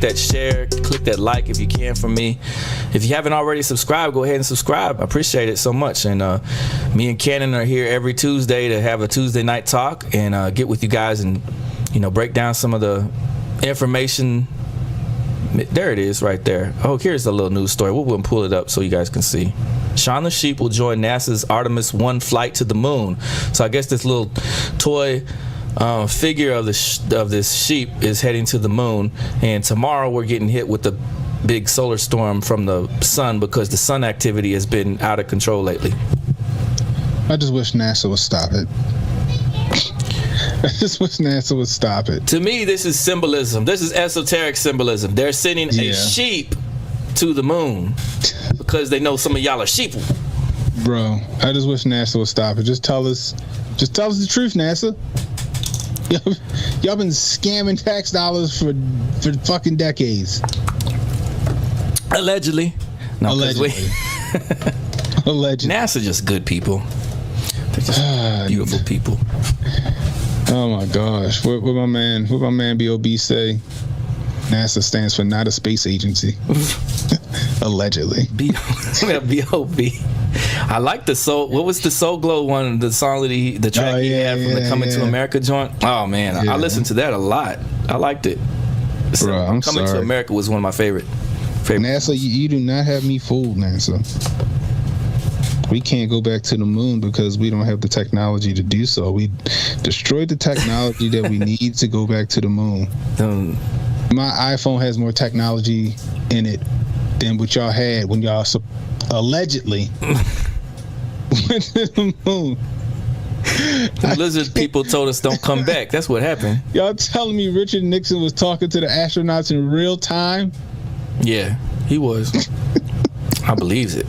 that share, click that like if you can for me. If you haven't already subscribed, go ahead and subscribe. I appreciate it so much. And me and Cannon are here every Tuesday to have a Tuesday night talk and get with you guys and, you know, break down some of the information. There it is right there. Oh, here's a little news story. We'll pull it up so you guys can see. Shaun the Sheep will join NASA's Artemis 1 flight to the moon. So I guess this little toy figure of this sheep is heading to the moon, and tomorrow we're getting hit with the big solar storm from the sun because the sun activity has been out of control lately. I just wish NASA would stop it. I just wish NASA would stop it. To me, this is symbolism. This is esoteric symbolism. They're sending a sheep to the moon because they know some of y'all are sheep. Bro, I just wish NASA would stop it. Just tell us the truth, NASA. Y'all been scamming tax dollars for fucking decades. Allegedly. No, Allegedly. Allegedly. NASA just good people. They're just beautiful people. Oh my gosh. What my man B.O.B. say? NASA stands for not a space agency. Allegedly. B.O.B. I like the soul. What was the Soul Glow one? The song that the track he had from the Coming to America joint. Oh man, I listened to that a lot. I liked it. So, bro, I'm Coming sorry. to America was one of my favorite. NASA, you do not have me fooled, NASA. We can't go back to the moon because we don't have the technology to do so. We destroyed the technology that we need to go back to the moon. My iPhone has more technology in it than what y'all had when y'all allegedly went to the moon. The lizard people told us don't come back. That's what happened. Y'all telling me Richard Nixon was talking to the astronauts in real time? Yeah, he was. I believes it.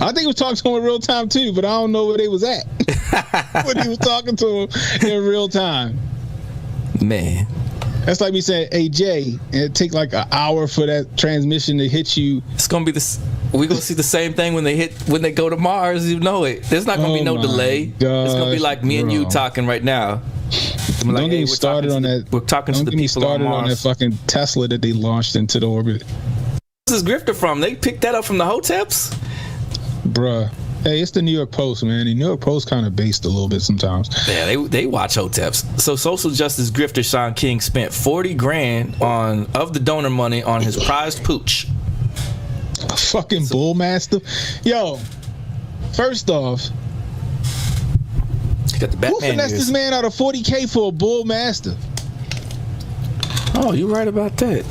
I think he was talking to him in real time too, but I don't know where they was at when he was talking to him in real time. Man. That's like me saying, hey, Jay, and it take like an hour for that transmission to hit you. It's going to be this. We're going to see the same thing when they go to Mars. You know it. There's not going to be no delay. It's going to be like me and you talking right now. Don't get me started on that. We're talking to the people on Mars. On that fucking Tesla that they launched into the orbit. Where's this grifter from? They picked that up from the Hoteps? Bruh. Hey, it's the New York Post, man. The New York Post kind of based a little bit sometimes. Yeah, they watch Hoteps. So social justice grifter Shaun King spent $40,000 of the donor money on his prized pooch. A fucking bullmaster. Yo, first off, he got the Batman. Who finessed this man out of $40,000 for a bullmaster? Oh, you're right about that.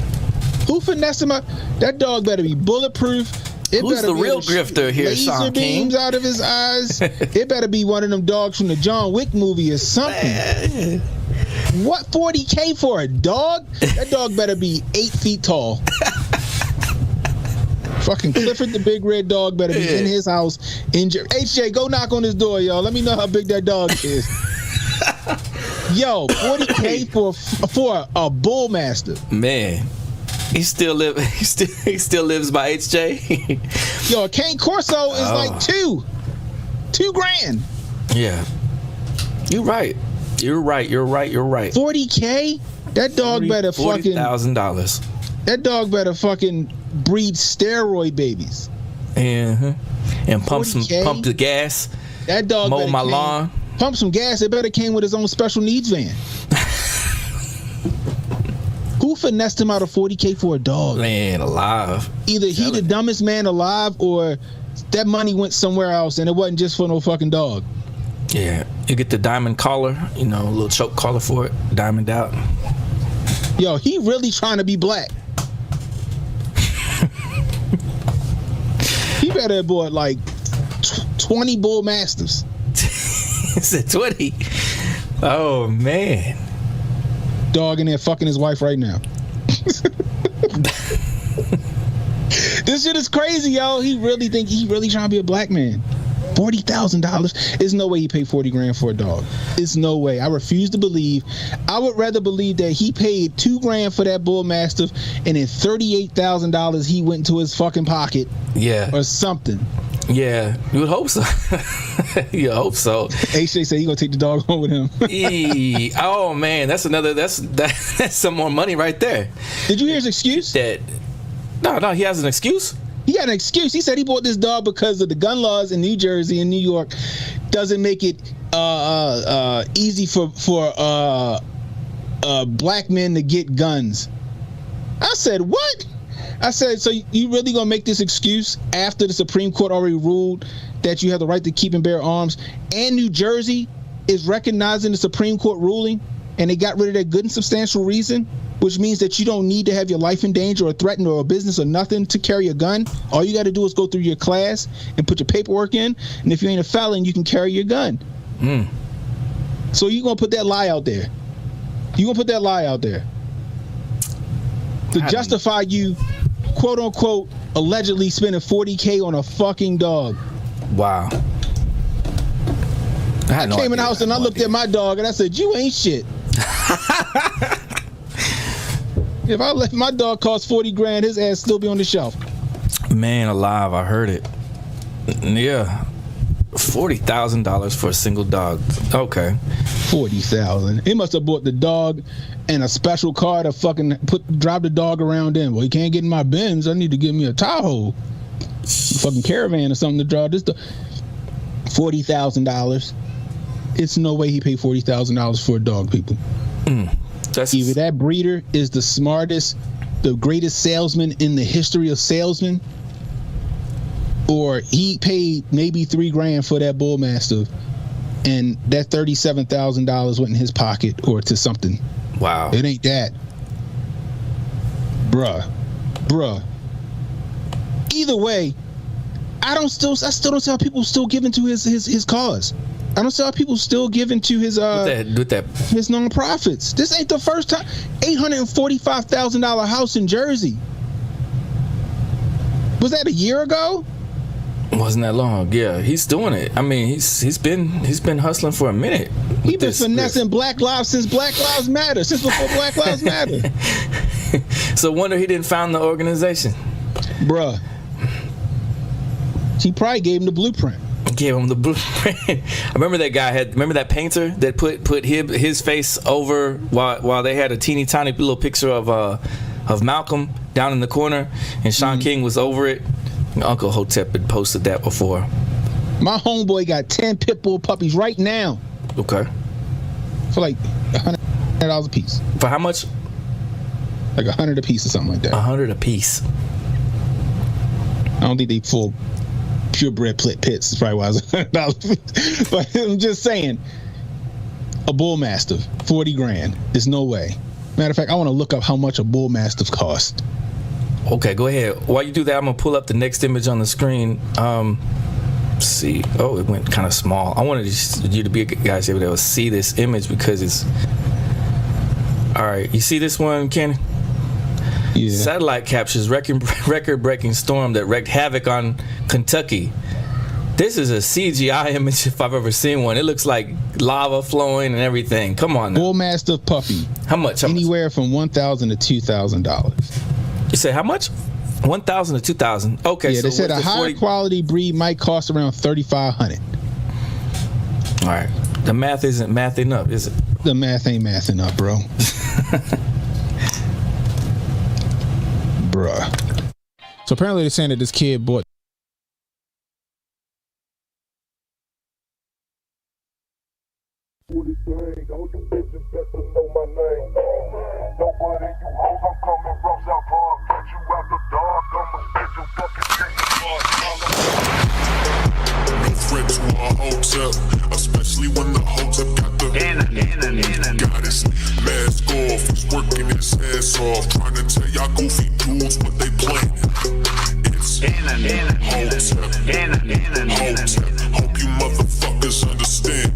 Who finessed him out? That dog better be bulletproof. Who's the real grifter here, Shaun King? Laser beams out of his eyes. It better be one of them dogs from the John Wick movie or something. Man. What, $40,000 for a dog? That dog better be 8 feet tall. Fucking Clifford the big red dog better be in his house. HJ, go knock on his door, y'all. Let me know how big that dog is. Yo, $40,000 for a bullmaster. Man. He still lives by HJ. Yo, a cane Corso is like $2 grand. Yeah, you're right. $40,000. That dog better fucking $40,000. That dog better fucking breed steroid babies. And pump the gas. That dog mow my lawn. Pump some gas. It better came with his own special needs van. Who finessed him out of $40,000 for a dog? Man, alive. Either he the dumbest man alive, or that money went somewhere else, and it wasn't just for no fucking dog. Yeah, you get the diamond collar, a little choke collar for it, diamond out. Yo, he really trying to be black. He better have bought like 20 bull mastiffs. He said 20. Oh man. Dog in there fucking his wife right now. This shit is crazy, yo. He really trying to be a black man. $40,000. There's no way he paid $40,000 for a dog. There's no way. I refuse to believe. I would rather believe that he paid $2,000 for that bull mastiff, and then $38,000 he went into his fucking pocket. Yeah. Or something. Yeah, you would hope so. You hope so. H.J. said he gonna take the dog home with him. Oh man, that's some more money right there. Did you hear his excuse? No, he has an excuse. He had an excuse. He said he bought this dog because of the gun laws in New Jersey and New York doesn't make it easy for black men to get guns. I said, what? I said, so you really gonna make this excuse after the Supreme Court already ruled that you have the right to keep and bear arms, and New Jersey is recognizing the Supreme Court ruling, and they got rid of that good and substantial reason, which means that you don't need to have your life in danger or threatened or a business or nothing to carry a gun. All you got to do is go through your class and put your paperwork in, and if you ain't a felon, you can carry your gun. So you gonna put that lie out there. To justify you, quote unquote, allegedly spending $40K on a fucking dog. Wow. I came in the house and I looked at my dog and I said, you ain't shit. If I let my dog cost $40,000, his ass still be on the shelf. Man alive, I heard it. Yeah. $40,000 for a single dog. Okay. $40,000. He must have bought the dog and a special car to fucking drive the dog around in. Well, he can't get in my Benz. I need to give me a Tahoe, fucking Caravan or something to drive this dog. $40,000. It's no way he paid $40,000 for a dog, people. Either that breeder is the smartest, the greatest salesman in the history of salesmen, or he paid maybe $3,000 for that bull mastiff, and that $37,000 went in his pocket or to something. Wow. It ain't that. Bruh. Either way, I still don't see how people still giving to his cause. I don't see how people still giving to his his nonprofits. This ain't the first time. $845,000 house in Jersey. Was that a year ago? Wasn't that long? Yeah, he's doing it. I mean, he's been hustling for a minute. He's been finessing Black Lives since Black Lives Matter, since before Black Lives Matter. So wonder he didn't found the organization. Bruh. He probably gave him the blueprint. Gave him the blueprint. I remember that guy remember that painter that put his face over while they had a teeny tiny little picture of Malcolm down in the corner, and Shaun King was over it. Uncle Hotep had posted that before. My homeboy got 10 pit bull puppies right now. Okay. For like $100 a piece. For how much? Like $100 a piece or something like that. $100 a piece. I don't think they full purebred pits. It's probably why it's $100. But I'm just saying, a bull mastiff, $40,000. There's no way. Matter of fact, I want to look up how much a bull mastiff costs. Okay, go ahead. While you do that, I'm gonna pull up the next image on the screen. Let's see. Oh, it went kind of small. I wanted you to be guys able to see this image because it's. All right, you see this one, Ken? Yeah. Satellite captures record-breaking storm that wreaked havoc on Kentucky. This is a CGI image if I've ever seen one. It looks like lava flowing and everything. Come on now. Bull mastiff puppy. How much? Anywhere from $1,000 to $2,000. You say how much? $1,000 to $2,000. Okay. Yeah, so they said a higher quality breed might cost around $3,500. All right. The math isn't mathing up, is it? The math ain't mathing up, bro. Bruh. So apparently they're saying that this kid bought. Threat to our Hotep, especially when the Hotep got the goddess. Mask off, he's working his ass off, trying to tell y'all goofy dudes what they playing. It's Hotep. Hope you motherfuckers understand.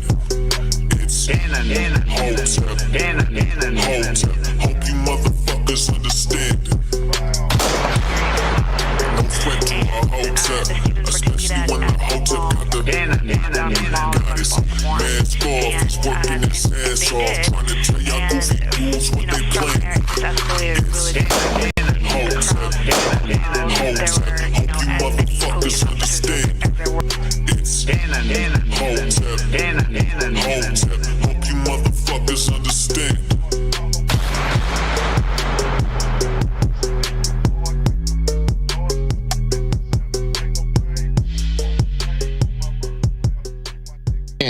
It's Hotep. Hope you motherfuckers understand. No threat to our Hotep, especially when the Hotep got the goddess. Mask off, he's working his ass off, trying to tell y'all goofy dudes what they playing. It's Hotep. Hope you motherfuckers understand.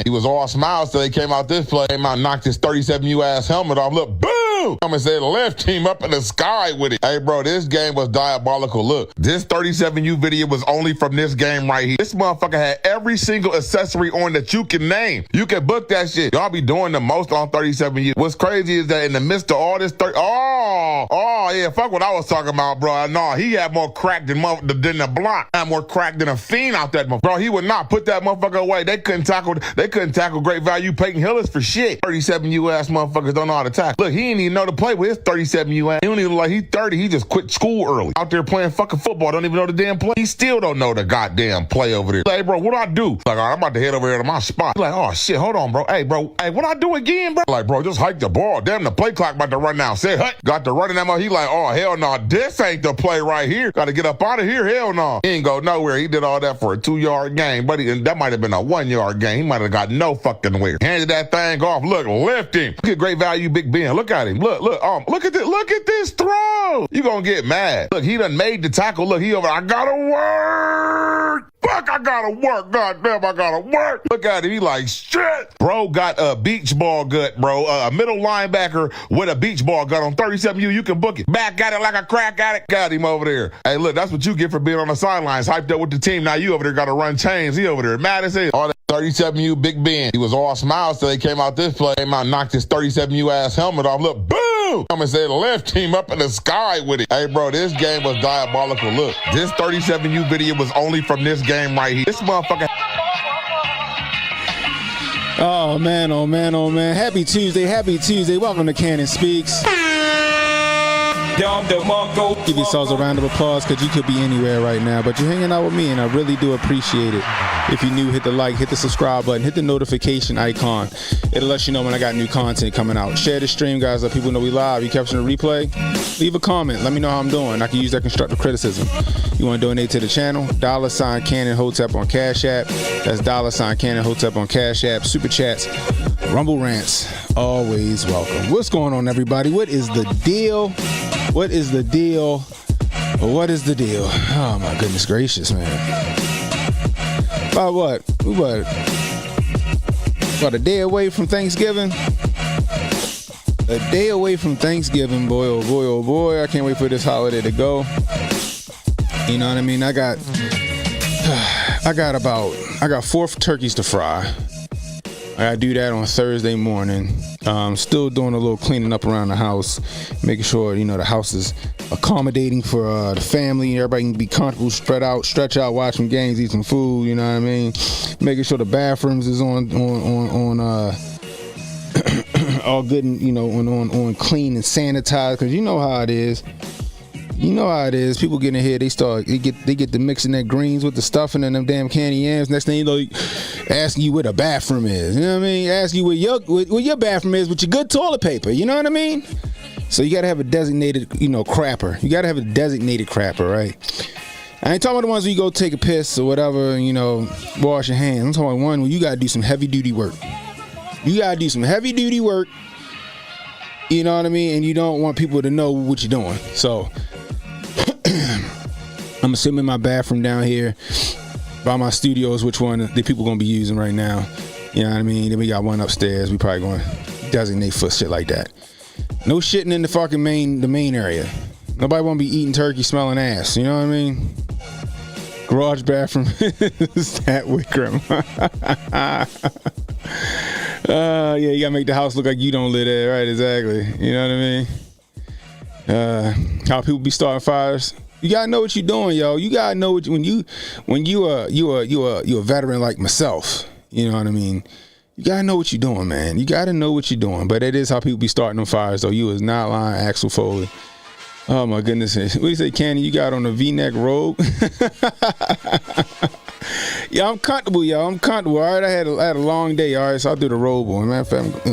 He was all smiles till they came out this play. Came out and knocked his 37U ass helmet off. Look, boom! I'm gonna say the left team up in the sky with it. Hey, bro, this game was diabolical. Look, this 37U video was only from this game right here. This motherfucker had every single accessory on that you can name. You can book that shit. Y'all be doing the most on 37U. What's crazy is that in the midst of all this, yeah, fuck what I was talking about, bro. No, he had more crack than the block. Had more crack than a fiend out that motherfucker. Bro, he would not put that motherfucker away. They couldn't tackle great value Peyton Hillis for shit. 37U ass motherfuckers don't know how to tackle. Look, he didn't even know to play with his 37U ass. He don't even like he 30. He just quit school early. Out there playing fucking football. Don't even know the damn play. He still don't know the goddamn play over there. Like, hey, bro, what do I do? Like, all right, I'm about to head over here to my spot. He's like, oh shit, hold on, bro. Hey, what I do again, bro? Like, bro, just hike the ball. Damn, the play clock about to run now. Say, hey, got to running that mother. He like, oh hell no, this ain't the play right here. Got to get up out of here. Hell no. He ain't go nowhere. He did all that for a 2-yard game, but that might have been a 1-yard game. He might have got no fucking where. Handed that thing off. Look, lift him. Look at great value, Big Ben. Look at him. Look at this throw. You gonna get mad. Look, he done made the tackle. Look, he over. I gotta work. Fuck, I gotta work. God damn, I gotta work. Look at him. He like, shit. Bro got a beach ball gut, bro. A middle linebacker with a beach ball gut on 37U. You can book it. Back at it like a crack addict. Got him over there. Hey, look, that's what you get for being on the sidelines. Hyped up with the team. Now you over there gotta run chains. He over there mad as hell. All that 37U Big Ben. He was all smiles till they came out this play. Came out and knocked his 37U ass helmet off. Look, boom! I'm gonna say the left team up in the sky with it. Hey, bro, this game was diabolical. Look, this 37U video was only from this game right here. This motherfucker. Oh man, oh man, oh man. Happy Tuesday. Welcome to Cannon Speaks. Give yourselves a round of applause because you could be anywhere right now, but you're hanging out with me and I really do appreciate it. If you're new, hit the like, hit the subscribe button, hit the notification icon. It'll let you know when I got new content coming out. Share the stream, guys, let people know we live. You capturing the replay? Leave a comment. Let me know how I'm doing. I can use that constructive criticism. You want to donate to the channel? $ Cannon Hotep on Cash App. That's $ Cannon Hotep on Cash App. Super chats, Rumble rants, always welcome. What's going on, everybody? What is the deal? What is the deal? What is the deal? Oh my goodness gracious, man. About what? About a day away from Thanksgiving? A day away from Thanksgiving, boy, oh boy, oh boy. I can't wait for this holiday to go. You know what I mean? I got 4 turkeys to fry. I gotta do that on Thursday morning. Still doing a little cleaning up around the house, making sure, you know, the house is accommodating for the family. Everybody can be comfortable, stretch out, watch some games, eat some food. You know what I mean? Making sure the bathrooms is on all good and, you know, on clean and sanitized, because you know how it is. You know how it is. People get in here, they get to mixing their greens with the stuffing and them damn candy yams. Next thing you know, asking you where the bathroom is. You know what I mean? Ask you where your bathroom is with your good toilet paper. You know what I mean? So you gotta have a designated, you know, crapper. You gotta have a designated crapper, right? I ain't talking about the ones where you go take a piss or whatever, you know, wash your hands. I'm talking about one where you gotta do some heavy duty work. You gotta do some heavy duty work. You know what I mean? And you don't want people to know what you're doing. So I'm assuming my bathroom down here by my studios, which one the people gonna be using right now. You know what I mean? Then we got one upstairs. We probably gonna designate for shit like that. No shitting in the fucking main area. Nobody wanna be eating turkey smelling ass. You know what I mean? Garage bathroom. Stat Wickram. Yeah, you gotta make the house look like you don't live there, right? Exactly. You know what I mean? How people be starting fires. You gotta know what you're doing, yo. You gotta know when you a veteran like myself. You know what I mean? You gotta know what you're doing, man. You gotta know what you're doing. But it is how people be starting them fires, though. You was not lying, Axel Foley. Oh my goodness. What do you say, Candy? You got on a V-neck robe? Yeah, I'm comfortable, yo. I'm comfortable. All right, I had a long day. All right, so I'll do the robe on. Matter of fact,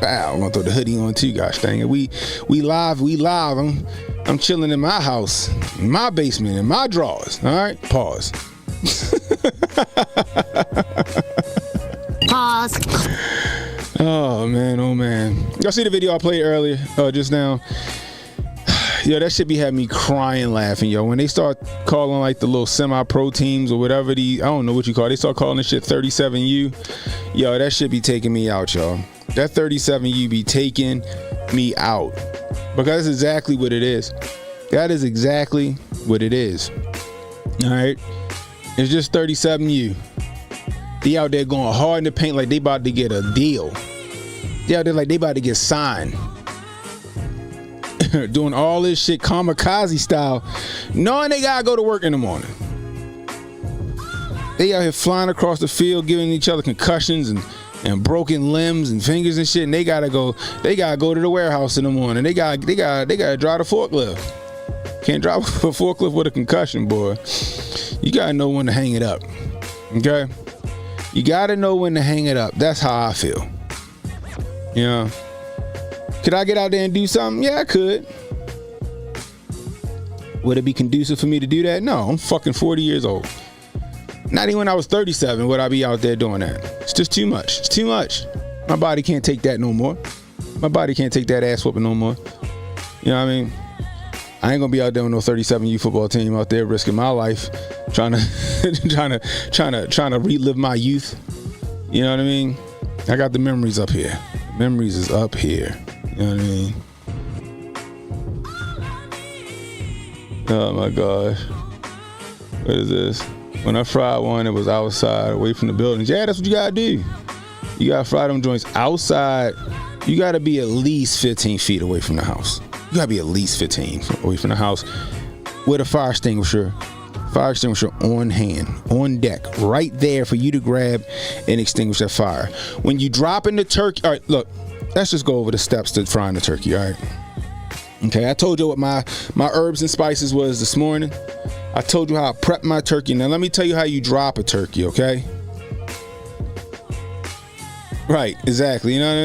I'm gonna throw the hoodie on too. Gosh dang it, we live. I'm chilling in my house, in my basement, in my drawers. All right, pause. Pause. Oh man, oh man. Y'all see the video I played earlier, just now? Yo, that shit be having me crying laughing, yo. When they start calling like the little semi-pro teams or whatever I don't know what you call it. They start calling this shit 37U. Yo, that shit be taking me out, yo. That 37U be taking me out. Because that's exactly what it is. That is exactly what it is. All right? It's just 37U. They out there going hard in the paint like they about to get a deal. They out there like they about to get signed. Doing all this shit kamikaze style, knowing they gotta go to work in the morning. They out here flying across the field, giving each other concussions and broken limbs and fingers and shit. And they gotta go to the warehouse in the morning. They gotta drive the forklift. Can't drive a forklift with a concussion, boy. You gotta know when to hang it up. Okay? You gotta know when to hang it up. That's how I feel. You know? Could I get out there and do something? Yeah, I could. Would it be conducive for me to do that? No, I'm fucking 40 years old. Not even when I was 37 would I be out there doing that. It's just too much. It's too much. My body can't take that no more. My body can't take that ass whooping no more. You know what I mean? I ain't gonna be out there with no 37U football team out there risking my life, trying to relive my youth. You know what I mean? I got the memories up here. Memories is up here. You know what I mean? Oh my gosh. What is this? When I fried one, it was outside, away from the buildings. Yeah, that's what you gotta do. You gotta fry them joints outside. You gotta be at least 15 feet away from the house. You gotta be at least 15 away from the house with a fire extinguisher. Fire extinguisher on hand, on deck, right there for you to grab and extinguish that fire. When you drop in the turkey, all right, look, let's just go over the steps to frying the turkey, all right? Okay, I told you what my herbs and spices was this morning. I told you how I prep my turkey. Now let me tell you how you drop a turkey, okay? Right, exactly, you know what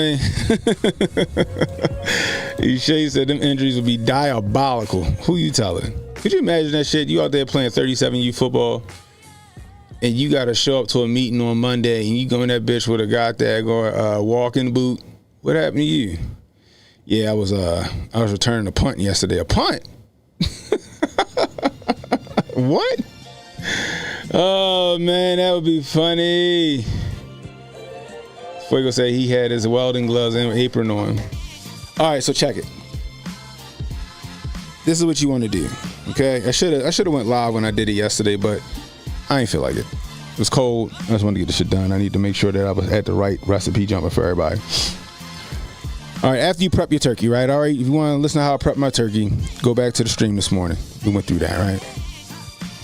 I mean? Shay said them injuries would be diabolical. Who you telling? Could you imagine that shit? You out there playing 37U football and you gotta show up to a meeting on Monday and you go in that bitch with a goddamn walking boot. What happened to you? Yeah, I was returning a punt yesterday. A punt? What? Oh man, that would be funny. Fuego said he had his welding gloves and apron on. All right, so check it. This is what you want to do. Okay, I should have went live when I did it yesterday, but I ain't feel like it. It was cold. I just wanted to get this shit done. I need to make sure that I was at the right recipe jumper for everybody. All right, after you prep your turkey, right? All right, if you want to listen to how I prep my turkey, go back to the stream this morning. We went through that, right?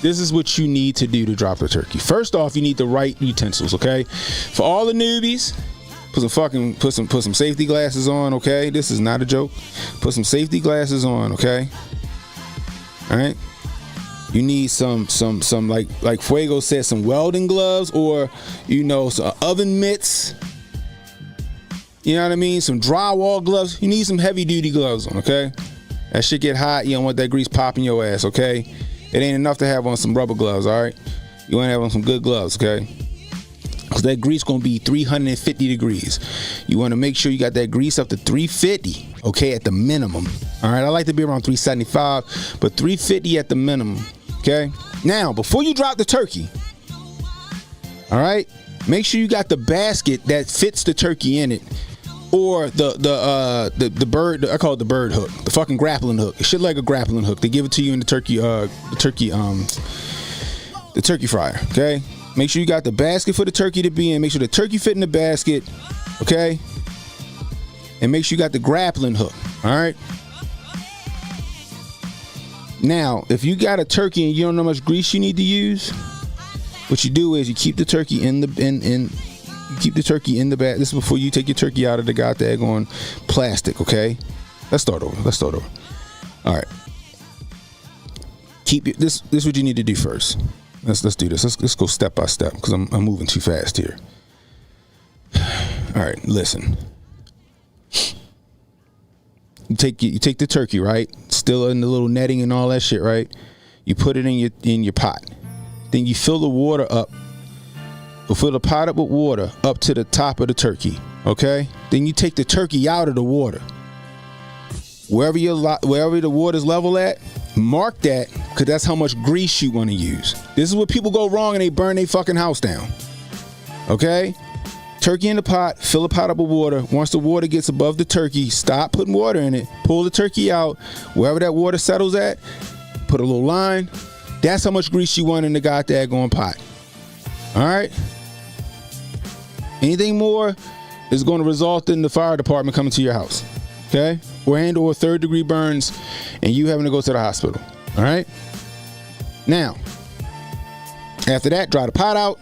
This is what you need to do to drop the turkey. First off, you need the right utensils, okay? For all the newbies, put some safety glasses on, okay? This is not a joke. Put some safety glasses on, okay? All right. You need some like Fuego said, some welding gloves, or some oven mitts. You know what I mean? Some drywall gloves. You need some heavy duty gloves on, okay? That shit get hot. You don't want that grease popping your ass, okay? It ain't enough to have on some rubber gloves, all right? You want to have on some good gloves, okay? Because that grease going to be 350 degrees. You want to make sure you got that grease up to 350, okay, at the minimum. All right, I like to be around 375, but 350 at the minimum, okay? Now, before you drop the turkey, all right, make sure you got the basket that fits the turkey in it, or the bird. I call it the bird hook, the fucking grappling hook. It's shit like a grappling hook. They give it to you in the turkey fryer, okay? Make sure you got the basket for the turkey to be in. Make sure the turkey fit in the basket, okay? And make sure you got the grappling hook, all right? Now, if you got a turkey and you don't know how much grease you need to use, what you do is you keep the turkey in the bag. This is before you take your turkey out of the goddamn plastic, okay? Let's start over. All right. Keep it. This is what you need to do first. Let's do this. Let's go step by step because I'm moving too fast here. All right, listen. You take the turkey, right? Still in the little netting and all that shit, right? You put it in your pot. Then you fill the water up. You fill the pot up with water up to the top of the turkey, okay? Then you take the turkey out of the water. wherever the water's level at, mark that, because that's how much grease you want to use. This is where people go wrong and they burn their fucking house down. Okay? Turkey in the pot, fill the pot up with water. Once the water gets above the turkey, stop putting water in it. Pull the turkey out. Wherever that water settles at, put a little line. That's how much grease you want in the goddamn pot. All right? Anything more is going to result in the fire department coming to your house. Okay? Or third degree burns and you having to go to the hospital. All right? Now, after that, dry the pot out.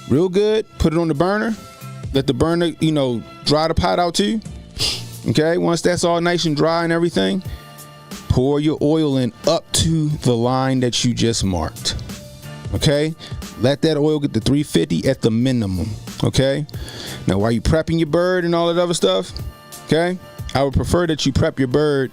Real good. Put it on the burner. Let the burner, dry the pot out too. Okay? Once that's all nice and dry and everything, pour your oil in up to the line that you just marked. Okay? Let that oil get to 350 at the minimum. Okay? Now, while you prepping your bird and all that other stuff, okay, I would prefer that you prep your bird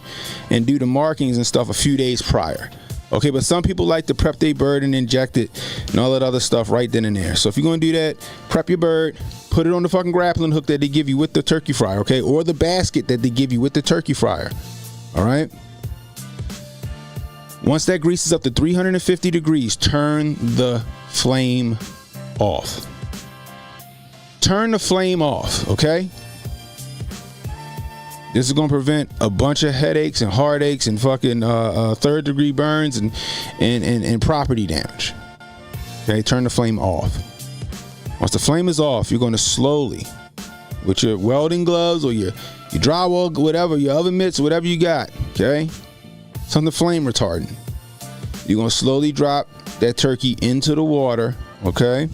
and do the markings and stuff a few days prior. Okay, but some people like to prep their bird and inject it and all that other stuff right then and there. So if you're going to do that, prep your bird, put it on the fucking grappling hook that they give you with the turkey fryer, okay, or the basket that they give you with the turkey fryer. All right? Once that grease is up to 350 degrees, turn the flame off. Turn the flame off, okay? This is going to prevent a bunch of headaches and heartaches and fucking third degree burns and property damage. Okay, turn the flame off. Once the flame is off, you're going to slowly, with your welding gloves or your drywall, whatever, your oven mitts, whatever you got, okay? Something flame retardant. You're going to slowly drop that turkey into the water, okay?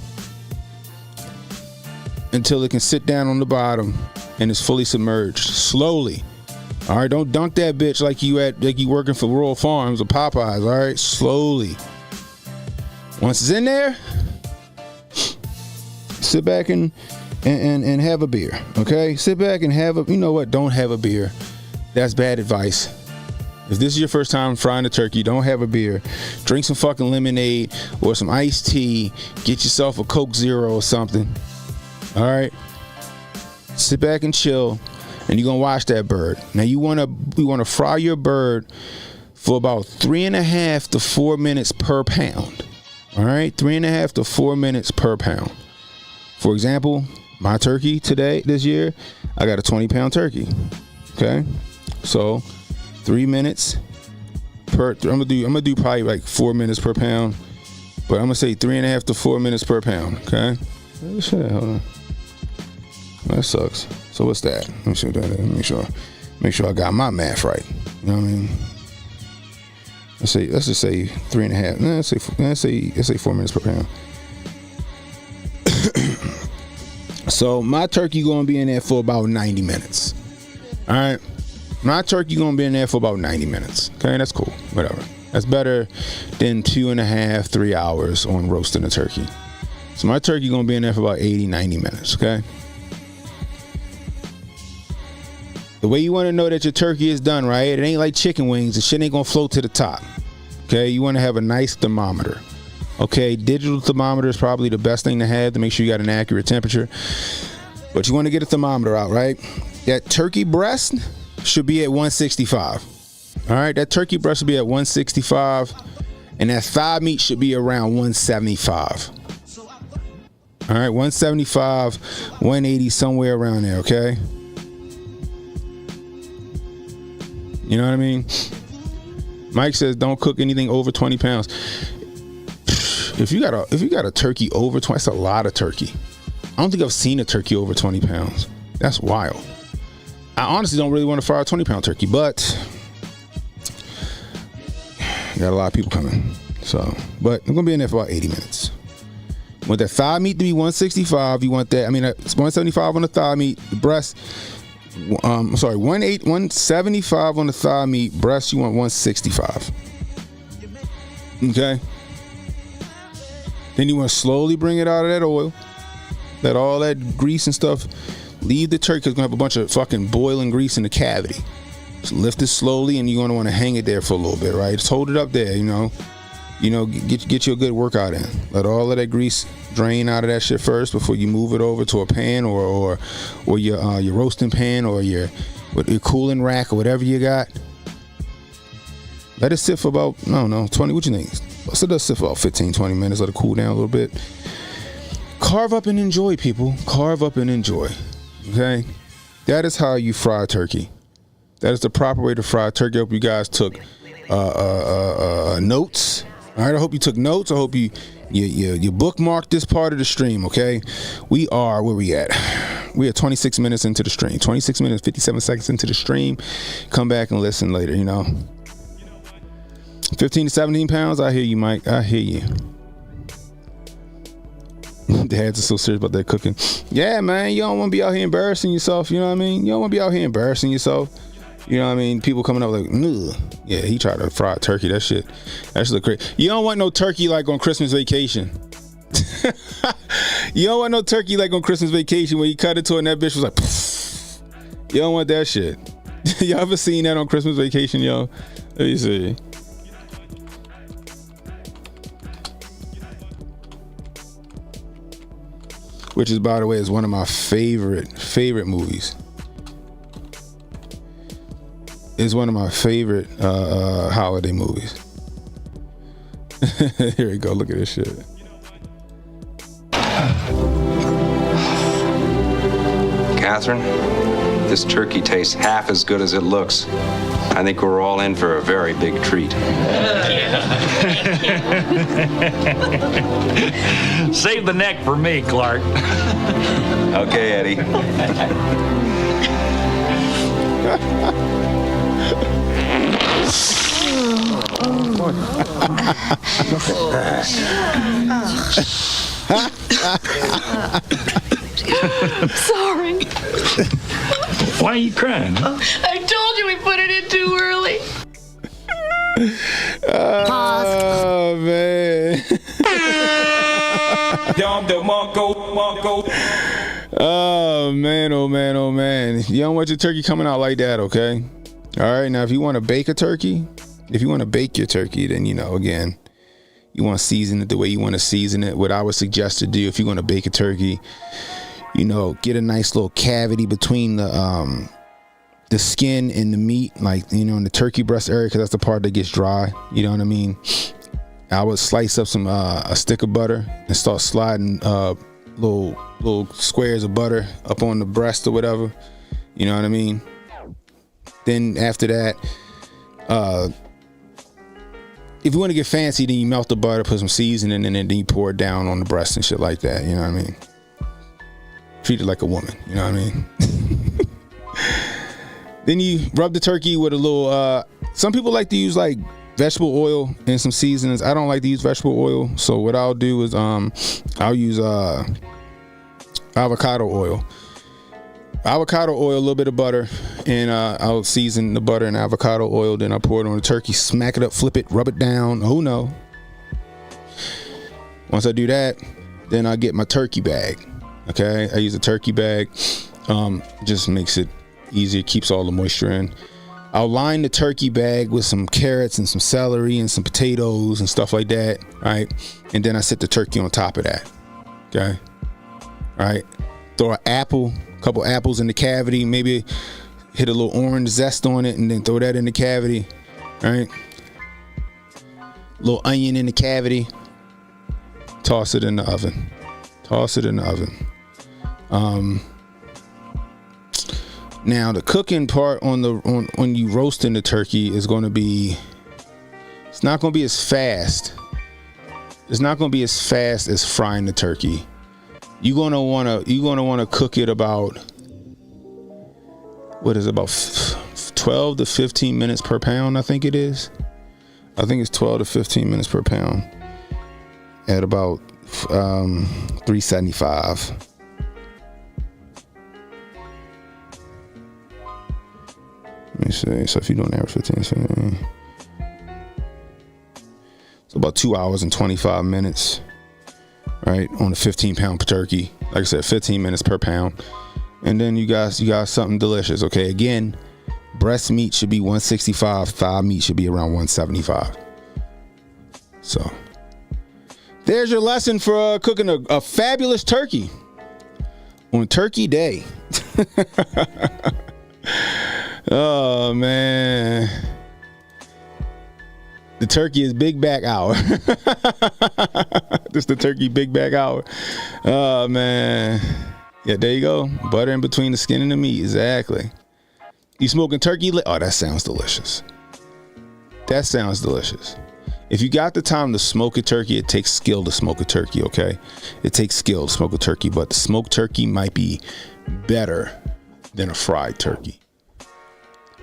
Until it can sit down on the bottom and it's fully submerged. Slowly. All right, don't dunk that bitch like you working for Rural Farms or Popeyes. All right, slowly. Once it's in there, sit back and have a beer. Okay, sit back and have a. You know what? Don't have a beer. That's bad advice. If this is your first time frying a turkey, don't have a beer. Drink some fucking lemonade or some iced tea. Get yourself a Coke Zero or something. All right. Sit back and chill, and you're gonna watch that bird. Now you wanna fry your bird for about 3.5 to 4 minutes per pound. All right, 3.5 to 4 minutes per pound. For example, my turkey this year, I got a 20-pound turkey. Okay, so 3 minutes per. I'm gonna do probably like 4 minutes per pound, but I'm gonna say 3.5 to 4 minutes per pound. Okay, hold on. That sucks. So what's that? Let me see what that is. Make sure I got my math right. You know what I mean? Let's just say 3.5. Let's say 4 minutes per pound. So my turkey gonna be in there for about 90 minutes. All right, my turkey gonna be in there for about 90 minutes. Okay, that's cool. Whatever. That's better than 2.5, 3 hours on roasting a turkey. So my turkey gonna be in there for about 80, 90 minutes. Okay. The way you want to know that your turkey is done, right? It ain't like chicken wings. The shit ain't gonna float to the top. Okay, you want to have a nice thermometer. Okay, digital thermometer is probably the best thing to have to make sure you got an accurate temperature. But you want to get a thermometer out, right? That turkey breast should be at 165. All right, that turkey breast should be at 165, and that thigh meat should be around 175. All right, 175, 180, somewhere around there. Okay. You know what I mean? Mike says don't cook anything over 20 pounds. If you got a turkey over 20, that's a lot of turkey. I don't think I've seen a turkey over 20 pounds. That's wild. I honestly don't really want to fry a 20-pound turkey, but got a lot of people coming. But I'm gonna be in there for about 80 minutes. You want that thigh meat to be 165. You want that? It's 175 on the thigh meat. The breast. 175 on the thigh meat. Breast, you want 165. Okay. Then you want to slowly bring it out of that oil. Let all that grease and stuff leave the turkey, because it's going to have a bunch of fucking boiling grease in the cavity. Just lift it slowly, and you're going to want to hang it there for a little bit, right? Just hold it up there, get you a good workout in. Let all of that grease drain out of that shit first before you move it over to a pan or your roasting pan or with your cooling rack or whatever you got. Let it sit for about, I don't know, 20, what you think? So let's sit for about 15, 20 minutes, let it cool down a little bit. Carve up and enjoy, people. Carve up and enjoy. Okay? That is how you fry turkey. That is the proper way to fry turkey. I hope you guys took notes. All right, I hope you took notes. I hope you bookmarked this part of the stream, okay? We are, where we at? We are 26 minutes into the stream. 26 minutes, 57 seconds into the stream. Come back and listen later, 15 to 17 pounds. I hear you, Mike. I hear you. Dads are so serious about their cooking. Yeah, man. You don't want to be out here embarrassing yourself. You know what I mean? You don't want to be out here embarrassing yourself. You know what I mean? People coming up like, ugh. Yeah, he tried to fry a turkey. That shit look crazy. You don't want no turkey like on Christmas vacation. You don't want no turkey like on Christmas vacation where you cut it to and that bitch was like, pfft. You don't want that shit. Y'all ever seen that on Christmas vacation, yo? Let me see. Which is, by the way, is one of my favorite movies. It's one of my favorite holiday movies. Here we go. Look at this shit. Catherine, this turkey tastes half as good as it looks. I think we're all in for a very big treat. Save the neck for me, Clark. Okay, Eddie. Sorry. Why are you crying? I told you we put it in too early. Oh, man. Oh, man, oh, man, oh, man. You don't want your turkey coming out like that, okay? All right, now, if you want to bake a turkey, if you want to bake your turkey, then, again, you want to season it the way you want to season it. What I would suggest to do if you're going to bake a turkey, get a nice little cavity between the skin and the meat, like, in the turkey breast area, because that's the part that gets dry. You know what I mean? I would slice up a stick of butter and start sliding little squares of butter up on the breast or whatever. You know what I mean? Then after that, if you want to get fancy, then you melt the butter, put some seasoning in it, and then you pour it down on the breast and shit like that. You know what I mean? Treat it like a woman. You know what I mean? Then you rub the turkey with a little, some people like to use like vegetable oil and some seasonings. I don't like to use vegetable oil. So what I'll do is I'll use avocado oil. A little bit of butter, and I'll season the butter and avocado oil. Then I pour it on the turkey, smack it up, flip it, rub it down. Oh no. Once I do that, then I get my turkey bag. Okay, I use a turkey bag. Just makes it easier, keeps all the moisture in. I'll line the turkey bag with some carrots and some celery and some potatoes and stuff like that, right? And then I set the turkey on top of that. Okay, right? Throw a couple apples in the cavity, maybe hit a little orange zest on it, and then throw that in the cavity, right? Little onion in the cavity. Toss it in the oven. Now the cooking part on when you roasting the turkey is going to be, it's not going to be as fast. It's not going to be as fast as frying the turkey. You're gonna wanna cook it about, about 12 to 15 minutes per pound. I think it is. I think it's 12 to 15 minutes per pound at about 375. Let me see. So if you're doing average 15, so about 2 hours and 25 minutes. Right, on a 15-pound turkey, like I said, 15 minutes per pound, and then you got something delicious. Okay, again, breast meat should be 165, thigh meat should be around 175. So there's your lesson for cooking a fabulous turkey on Turkey Day. Oh man. The turkey is big back hour. This the turkey big back hour. Oh man. Yeah, there you go. Butter in between the skin and the meat. Exactly. You smoking turkey? Oh, that sounds delicious. That sounds delicious. If you got the time to smoke a turkey, it takes skill to smoke a turkey, okay? It takes skill to smoke a turkey, but the smoked turkey might be better than a fried turkey.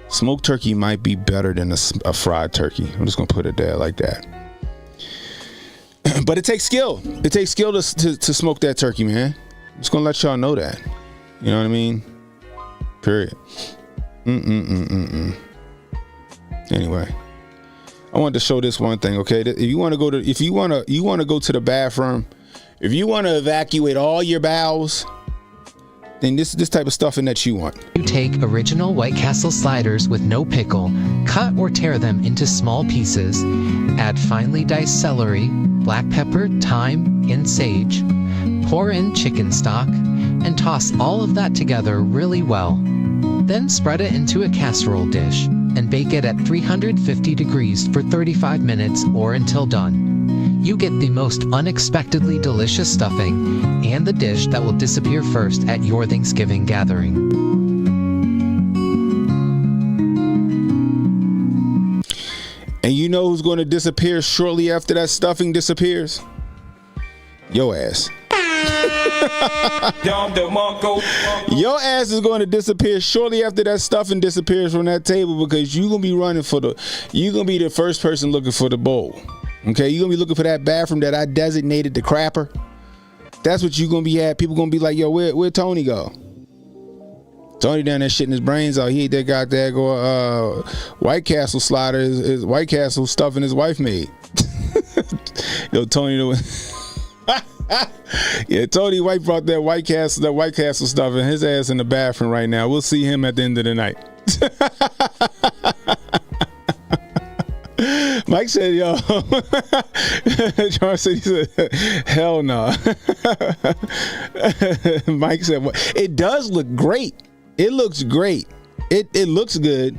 Smoked turkey might be better than a fried turkey. I'm just gonna put it there like that. But it takes skill. It takes skill to smoke that turkey, man. I'm just gonna let y'all know that. You know what I mean? Period. Anyway, I wanted to show this one thing, okay? If you want to go to the bathroom, if you want to evacuate all your bowels, then this type of stuffing that you want. You take original White Castle sliders with no pickle, cut or tear them into small pieces, add finely diced celery, black pepper, thyme, and sage, pour in chicken stock, and toss all of that together really well. Then spread it into a casserole dish and bake it at 350 degrees for 35 minutes or until done. You get the most unexpectedly delicious stuffing and the dish that will disappear first at your Thanksgiving gathering. And you know who's going to disappear shortly after that stuffing disappears? Your ass. Your ass is going to disappear shortly after that stuffing disappears from that table, because you're going to be you're going to be the first person looking for the bowl. Okay, you're going to be looking for that bathroom that I designated the crapper. That's what you're going to be at. People going to be like, yo, where Tony go? Tony down there shitting his brains out. He ate that goddamn White Castle slider, his White Castle stuffing his wife made. Yo, Tony yeah, Tony White brought that White Castle stuff, and his ass in the bathroom right now. We'll see him at the end of the night. Mike said, yo. John said, he said, hell no. Mike said, well, it does look great. It looks great. It looks good.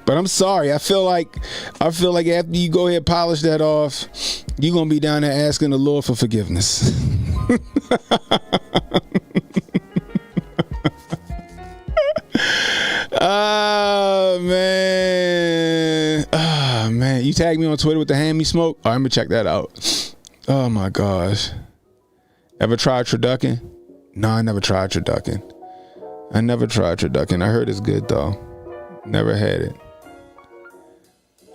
But I'm sorry. I feel like after you go ahead and polish that off, you're going to be down there asking the Lord for forgiveness. Oh, man. Oh, man. You tagged me on Twitter with the hand me smoke? All right, I'm going to check that out. Oh, my gosh. Ever tried turducken? No, I never tried turducken. I heard it's good, though. Never had it.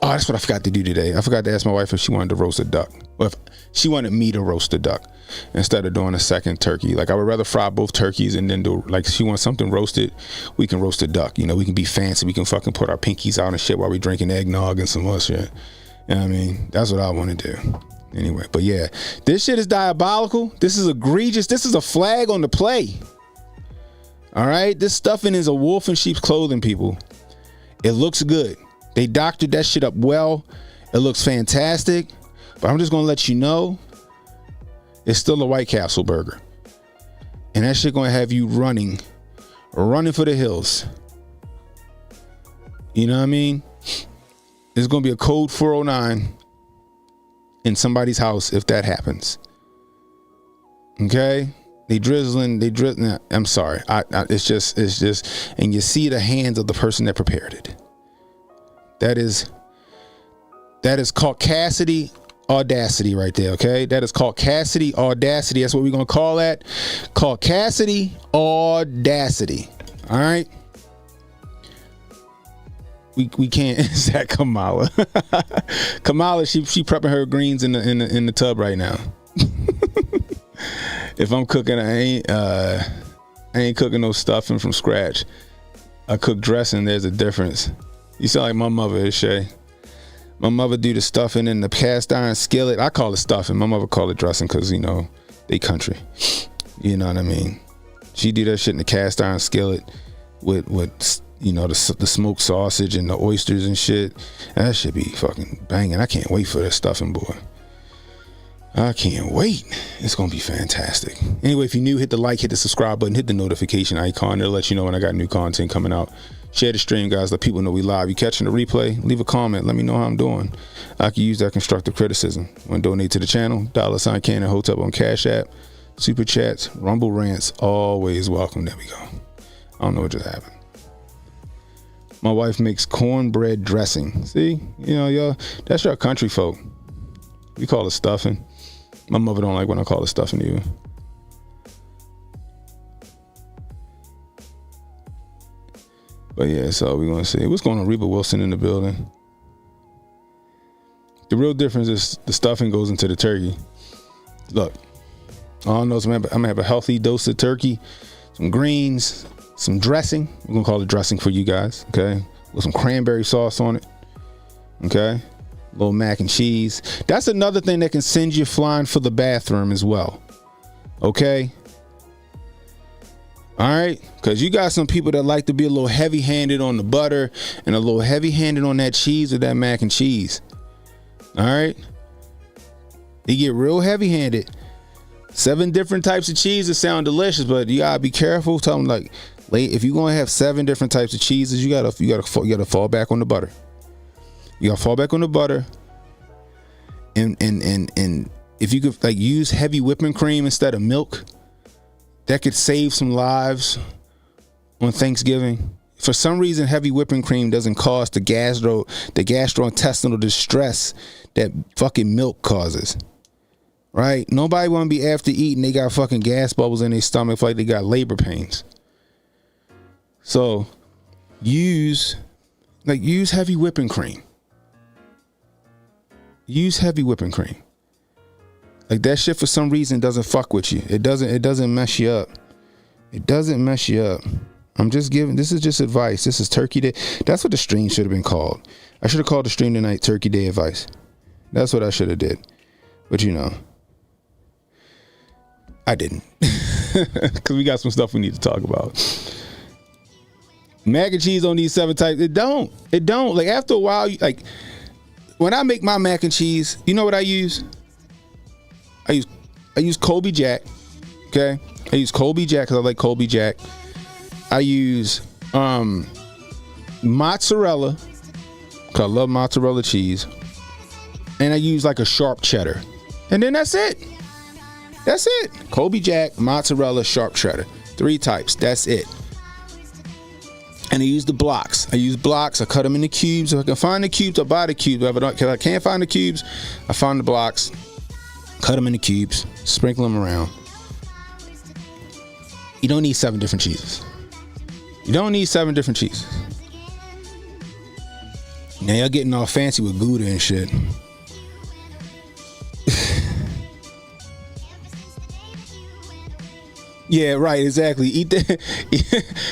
Oh, that's what I forgot to do today. I forgot to ask my wife if she wanted to roast a duck. Well, if she wanted me to roast a duck instead of doing a second turkey. Like, I would rather fry both turkeys and then do, like, she wants something roasted, we can roast a duck. You know, we can be fancy. We can fucking put our pinkies out and shit while we drinking eggnog and some other shit. You know what I mean? That's what I want to do. Anyway, but yeah, this shit is diabolical. This is egregious. This is a flag on the play. All right? This stuffing is a wolf in sheep's clothing, people. It looks good. They doctored that shit up well. It looks fantastic. But I'm just going to let you know, it's still a White Castle burger. And that shit going to have you running for the hills. You know what I mean? There's going to be a code 409 in somebody's house if that happens. Okay? They drizzling. I'm sorry. It's just, and you see the hands of the person that prepared it. That is called Cassidy audacity right there. Okay, that is called Cassidy audacity. That's what we're gonna call that. Called Cassidy audacity. All right. We can't. Is that Kamala? Kamala, she prepping her greens in the tub right now. If I'm cooking, I ain't cooking no stuffing from scratch. I cook dressing. There's a difference. You sound like my mother is, Shay. My mother do the stuffing in the cast iron skillet. I call it stuffing. My mother call it dressing because, you know, they country. You know what I mean? She do that shit in the cast iron skillet with you know, the smoked sausage and the oysters and shit. And that should be fucking banging. I can't wait for that stuffing, boy. I can't wait. It's going to be fantastic. Anyway, if you're new, hit the like, hit the subscribe button, hit the notification icon. It'll let you know when I got new content coming out. Share the stream, guys. Let people know we live. You catching the replay? Leave a comment. Let me know how I'm doing. I can use that constructive criticism. Want to donate to the channel? $ Cannon Hotep on Cash App. Super chats, Rumble rants, always welcome. There we go. I don't know what just happened. My wife makes cornbread dressing. See, y'all, that's your country folk. We call it stuffing. My mother don't like when I call it stuffing either. But yeah, so we're gonna see what's going on. Reba Wilson in the building. The real difference is the stuffing goes into the turkey. Look, all I know is I'm gonna have a healthy dose of turkey, some greens, some dressing. We're gonna call it dressing for you guys, okay? With some cranberry sauce on it, okay? A little mac and cheese. That's another thing that can send you flying for the bathroom as well, okay? All right, because you got some people that like to be a little heavy-handed on the butter and a little heavy-handed on that cheese or that mac and cheese. All right, they get real heavy-handed. 7 different types of cheeses sound delicious, but you gotta be careful. Tell them like, if you're gonna have 7 different types of cheeses, you gotta fall back on the butter. You gotta fall back on the butter, and if you could like use heavy whipping cream instead of milk. That could save some lives on Thanksgiving. For some reason, heavy whipping cream doesn't cause the gastrointestinal distress that fucking milk causes. Right? Nobody want to be after eating. They got fucking gas bubbles in their stomach like they got labor pains. So use heavy whipping cream. Use heavy whipping cream. Like that shit for some reason doesn't fuck with you. It doesn't mess you up. It doesn't mess you up. I'm just giving, this is just advice. This is Turkey Day. That's what the stream should have been called. I should have called the stream tonight Turkey Day Advice. That's what I should have did. But I didn't. Because we got some stuff we need to talk about. Mac and cheese on these 7 types. It don't. Like after a while, like when I make my mac and cheese, you know what I use? I use Colby Jack, okay? I use Colby Jack because I like Colby Jack. I use mozzarella because I love mozzarella cheese. And I use like a sharp cheddar. And then that's it. That's it. Colby Jack, mozzarella, sharp cheddar. 3 types. That's it. And I use the blocks. I cut them into cubes. If I can find the cubes, I buy the cubes. If I can't find the cubes, I find the blocks. Cut them into cubes, sprinkle them around. You don't need 7 different cheeses. Now y'all getting all fancy with Gouda and shit. Yeah, right, exactly. Eat that.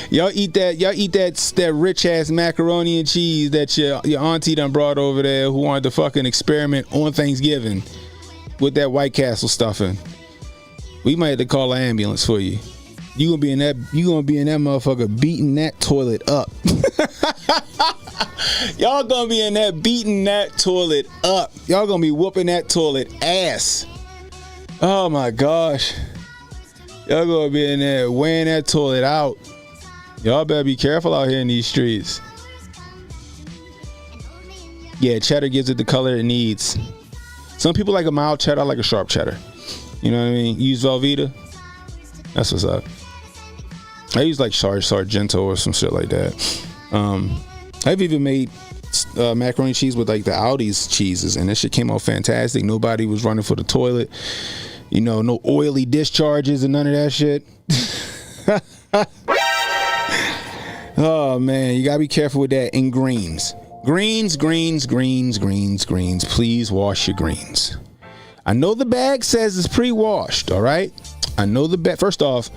Y'all eat that rich ass macaroni and cheese that your auntie done brought over there who wanted to fucking experiment on Thanksgiving. With that White Castle stuffing, we might have to call an ambulance for you. You gonna be in that motherfucker beating that toilet up. Y'all gonna be in that beating that toilet up. Y'all gonna be whooping that toilet ass. Oh my gosh. Y'all gonna be in there weighing that toilet out. Y'all better be careful out here in these streets. Yeah, cheddar gives it the color it needs. Some people like a mild cheddar, I like a sharp cheddar. You know what I mean? Use Velveeta. That's what's up. I use like Sargento or some shit like that. I've even made macaroni cheese with like the Aldi's cheeses, and that shit came out fantastic. Nobody was running for the toilet. No oily discharges and none of that shit. Oh man, you gotta be careful with that. And greens. Greens. Please wash your greens. I know the bag says it's pre-washed, all right? I know the bag. First off,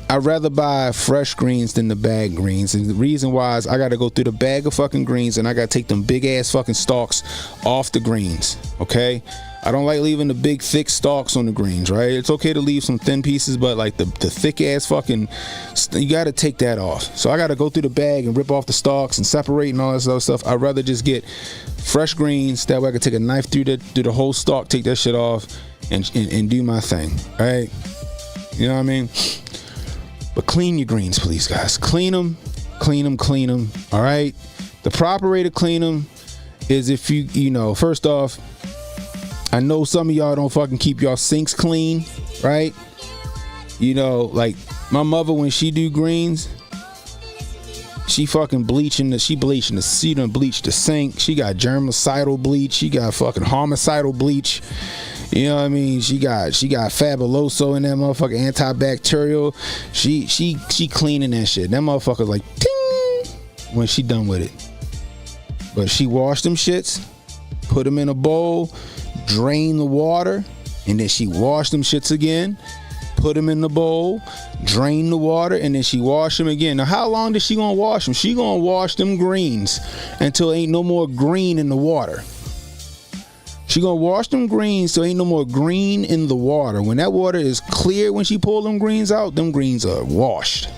I'd rather buy fresh greens than the bag greens. And the reason why is I got to go through the bag of fucking greens and I got to take them big ass fucking stalks off the greens, okay? I don't like leaving the big thick stalks on the greens, right? It's okay to leave some thin pieces, but like the thick ass fucking, you got to take that off. So I got to go through the bag and rip off the stalks and separate and all that other stuff. I'd rather just get fresh greens. That way I can take a knife through the whole stalk, take that shit off and do my thing, right? You know what I mean? But clean your greens, please, guys. Clean them. Clean them. All right. The proper way to clean them is if you know, first off, I know some of y'all don't fucking keep y'all sinks clean, right? You know, like my mother, when she do greens, she fucking bleaching the she done bleached the sink. She got germicidal bleach. She got fucking homicidal bleach. You know what I mean? She got fabuloso in that motherfucker, antibacterial. She cleaning that shit. That motherfucker's like ting when she done with it. But she washed them shits, put them in a bowl, drain the water, and then she washed them shits again, put them in the bowl, drain the water, and then she washed them again. Now, how long is she gonna wash them? She gonna wash them greens until ain't no more green in the water. She gonna wash them greens so ain't no more green in the water. When that water is clear, when she pull them greens out, them greens are washed.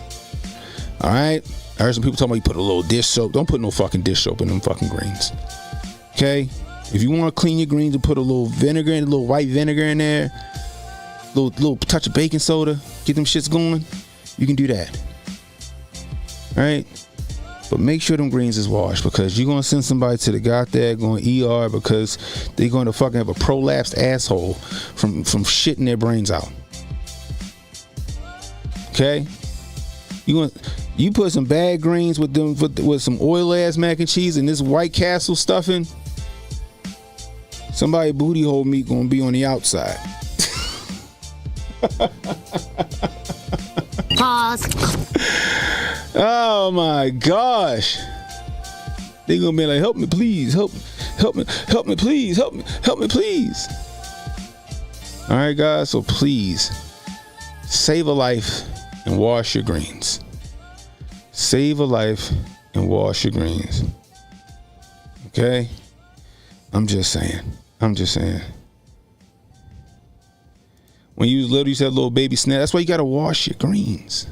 All right? I heard some people talking about you put a little dish soap. Don't put no fucking dish soap in them fucking greens. Okay? If you want to clean your greens, and put a little vinegar in, a little white vinegar in there, little touch of baking soda, get them shits going, you can do that. All right? But make sure them greens is washed, because you're going to send somebody to the goddamn going ER because they're going to fucking have a prolapsed asshole from shitting their brains out. Okay? You put some bad greens with them with some oil ass mac and cheese and this White Castle stuffing, somebody booty hole meat going to be on the outside. Pause. Oh my gosh. They gonna be like, help me please, help me please, help me please. All right guys, so please save a life and wash your greens. Save a life and wash your greens. Okay? I'm just saying. When you was little, you said little baby snail. That's why you gotta wash your greens.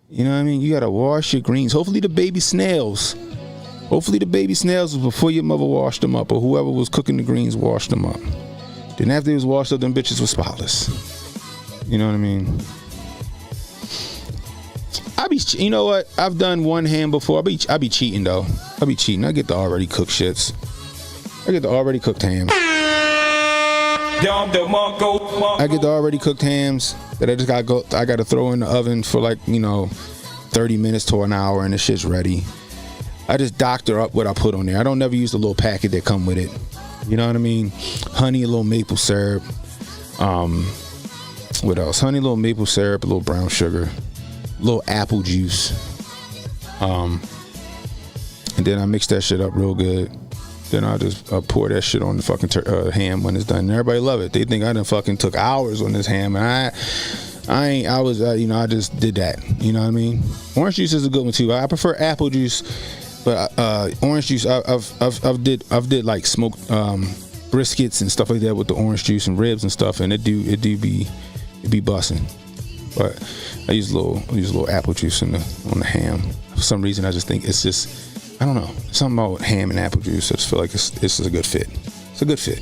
You know what I mean? You gotta wash your greens. Hopefully the baby snails was before your mother washed them up, or whoever was cooking the greens washed them up. Then after they was washed up, them bitches were spotless. You know what I mean? You know what? I've done one ham before. I be cheating though. I be cheating. I get the already cooked shits. I get the already cooked hams. I get the already cooked hams that I just I gotta throw in the oven for 30 minutes to an hour, and the shit's ready. I just doctor up what I put on there. I don't never use the little packet that come with it. You know what I mean? Honey, a little maple syrup. What else? Honey, a little maple syrup, a little brown sugar, a little apple juice. And then I mix that shit up real good. Then I just pour that shit on the fucking ham when it's done. And everybody love it. They think I done fucking took hours on this ham, and I just did that. You know what I mean? Orange juice is a good one too. I prefer apple juice, but orange juice. I've did like smoked briskets and stuff like that with the orange juice and ribs and stuff, and it be busting. But I use a little apple juice on the ham. For some reason, I just think it's just. I don't know. Something about ham and apple juice. I just feel like it's a good fit. It's a good fit.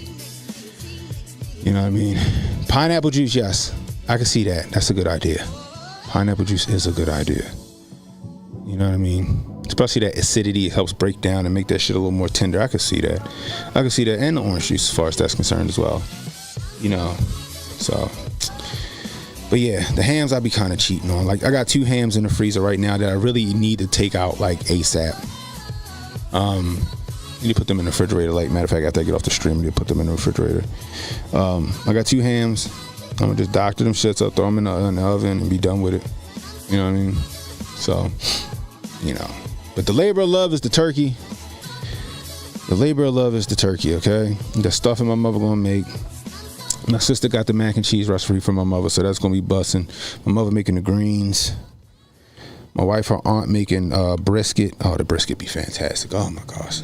You know what I mean? Pineapple juice, yes. I can see that. That's a good idea. Pineapple juice is a good idea. You know what I mean? Especially that acidity, it helps break down and make that shit a little more tender. I can see that. And the orange juice as far as that's concerned as well. You know, so. But yeah, the hams I be kind of cheating on. Like I got 2 hams in the freezer right now that I really need to take out like ASAP. You need to put them in the refrigerator. Like matter of fact, after I get off the stream, you put them in the refrigerator. I got 2 hams. I'm gonna just doctor them shits up, throw them in the oven, and be done with it. You know what I mean? So, you know. But the labor of love is the turkey. The labor of love is the turkey. Okay, the stuffing my mother gonna make. My sister got the mac and cheese recipe from my mother, so that's gonna be busting. My mother making the greens. My wife, her aunt making brisket. Oh, the brisket be fantastic. Oh my gosh.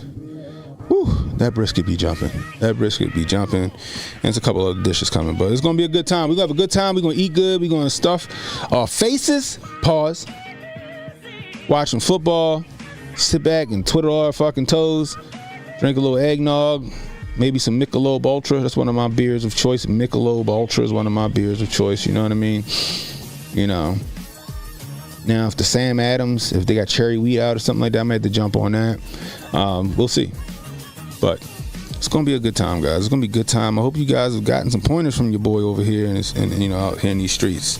Whew, that brisket be jumping. And there's a couple other dishes coming, but it's gonna be a good time. We're gonna have a good time. We're gonna eat good. We're gonna stuff our faces. Pause. Watch some football. Sit back and twiddle our fucking toes. Drink a little eggnog. Maybe some Michelob Ultra. That's one of my beers of choice. Michelob Ultra is one of my beers of choice. You know what I mean? You Now, if the Sam Adams, if they got cherry wheat out or something like that, I might have to jump on that. We'll see. But it's gonna be a good time, guys. It's gonna be a good time. I hope you guys have gotten some pointers from your boy over here and you know, out here in these streets.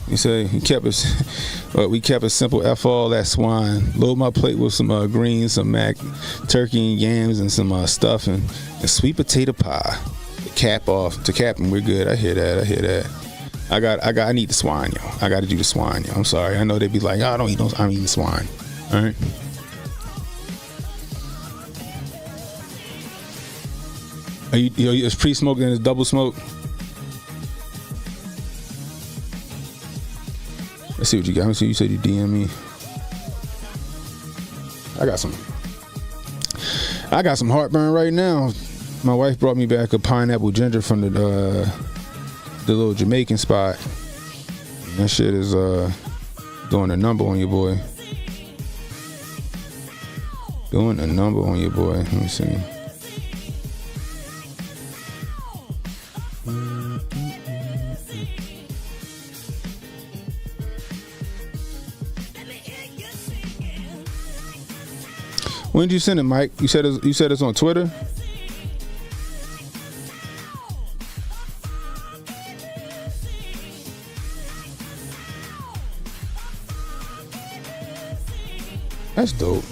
He said he kept us. We kept a simple F all that swine. Load my plate with some greens, some mac, turkey and yams, and some stuffing and sweet potato pie. To cap and we're good. I hear that. I need the swine, yo. I got to do the swine, yo. I'm sorry. I know they'd be like, oh, I don't eat no. I'm eating swine. All right. Are you it's pre-smoke and it's double smoke? Let's see what you got. Let me see. You said you DM me. I got some heartburn right now. My wife brought me back a pineapple ginger from the little Jamaican spot. That shit is doing a number on your boy. Let me see. When did you send it, Mike? You said it's on Twitter? That's dope.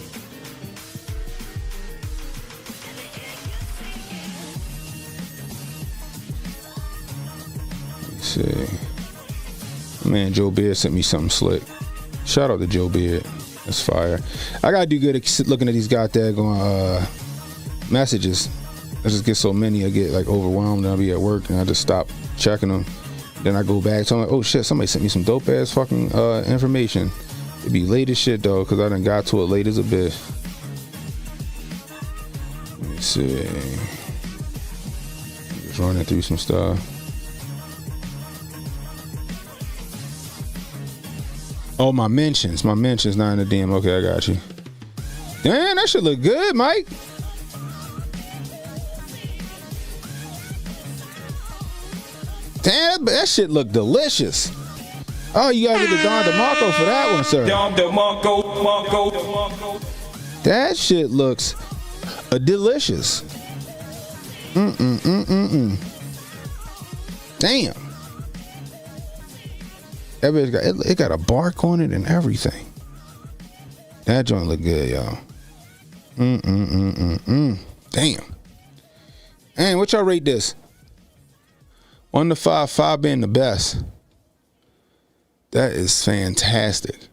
Let's see. Man, Joe Beard sent me something slick. Shout out to Joe Beard. That's fire. I gotta do good at looking at these goddamn messages. I just get so many, I get like overwhelmed, and I'll be at work and I just stop checking them. Then I go back, so I'm like, oh shit, somebody sent me some dope ass fucking information. It'd be late as shit though, cause I done got to it late as a bitch. Let me see. Just running through some stuff. Oh, my mentions not in the DM. Okay, I got you. Damn, that should look good, Mike. Damn, that shit look delicious. Oh, you gotta get the Don DeMarco for that one, sir. Don DeMarco. That shit looks delicious. Damn. That bitch got a bark on it and everything. That joint look good, y'all. Damn. And what y'all rate this? 1 to 5, 5 being the best. That is fantastic.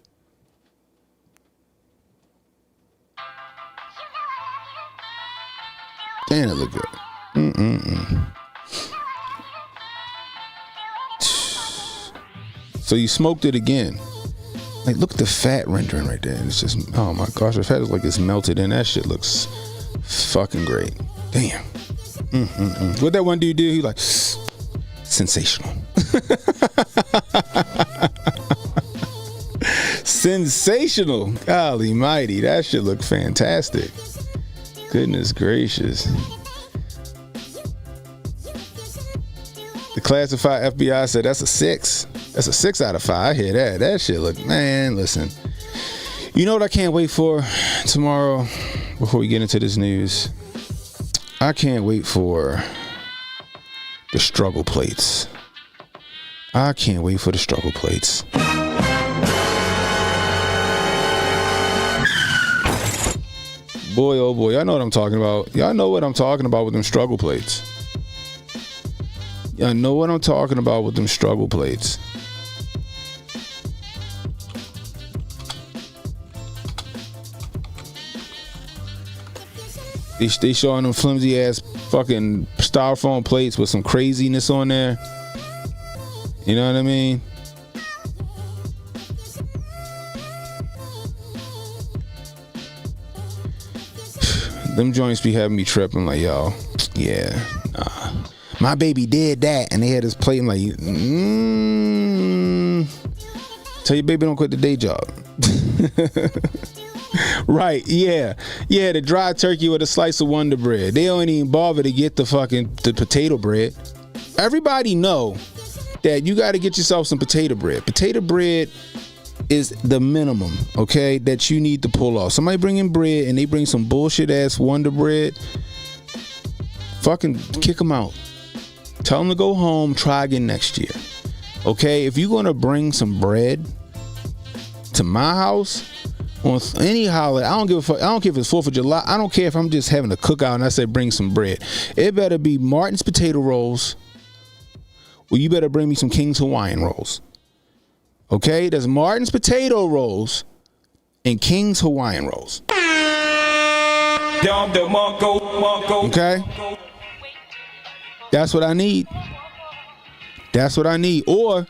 Damn, it look good. So you smoked it again. Like, look at the fat rendering right there. It's just, oh my gosh, the fat is like it's melted in. That shit looks fucking great. Damn. What that one dude do? He like, sensational. Sensational. Golly mighty. That shit look fantastic. Goodness gracious. The classified FBI said that's a 6. That's a 6 out of 5. I hear that. That shit look, man, listen. You know what I can't wait for tomorrow before we get into this news? I can't wait for the struggle plates. I can't wait for the struggle plates. Boy, oh boy, y'all know what I'm talking about. Y'all know what I'm talking about with them struggle plates. Y'all know what I'm talking about with them struggle plates. They showing them flimsy ass fucking styrofoam plates with some craziness on there. You know what I mean? Them joints be having me tripping like, yo, yeah, nah. My baby did that, and they had this plate. I'm like, tell your baby don't quit the day job. Right, yeah, the dry turkey with a slice of Wonder Bread. They don't even bother to get the potato bread. Everybody know that you got to get yourself some potato bread. Potato bread is the minimum, okay, that you need to pull off. Somebody bring in bread and they bring some bullshit ass Wonder Bread. Fucking kick them out. Tell them to go home, try again next year. Okay, if you're gonna bring some bread to my house on any holiday, I don't give a fuck. I don't care if it's 4th of July. I don't care if I'm just having a cookout and I say bring some bread. It better be Martin's potato rolls, or you better bring me some King's Hawaiian rolls. Okay, there's Martin's potato rolls and King's Hawaiian rolls. Okay, that's what I need. That's what I need. Or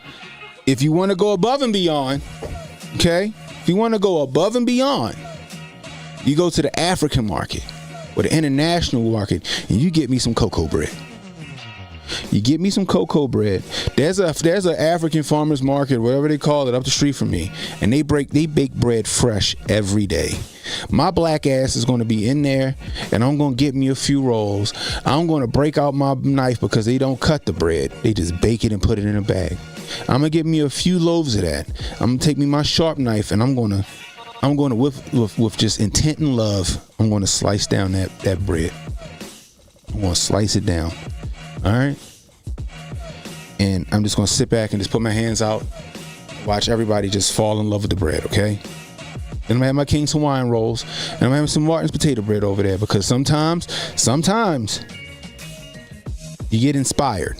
if you want to go above and beyond, okay, if you want to go above and beyond, you go to the African market or the international market and you get me some cocoa bread. You get me some cocoa bread. There's an African farmers market, whatever they call it, up the street from me, and they bake bread fresh every day. My black ass is going to be in there, and I'm going to get me a few rolls. I'm going to break out my knife because they don't cut the bread. They just bake it and put it in a bag. I'm going to get me a few loaves of that. I'm going to take me my sharp knife, and I'm going to with just intent and love, I'm going to slice down that bread. I'm going to slice it down. All right, and I'm just gonna sit back and just put my hands out, watch everybody just fall in love with the bread. Okay, then I'm gonna have my King's Hawaiian rolls, and I'm gonna have some Martin's potato bread over there because sometimes you get inspired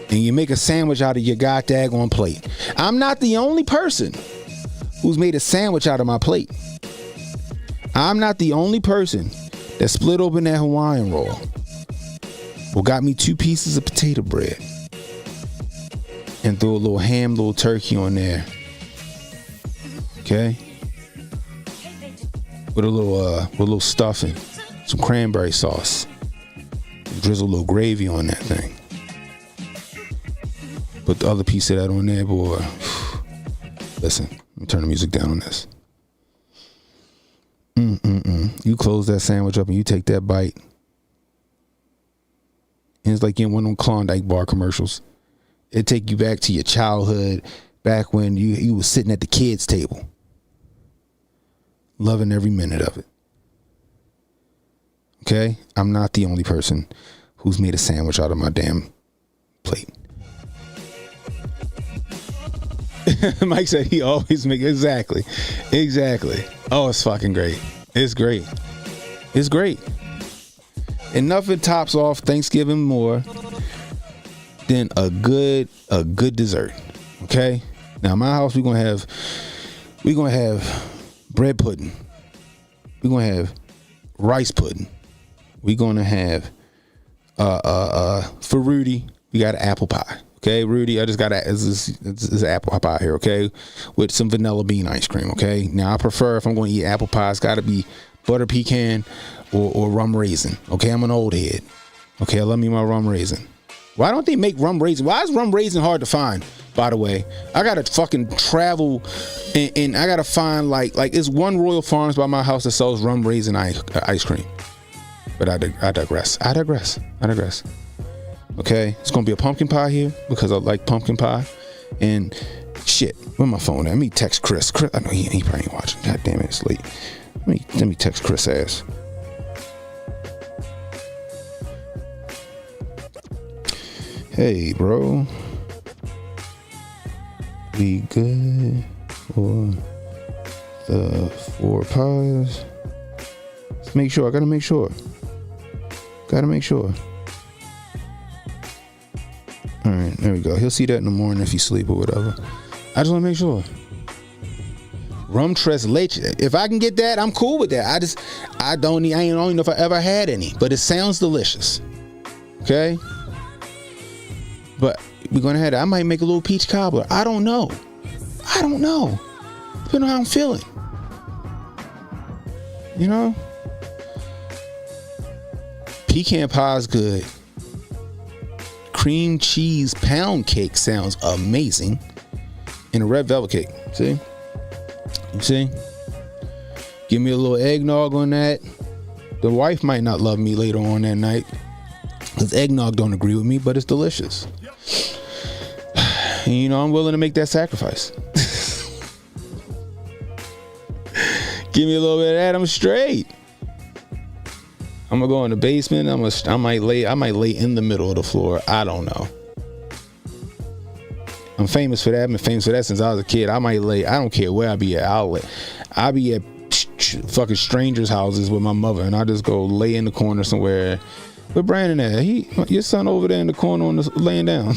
and you make a sandwich out of your goddamn plate. I'm not the only person who's made a sandwich out of my plate. I'm not the only person that split open that Hawaiian roll. Well, got me 2 pieces of potato bread and threw a little ham, little turkey on there. Okay, with a little stuffing, some cranberry sauce, drizzle a little gravy on that thing. Put the other piece of that on there, boy. Listen, let me turn the music down on this. You close that sandwich up and you take that bite. And it's like in one of them Klondike bar commercials. It take you back to your childhood, back when you was sitting at the kids' table, loving every minute of it. Okay, I'm not the only person who's made a sandwich out of my damn plate. Mike said he always make exactly. Oh, it's fucking great. It's great. And nothing tops off Thanksgiving more than a good dessert. Okay? Now, my house we're gonna have bread pudding. We're gonna have rice pudding. We're gonna have for Rudy, we got an apple pie. Okay, Rudy, I just got this apple pie here, okay, with some vanilla bean ice cream. Okay, now I prefer, if I'm going to eat apple pie, it's got to be butter pecan or rum raisin. Okay, I'm an old head. Okay, I love me my rum raisin. Why don't they make rum raisin? Why is rum raisin hard to find? By the way, I gotta fucking travel and I gotta find like it's one Royal Farms by my house that sells rum raisin ice cream. But I digress. Okay, it's gonna be a pumpkin pie here because I like pumpkin pie. And shit, where my phone at? Let me text Chris. I know he probably ain't watching. God damn it, it's late. Let me text Chris ass. Hey, bro. We good for the 4 pies? Let's make sure. I gotta make sure. All right, there we go. He'll see that in the morning if he's asleep or whatever. I just want to make sure. Rum tres leche. If I can get that, I'm cool with that. I don't know if I ever had any, but it sounds delicious. Okay? But we're going to have that. I might make a little peach cobbler. I don't know. Depending on how I'm feeling. You know? Pecan pie is good. Cream cheese pound cake sounds amazing. And a red velvet cake. See? You see? Give me a little eggnog on that. The wife might not love me later on that night because eggnog don't agree with me, but it's delicious. And I'm willing to make that sacrifice. Give me a little bit of that, I'm straight. I'm gonna go in the basement. I might lay in the middle of the floor. I don't know. I'm famous for that. I've been famous for that since I was a kid. I might lay. I don't care where I be at. I'll be at fucking strangers' houses with my mother, and I just go lay in the corner somewhere. Where Brandon at? Your son over there in the corner laying down.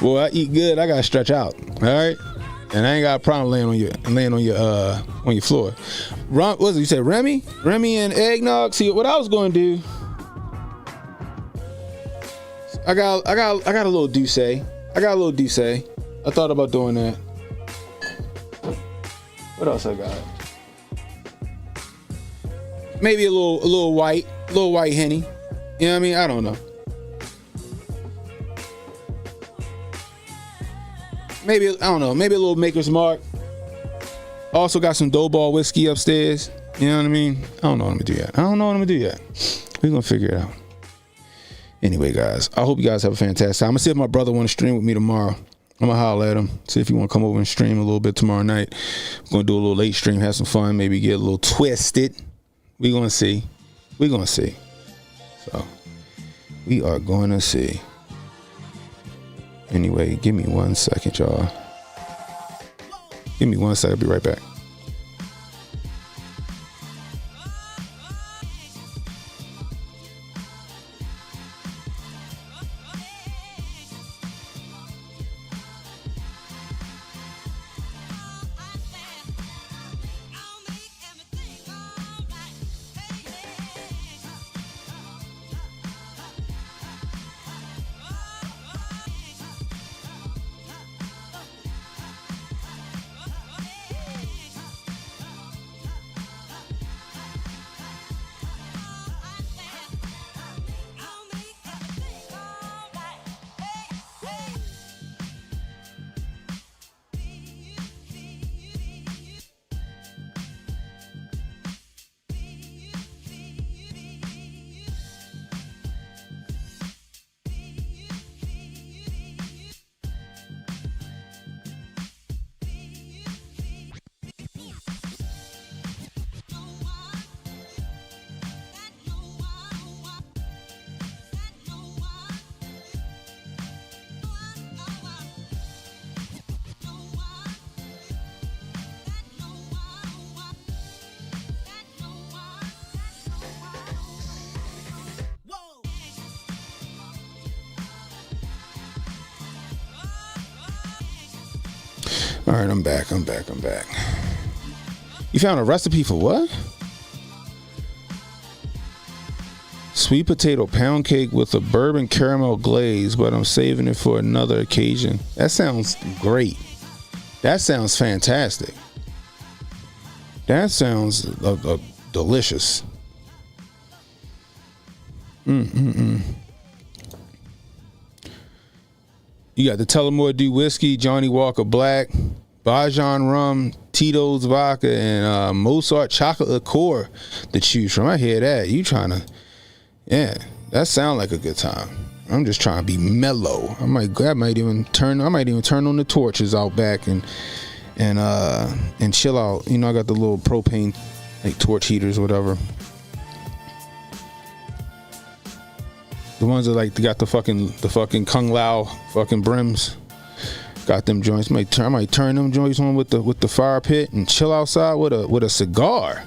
Boy, I eat good. I gotta stretch out. All right. And I ain't got a problem laying on your floor. What was it? You said Remy and eggnog. See what I was going to do. I got a little douce. I thought about doing that. What else I got? Maybe a little white Henny. You know what I mean? I don't know. Maybe a little Maker's Mark. Also got some Dough Ball whiskey upstairs. You know what I mean? I don't know what I'm gonna do yet. We're gonna figure it out. Anyway, guys, I hope you guys have a fantastic time. I'm gonna see if my brother wanna stream with me tomorrow. I'm gonna holler at him, see if he wanna come over and stream a little bit tomorrow night. We're gonna do a little late stream, have some fun, maybe get a little twisted. We're gonna see. So we are gonna see. Anyway, give me 1 second, y'all. Give me 1 second. I'll be right back. All right, I'm back. You found a recipe for what? Sweet potato pound cake with a bourbon caramel glaze, but I'm saving it for another occasion. That sounds great. That sounds fantastic. That sounds delicious. You got the Tullamore Dew whiskey, Johnny Walker Black, Bajan rum, Tito's vodka, and Mozart chocolate liqueur to choose from. I hear that. You trying to, yeah, that sounds like a good time. I'm just trying to be mellow. I might even turn on the torches out back and chill out. You know, I got the little propane like torch heaters or whatever. The ones that like got the fucking Kung Lao fucking brims. Got them joints. I might turn them joints on with the fire pit and chill outside with a cigar.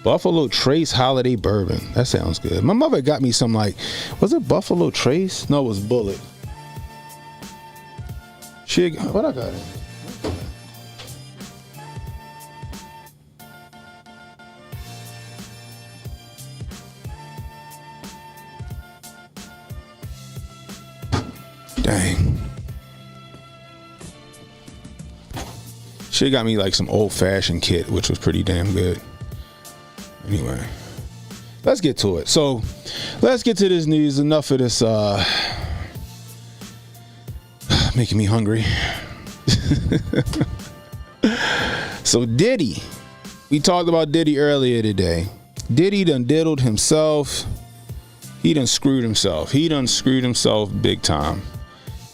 Buffalo Trace Holiday Bourbon. That sounds good. My mother got me some was it Buffalo Trace? No, it was Bullet. What I got in? Dang. She got me like some old fashioned kit, which was pretty damn good. Anyway, let's get to it. So let's get to this news. Enough of this making me hungry. So Diddy, we talked about Diddy earlier today. Diddy done diddled himself. He done screwed himself. He done screwed himself big time.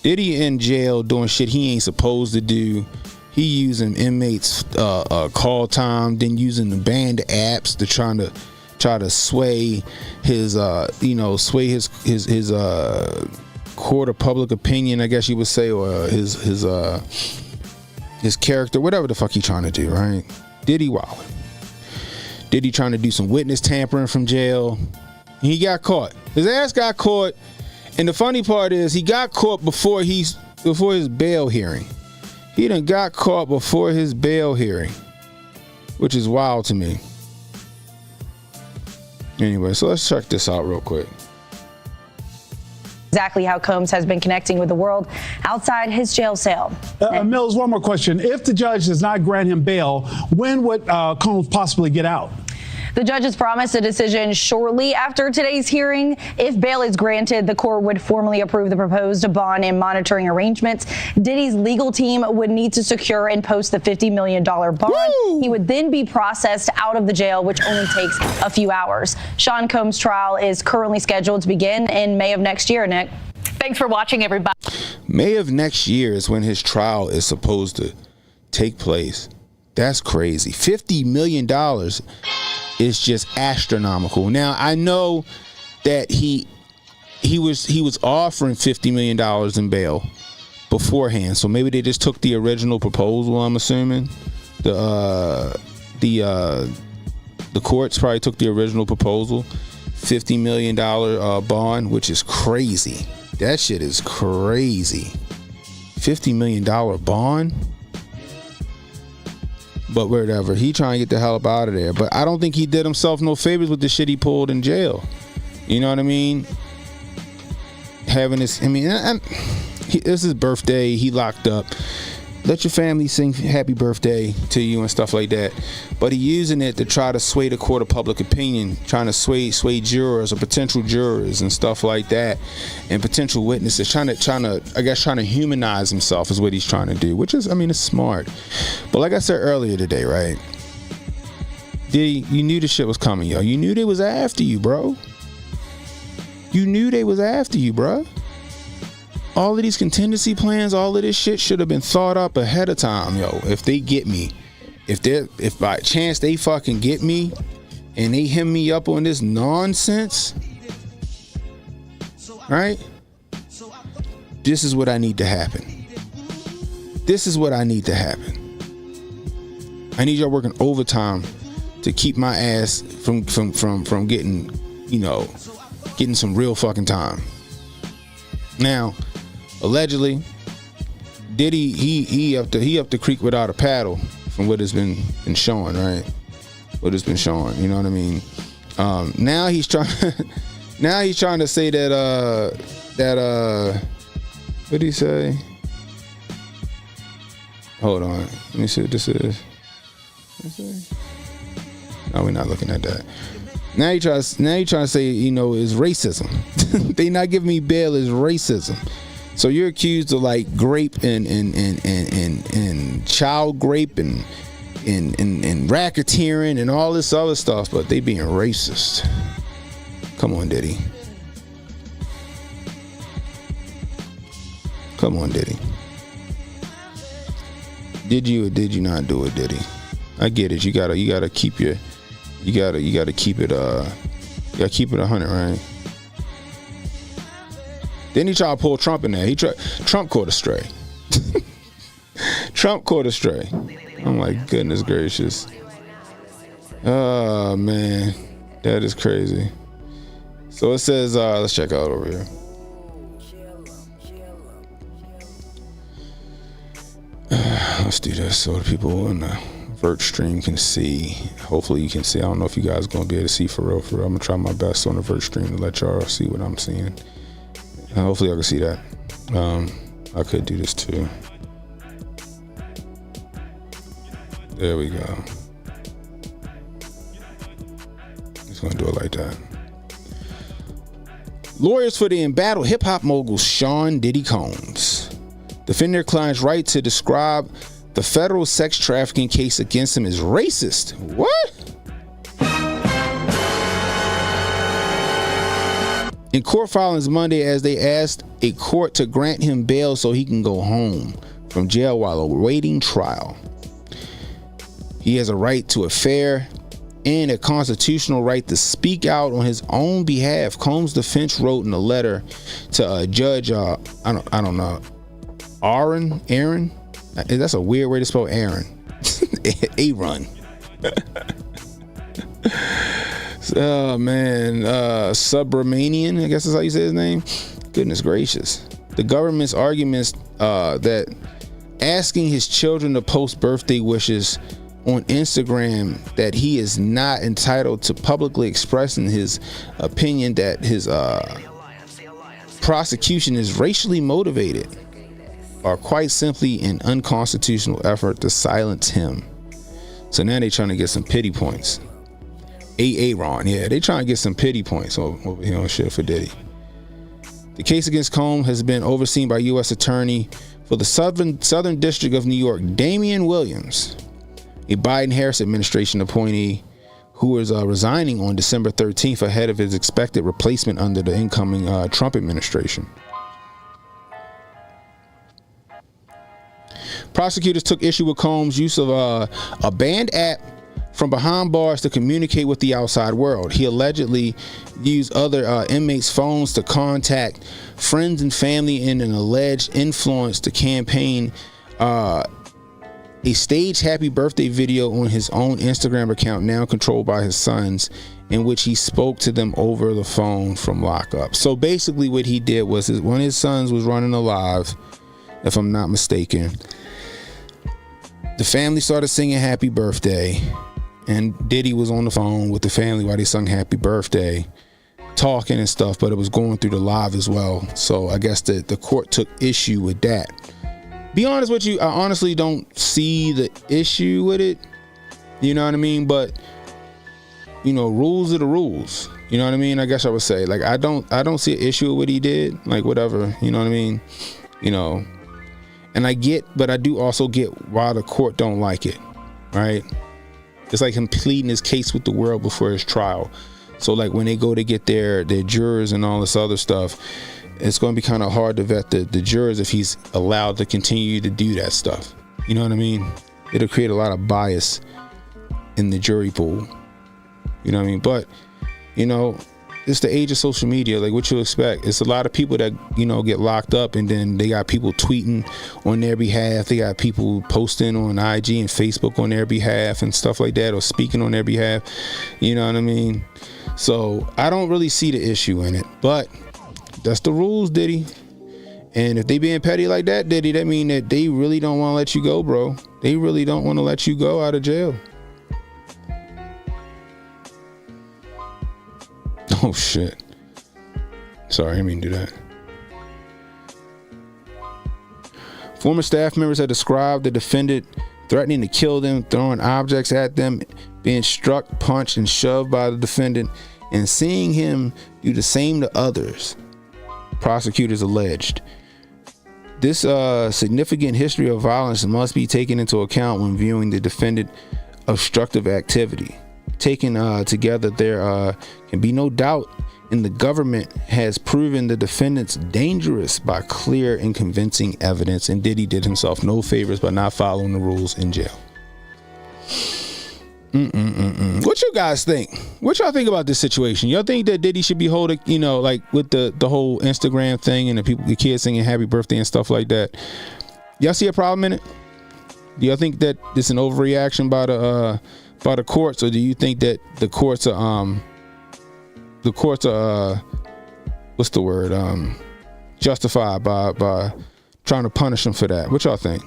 Diddy in jail doing shit he ain't supposed to do. He using inmates call time, then using the banned apps to try to sway his court of public opinion, I guess you would say, or his character, whatever the fuck he trying to do, right? Diddy wildin'. Diddy trying to do some witness tampering from jail. He got caught. His ass got caught, and the funny part is he got caught before his bail hearing. He done got caught before his bail hearing, which is wild to me. Anyway, so let's check this out real quick. Exactly how Combs has been connecting with the world outside his jail cell. Mills, one more question. If the judge does not grant him bail, when would Combs possibly get out? The judge has promised a decision shortly after today's hearing. If bail is granted, the court would formally approve the proposed bond and monitoring arrangements. Diddy's legal team would need to secure and post the $50 million bond. Woo! He would then be processed out of the jail, which only takes a few hours. Shaun Combs' trial is currently scheduled to begin in May of next year, Nick. Thanks for watching, everybody. May of next year is when his trial is supposed to take place. That's crazy. $50 million is just astronomical. Now, I know that he was offering $50 million in bail beforehand, so maybe they just took the original proposal. I'm assuming the courts probably took the original proposal, $50 million bond, which is crazy. That shit is crazy. $50 million bond. But whatever, he trying to get the hell up out of there. But I don't think he did himself no favors with the shit he pulled in jail. You know what I mean? Having this, this is his birthday. He locked up. Let your family sing happy birthday to you and stuff like that. But he using it to try to sway the court of public opinion, trying to sway jurors or potential jurors and stuff like that, and potential witnesses, trying to humanize himself is what he's trying to do, which is, it's smart. But like I said earlier today, right? You knew the shit was coming, yo. You knew they was after you, bro. All of these contingency plans, all of this shit should have been thought up ahead of time, yo. If they get me, if by chance they fucking get me and they hem me up on this nonsense, right? This is what I need to happen. I need y'all working overtime to keep my ass from getting, getting some real fucking time. Now, allegedly, Diddy he up the creek without a paddle, from what has been shown, right? What has been shown, you know what I mean? Now he's trying to say that what did he say? Hold on, let me see what this is. No, we're not looking at that. Now you trying to say, is racism. They not giving me bail is racism. So you're accused of like grape and child grape and racketeering and all this other stuff, but they being racist. Come on, Diddy. Did you or did you not do it, Diddy? I get it. You gotta keep it. You gotta keep it 100, right? Then he tried to pull Trump in there. Trump caught astray. Oh my goodness gracious. Oh man, that is crazy. So it says, let's check out over here. Let's do this so the people in the Vert stream can see. Hopefully you can see. I don't know if you guys are gonna be able to see for real. I'm gonna try my best on the Vert stream to let y'all see what I'm seeing. Hopefully I can see that. I could do this too. There we go. Just gonna do it like that. Lawyers for the embattled hip-hop mogul Shaun Diddy Combs defend their client's right to describe the federal sex trafficking case against him as racist. What? In court filings Monday, as they asked a court to grant him bail so he can go home from jail while awaiting trial. He has a right to a fair and a constitutional right to speak out on his own behalf. Combs' defense wrote in a letter to Judge I don't know, Aaron. That's a weird way to spell Aaron. Aaron. Oh man, Subramanian, I guess that's how you say his name. Goodness gracious. The government's arguments that asking his children to post birthday wishes on Instagram, that he is not entitled to publicly expressing his opinion, that his prosecution is racially motivated, are quite simply an unconstitutional effort to silence him. So now they're trying to get some pity points. Aaron, yeah, they trying to get some pity points over here on shit for Diddy. The case against Combs has been overseen by U.S. Attorney for the Southern District of New York, Damian Williams, a Biden-Harris administration appointee who is resigning on December 13th ahead of his expected replacement under the incoming Trump administration. Prosecutors took issue with Combs' use of a banned app from behind bars to communicate with the outside world. He allegedly used other inmates' phones to contact friends and family in an alleged influence to campaign a staged happy birthday video on his own Instagram account, now controlled by his sons, in which he spoke to them over the phone from lockup. So basically what he did was, when his sons was running a live, if I'm not mistaken, the family started singing happy birthday, and Diddy was on the phone with the family while they sung happy birthday, talking and stuff, but it was going through the live as well. So I guess the court took issue with that. Be honest with you, I honestly don't see the issue with it. You know what I mean? But, you know, rules are the rules. You know what I mean? I guess I would say, like, I don't see an issue with what he did. Like, whatever. You know what I mean? You know, and I do also get why the court don't like it, right? It's like him pleading his case with the world before his trial. So like when they go to get their jurors and all this other stuff, it's going to be kind of hard to vet the jurors if he's allowed to continue to do that stuff. You know what I mean? It'll create a lot of bias in the jury pool. You know what I mean? But, you know, it's the age of social media. Like, what you expect? It's a lot of people that, you know, get locked up, and then they got people tweeting on their behalf. They got people posting on IG and Facebook on their behalf and stuff like that, or speaking on their behalf. You know what I mean? So I don't really see the issue in it, but that's the rules, Diddy. And if they being petty like that, Diddy, that mean that they really don't want to let you go, bro. They really don't want to let you go out of jail. Oh shit. Sorry, I didn't mean to do that. Former staff members had described the defendant threatening to kill them, throwing objects at them, being struck, punched, and shoved by the defendant, and seeing him do the same to others, prosecutors alleged. This significant history of violence must be taken into account when viewing the defendant obstructive activity. Taken together, there can be no doubt, and the government has proven the defendants dangerous by clear and convincing evidence, and Diddy did himself no favors by not following the rules in jail. What you guys think? What y'all think about this situation? Y'all think that Diddy should be holding, you know, like with the whole Instagram thing and the kids singing happy birthday and stuff like that? Y'all see a problem in it? Do y'all think that it's an overreaction by the courts, or do you think that the courts are what's the word, justified by trying to punish them for that? What y'all think?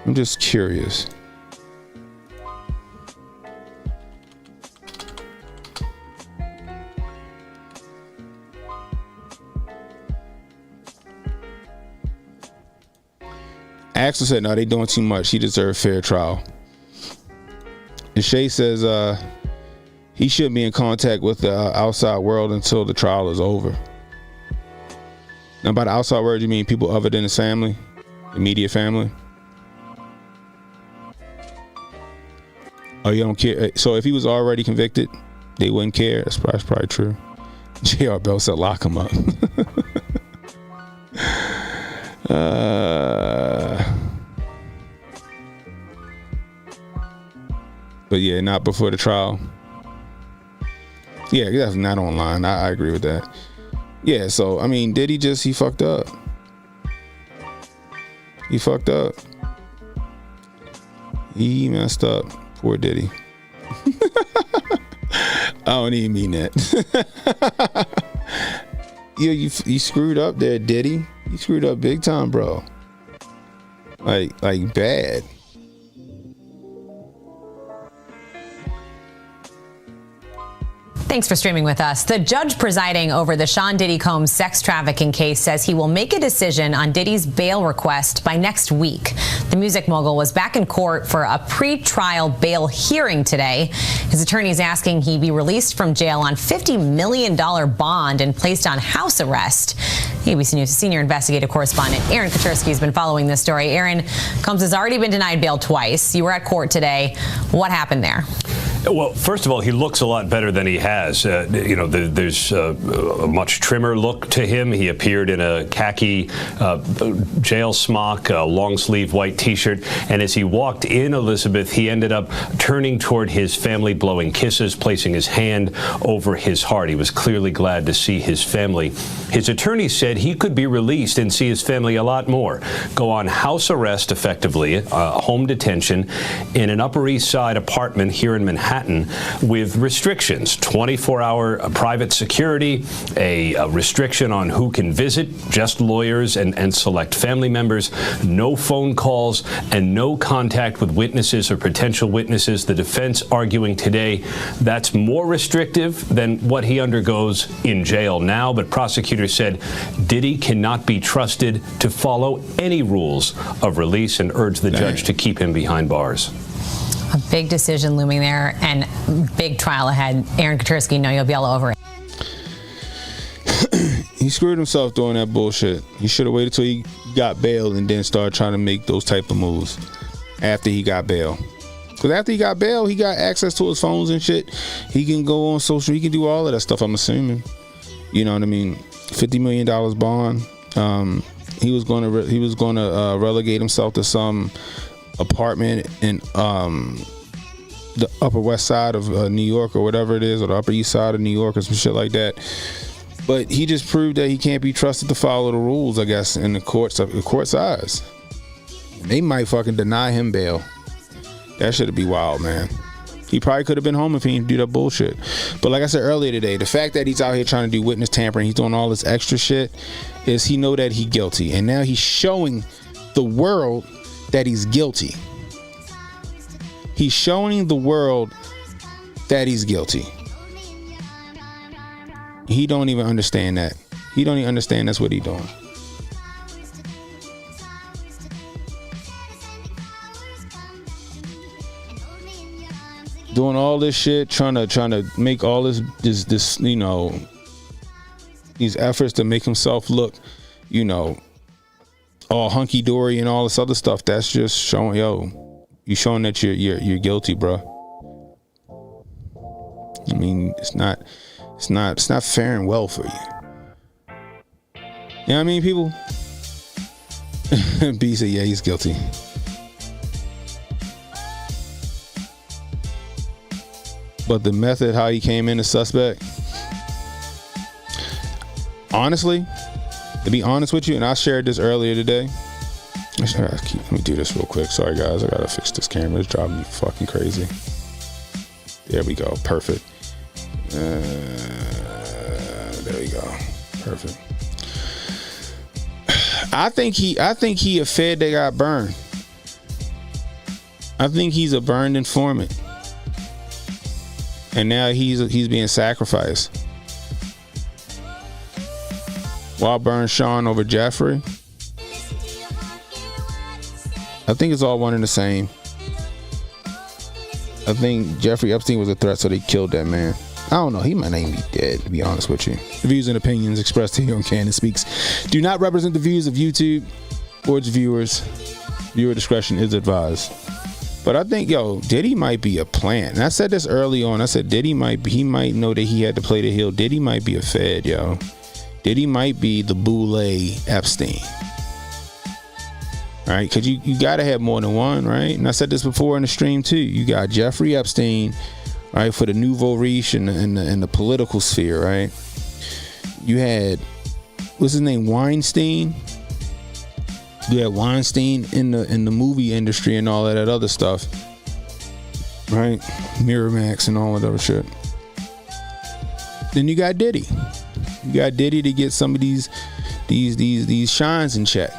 I'm just curious. Axel said, no, they doing too much. He deserves fair trial. And Shay says he shouldn't be in contact with the outside world until the trial is over. Now, by the outside world, you mean people other than his family? Immediate family? Oh, you don't care? So if he was already convicted, they wouldn't care. That's probably true. J.R. Bell said lock him up. But yeah, not before the trial. Yeah, that's not online. I agree with that. Yeah, so I mean, Diddy he fucked up. He fucked up. He messed up. Poor Diddy. I don't even mean that. You screwed up there, Diddy. You screwed up big time, bro. Like bad. Thanks for streaming with us. The judge presiding over the Sean Diddy Combs sex trafficking case says he will make a decision on Diddy's bail request by next week. The music mogul was back in court for a pre-trial bail hearing today. His attorney is asking he be released from jail on $50 million bond and placed on house arrest. ABC News senior investigative correspondent Aaron Katersky has been following this story. Aaron, Combs has already been denied bail twice. You were at court today. What happened there? Well, first of all, he looks a lot better than he has. There's a much trimmer look to him. He appeared in a khaki jail smock, a long-sleeve white T-shirt. And as he walked in, Elizabeth, he ended up turning toward his family, blowing kisses, placing his hand over his heart. He was clearly glad to see his family. His attorney said he could be released and see his family a lot more. Go on house arrest, effectively, home detention, in an Upper East Side apartment here in Manhattan with restrictions, 24-hour private security, a restriction on who can visit, just lawyers and select family members, no phone calls, and no contact with witnesses or potential witnesses. The defense arguing today that's more restrictive than what he undergoes in jail now, but prosecutors said Diddy cannot be trusted to follow any rules of release and urged the judge to keep him behind bars. A big decision looming there and big trial ahead. Aaron Katersky, know you'll be all over it. He screwed himself doing that bullshit. He should have waited till he got bail and then started trying to make those type of moves after he got bail. Because after he got bail, he got access to his phones and shit. He can go on social. He can do all of that stuff, I'm assuming. You know what I mean? $50 million bond. He was going to relegate himself to some apartment in the Upper West Side of New York or whatever it is, or the Upper East Side of New York or some shit like that. But he just proved that he can't be trusted to follow the rules, I guess, in the court's eyes. They might fucking deny him bail. That should be wild, man. He probably could have been home if he didn't do that bullshit. But like I said earlier today, the fact that he's out here trying to do witness tampering, he's doing all this extra shit, is he know that he's guilty. And now he's showing the world that he's guilty. He's showing the world that he's guilty. He don't even understand that. He don't even understand that's what he's doing. Doing all this shit, trying to make all this you know, these efforts to make himself look, you know, all hunky dory and all this other stuff. That's just showing, you showing that you're guilty, bro. I mean, it's not faring well for you. You know what I mean, people? B said, yeah, he's guilty. But the method how he came in as suspect, honestly, to be honest with you, and I shared this earlier today. Let me do this real quick. Sorry, guys. I gotta fix this camera. It's driving me fucking crazy. There we go. Perfect. There we go. Perfect. I think he a fed that got burned. I think he's a burned informant. And now he's being sacrificed. Why burn Shaun over Jeffrey? I think it's all one and the same. I think Jeffrey Epstein was a threat, so they killed that man. I don't know. He might not even be dead, to be honest with you. The views and opinions expressed here on Cannon Speaks do not represent the views of YouTube or its viewers. Viewer discretion is advised. But I think, Diddy might be a plant. And I said this early on. I said he might know that he had to play the hill. Diddy might be a fed, yo. Diddy might be the Boule Epstein. All right, because you got to have more than one, right? And I said this before in the stream too. You got Jeffrey Epstein, right, for the nouveau riche and the political sphere, right? You had, what's his name, Weinstein. You had Weinstein in the movie industry and all of that other stuff, right? Miramax and all that other shit. Then you got Diddy. You got Diddy to get some of these shines in check.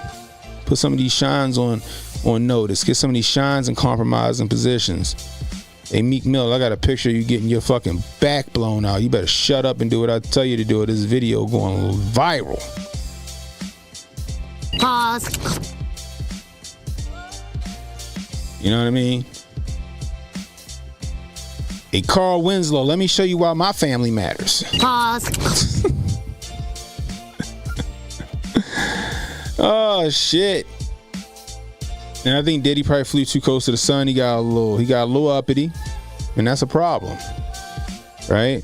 Put some of these shines on notice. Get some of these shines in compromising positions. Hey, Meek Mill, I got a picture of you getting your fucking back blown out. You better shut up and do what I tell you to do. This video going viral. Pause. You know what I mean? Hey, Carl Winslow, let me show you why my family matters. Pause. Oh shit! And I think Diddy probably flew too close to the sun. He got a little uppity, and that's a problem, right?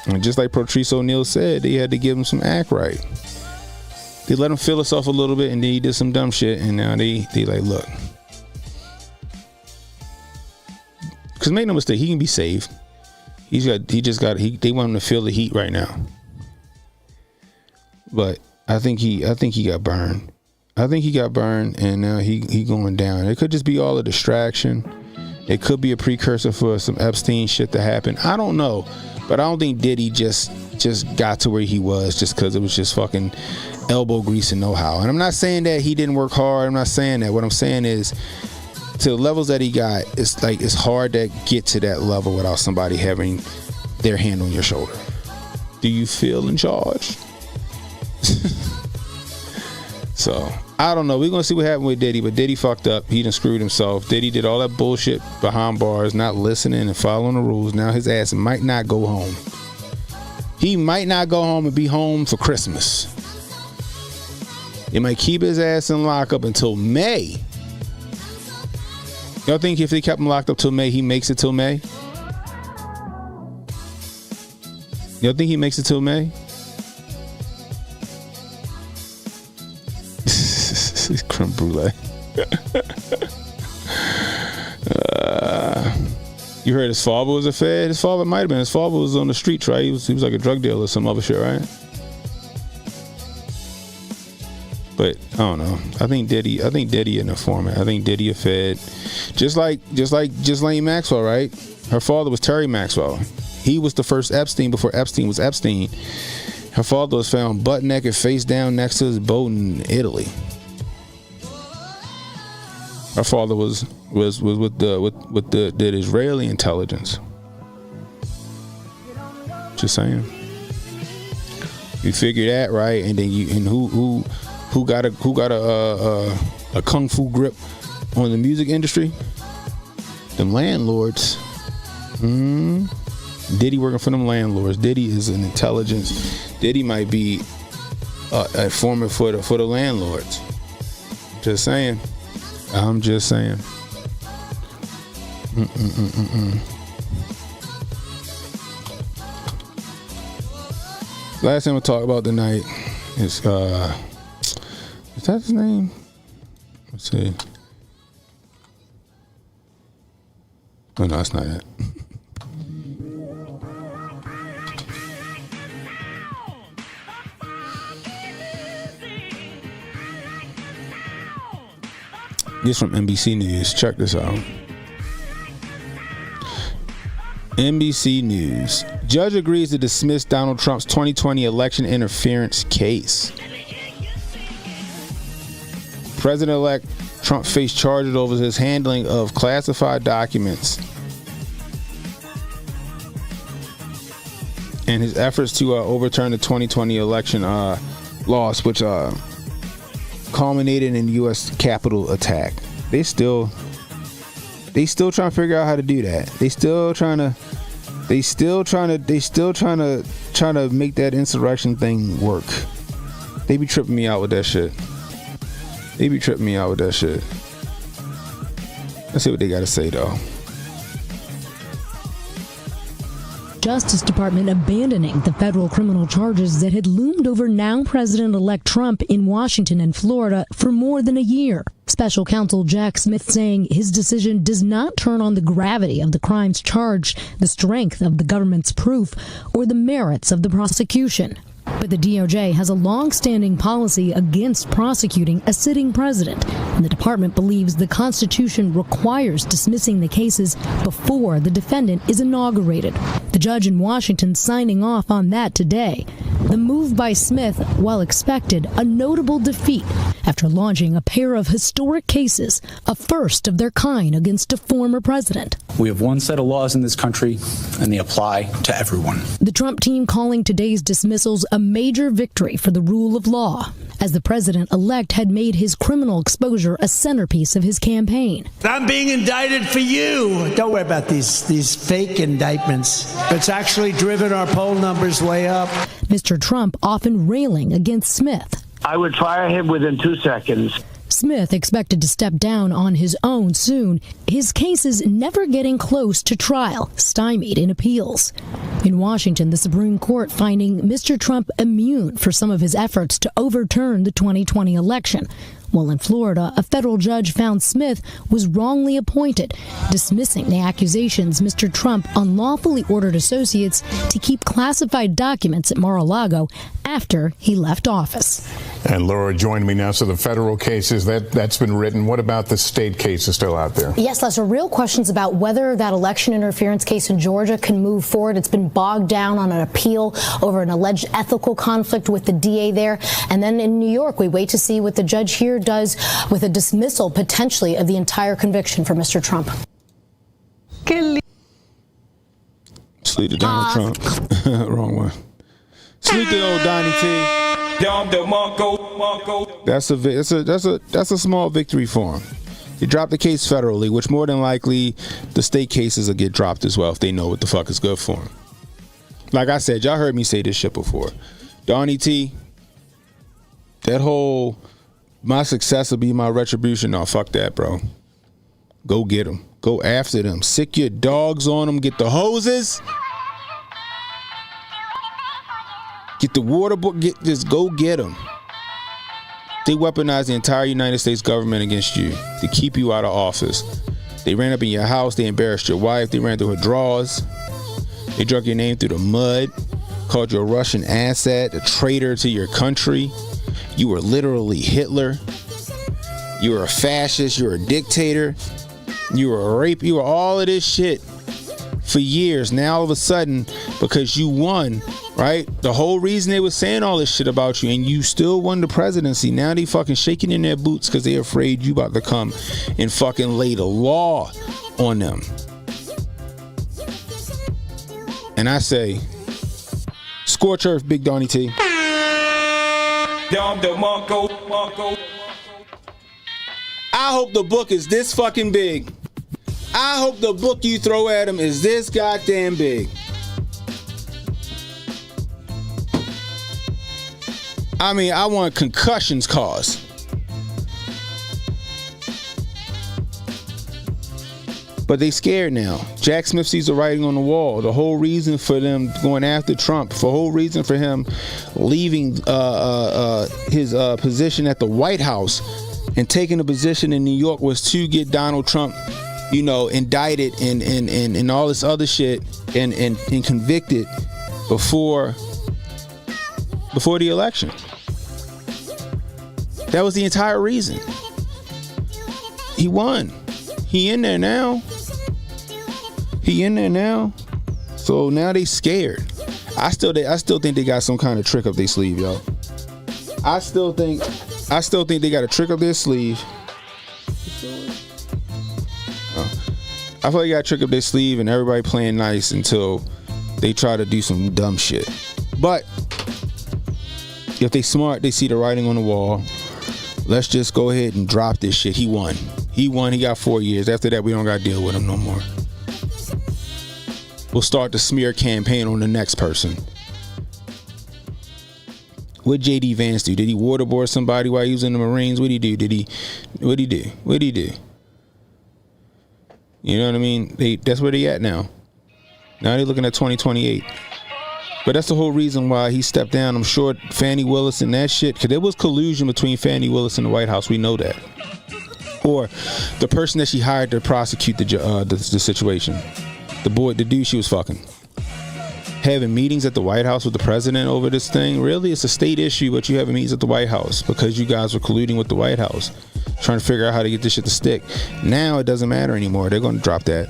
And just like Patrice O'Neal said, they had to give him some act right. They let him feel himself a little bit, and then he did some dumb shit, and now they like, look, because make no mistake, he can be saved. They want him to feel the heat right now, but. I think he got burned. I think he got burned, and now he going down. It could just be all a distraction. It could be a precursor for some Epstein shit to happen. I don't know, but I don't think Diddy just got to where he was just because it was just fucking elbow grease and know-how. And I'm not saying that he didn't work hard. I'm not saying that. What I'm saying is, to the levels that he got, it's hard to get to that level without somebody having their hand on your shoulder. Do you feel in charge? So I don't know. We're gonna see what happened with Diddy, but Diddy fucked up. He done screwed himself. Diddy did all that bullshit behind bars, not listening and following the rules. Now his ass might not go home. He might not go home and be home for Christmas. They might keep his ass in lockup until May. Y'all think if they kept him locked up till May, he makes it till May? Y'all think he makes it till May? Creme brulee. You heard his father was a fed? His father might have been. His father was on the streets, right? He was like a drug dealer or some other shit, right? But I don't know. I think Diddy an informant. I think Diddy a fed. Just like Ghislaine Maxwell, right? Her father was Terry Maxwell. He was the first Epstein before Epstein was Epstein. Her father was found butt naked, face down next to his boat in Italy. Her father was with the Israeli intelligence. Just saying. You figure that, right? And then who got a kung fu grip on the music industry? Them landlords. Diddy working for them landlords. Diddy is an intelligence. Diddy might be a informant for the landlords. Just saying. I'm just saying. Last thing we'll talk about tonight is that his name? Let's see. Oh no, that's not it. This from NBC News. Check this out. NBC News. Judge agrees to dismiss Donald Trump's 2020 election interference case. President-elect Trump faced charges over his handling of classified documents and his efforts to overturn the 2020 election loss, which culminated in the U.S. Capitol attack. They still trying to figure out how to do that. They still trying to make that insurrection thing work. They be tripping me out with that shit. Let's see what they got to say, though. Justice Department abandoning the federal criminal charges that had loomed over now President-elect Trump in Washington and Florida for more than a year. Special counsel Jack Smith saying his decision does not turn on the gravity of the crimes charged, the strength of the government's proof, or the merits of the prosecution. But the DOJ has a long-standing policy against prosecuting a sitting president, and the department believes the Constitution requires dismissing the cases before the defendant is inaugurated. The judge in Washington signing off on that today. The move by Smith, while expected, a notable defeat after launching a pair of historic cases, a first of their kind against a former president. We have one set of laws in this country, and they apply to everyone. The Trump team calling today's dismissals a major victory for the rule of law, as the president-elect had made his criminal exposure a centerpiece of his campaign. I'm being indicted for you. Don't worry about these fake indictments. It's actually driven our poll numbers way up. Mr. Trump often railing against Smith. I would fire him within 2 seconds. Smith expected to step down on his own soon, his cases never getting close to trial, stymied in appeals. In Washington, the Supreme Court finding Mr. Trump immune for some of his efforts to overturn the 2020 election. While in Florida, a federal judge found Smith was wrongly appointed, dismissing the accusations Mr. Trump unlawfully ordered associates to keep classified documents at Mar-a-Lago after he left office. And Laura joined me now. So the federal cases, that's been written. What about the state cases still out there? Yes, Lester, real questions about whether that election interference case in Georgia can move forward. It's been bogged down on an appeal over an alleged ethical conflict with the DA there. And then in New York, we wait to see what the judge here does with a dismissal potentially of the entire conviction for Mr. Trump. Sleep to Donald Trump. Wrong one. Sleep to old Donnie T. That's a small victory for him. He dropped the case federally, which more than likely the state cases will get dropped as well if they know what the fuck is good for him. Like I said, y'all heard me say this shit before. Donnie T, that whole my success will be my retribution. No, fuck that, bro. Go get them. Go after them. Sick your dogs on them. Get the hoses. Get the water book. Just go get them. They weaponized the entire United States government against you to keep you out of office. They ran up in your house. They embarrassed your wife. They ran through her drawers. They drug your name through the mud. Called you a Russian asset, a traitor to your country. You were literally Hitler. You were a fascist. You were a dictator. You were a rape. You were all of this shit for years. Now all of a sudden, because you won, right? The whole reason they were saying all this shit about you and you still won the presidency. Now they fucking shaking in their boots because they're afraid you about to come and fucking lay the law on them. And I say, scorch earth, Big Donnie T. I hope the book is this fucking big. I hope the book you throw at him is this goddamn big. I mean, I want concussions caused. But they scared now. Jack Smith sees the writing on the wall. The whole reason for them going after Trump, the whole reason for him leaving his position at the White House and taking a position in New York was to get Donald Trump, you know, indicted and all this other shit and convicted before the election. That was the entire reason. He won. He in there now. So now they scared. I still think they got some kind of trick up their sleeve, yo. I still think they got a trick up their sleeve. I feel like they got a trick up their sleeve and everybody playing nice until they try to do some dumb shit. But if they smart, they see the writing on the wall. Let's just go ahead and drop this shit. He won. He got 4 years. After that, we don't got to deal with him no more. We'll start the smear campaign on the next person. What J.D. Vance do? Did he waterboard somebody while he was in the Marines? What'd he do? What'd he do? You know what I mean? That's where they at now. Now they're looking at 2028. But that's the whole reason why he stepped down. I'm sure Fannie Willis and that shit, because there was collusion between Fannie Willis and the White House. We know that. Or the person that she hired to prosecute the situation. The dude she was fucking. Having meetings at the White House with the president over this thing. Really, it's a state issue, but you having meetings at the White House because you guys were colluding with the White House, trying to figure out how to get this shit to stick. Now it doesn't matter anymore. They're going to drop that.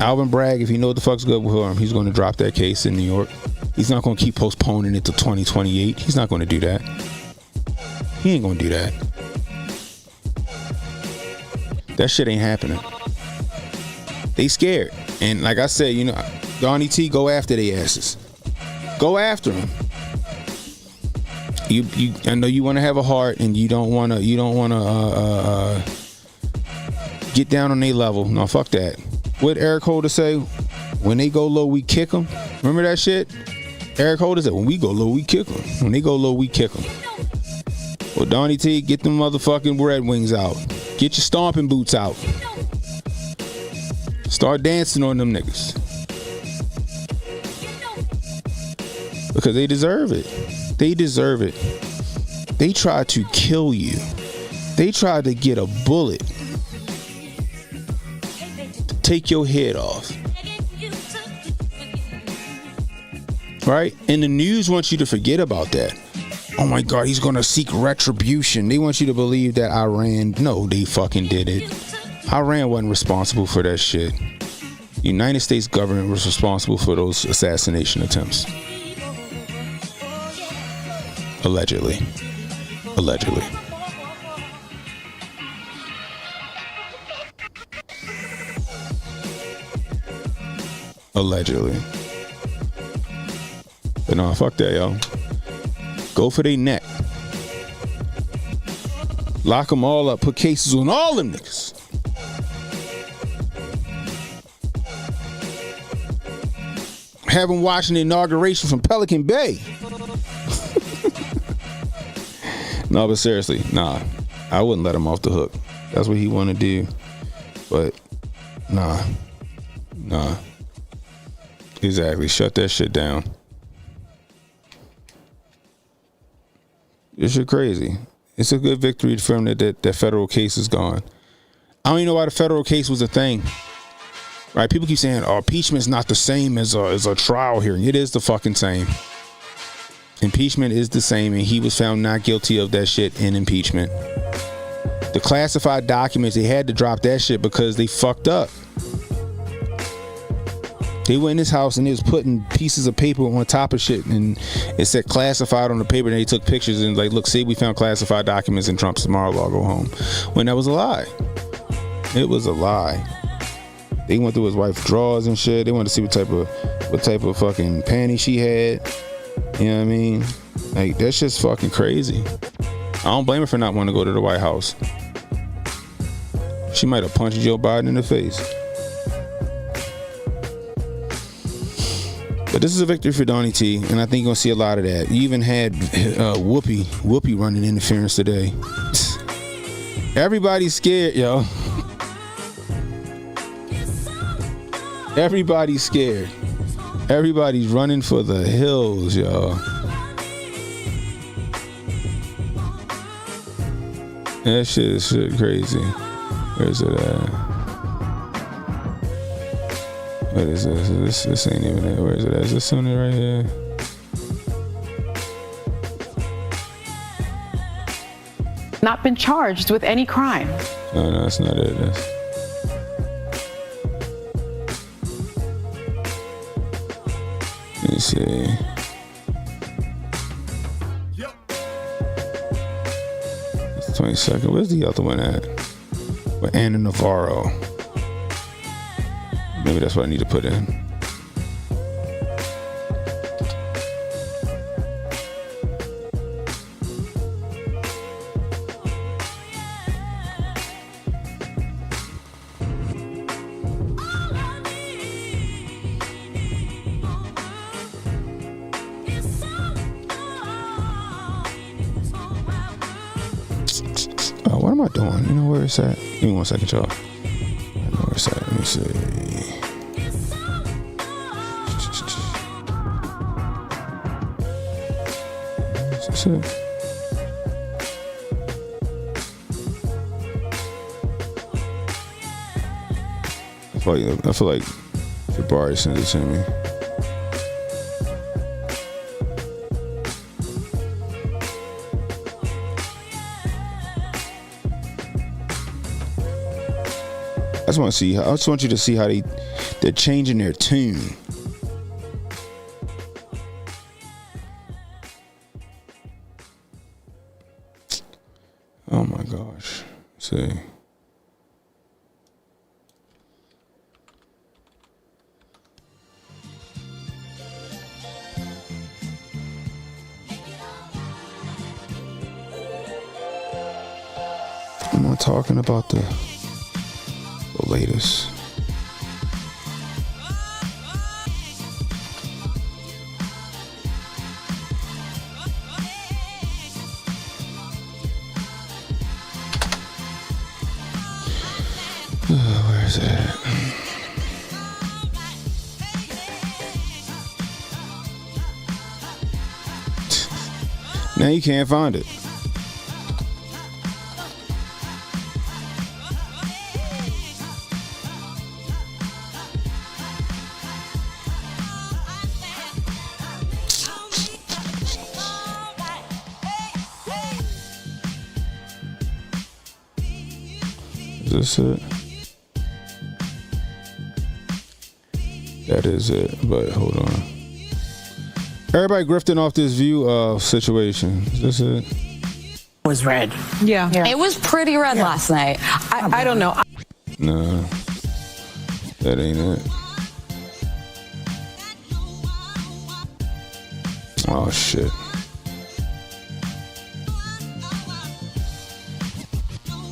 Alvin Bragg, if he know what the fuck's good with him, he's going to drop that case in New York. He's not going to keep postponing it to 2028. He's not going to do that. He ain't going to do that. That shit ain't happening. They scared. And like I said, you know, Donnie T, go after they asses. Go after them. I know you want to have a heart and you don't want to get down on their level. No, fuck that. What Eric Holder say? When they go low, we kick them. Remember that shit? Eric Holder said, when we go low, we kick them. When they go low, we kick them. Well, Donnie T, get them motherfucking Red Wings out. Get your stomping boots out. Start dancing on them niggas. Because they deserve it. They deserve it. They tried to kill you. They tried to get a bullet to take your head off. Right? And the news wants you to forget about that. Oh my God, he's gonna seek retribution. They want you to believe that Iran, no, they fucking did it. Iran wasn't responsible for that shit. The United States government was responsible for those assassination attempts. Allegedly. Allegedly. Allegedly. But no, fuck that, y'all. Go for their neck. Lock them all up. Put cases on all them niggas. Have them watching the inauguration from Pelican Bay. No, but seriously, nah. I wouldn't let him off the hook. That's what he want to do. But, nah. Exactly. Shut that shit down. This shit crazy. It's a good victory for him that federal case is gone. I don't even know why the federal case was a thing. Right? People keep saying, oh, impeachment's not the same as a trial hearing. It is the fucking same. Impeachment is the same, and he was found not guilty of that shit in impeachment. The classified documents, they had to drop that shit because they fucked up. They went in his house and they was putting pieces of paper on top of shit, and it said classified on the paper, and they took pictures and like, look, see, we found classified documents in Trump's Mar-a-Lago home. When that was a lie. It was a lie. They went through his wife's drawers and shit. They wanted to see what type of fucking panties she had. You know what I mean? Like, that shit's fucking crazy. I don't blame her for not wanting to go to the White House. She might have punched Joe Biden in the face. But this is a victory for Donnie T, and I think you're gonna see a lot of that. You even had Whoopi running interference today. Everybody's scared, yo. Everybody's scared. Everybody's running for the hills, y'all. That shit is crazy. Where's it at? What is this? This ain't even it. Where is it at? Is this on it right here? Not been charged with any crime. No, that's not it. Let me see. It's 22nd. Where's the other one at? With Anna Navarro. Maybe that's what I need to put in. What am I doing? You know where it's at? Give me 1 second, y'all. this at? Let me see. That's it. I feel like Jabari sent it to me. I just want you to see how they're changing their tune. Oh my gosh. Let's see. I'm not talking about the latest. Where is it? Now you can't find it. Is this it? That is it, but hold on. Everybody grifting off this view situation. Is this it? Was red. Yeah. It was pretty red last night. I don't know. Nah, that ain't it. Oh shit.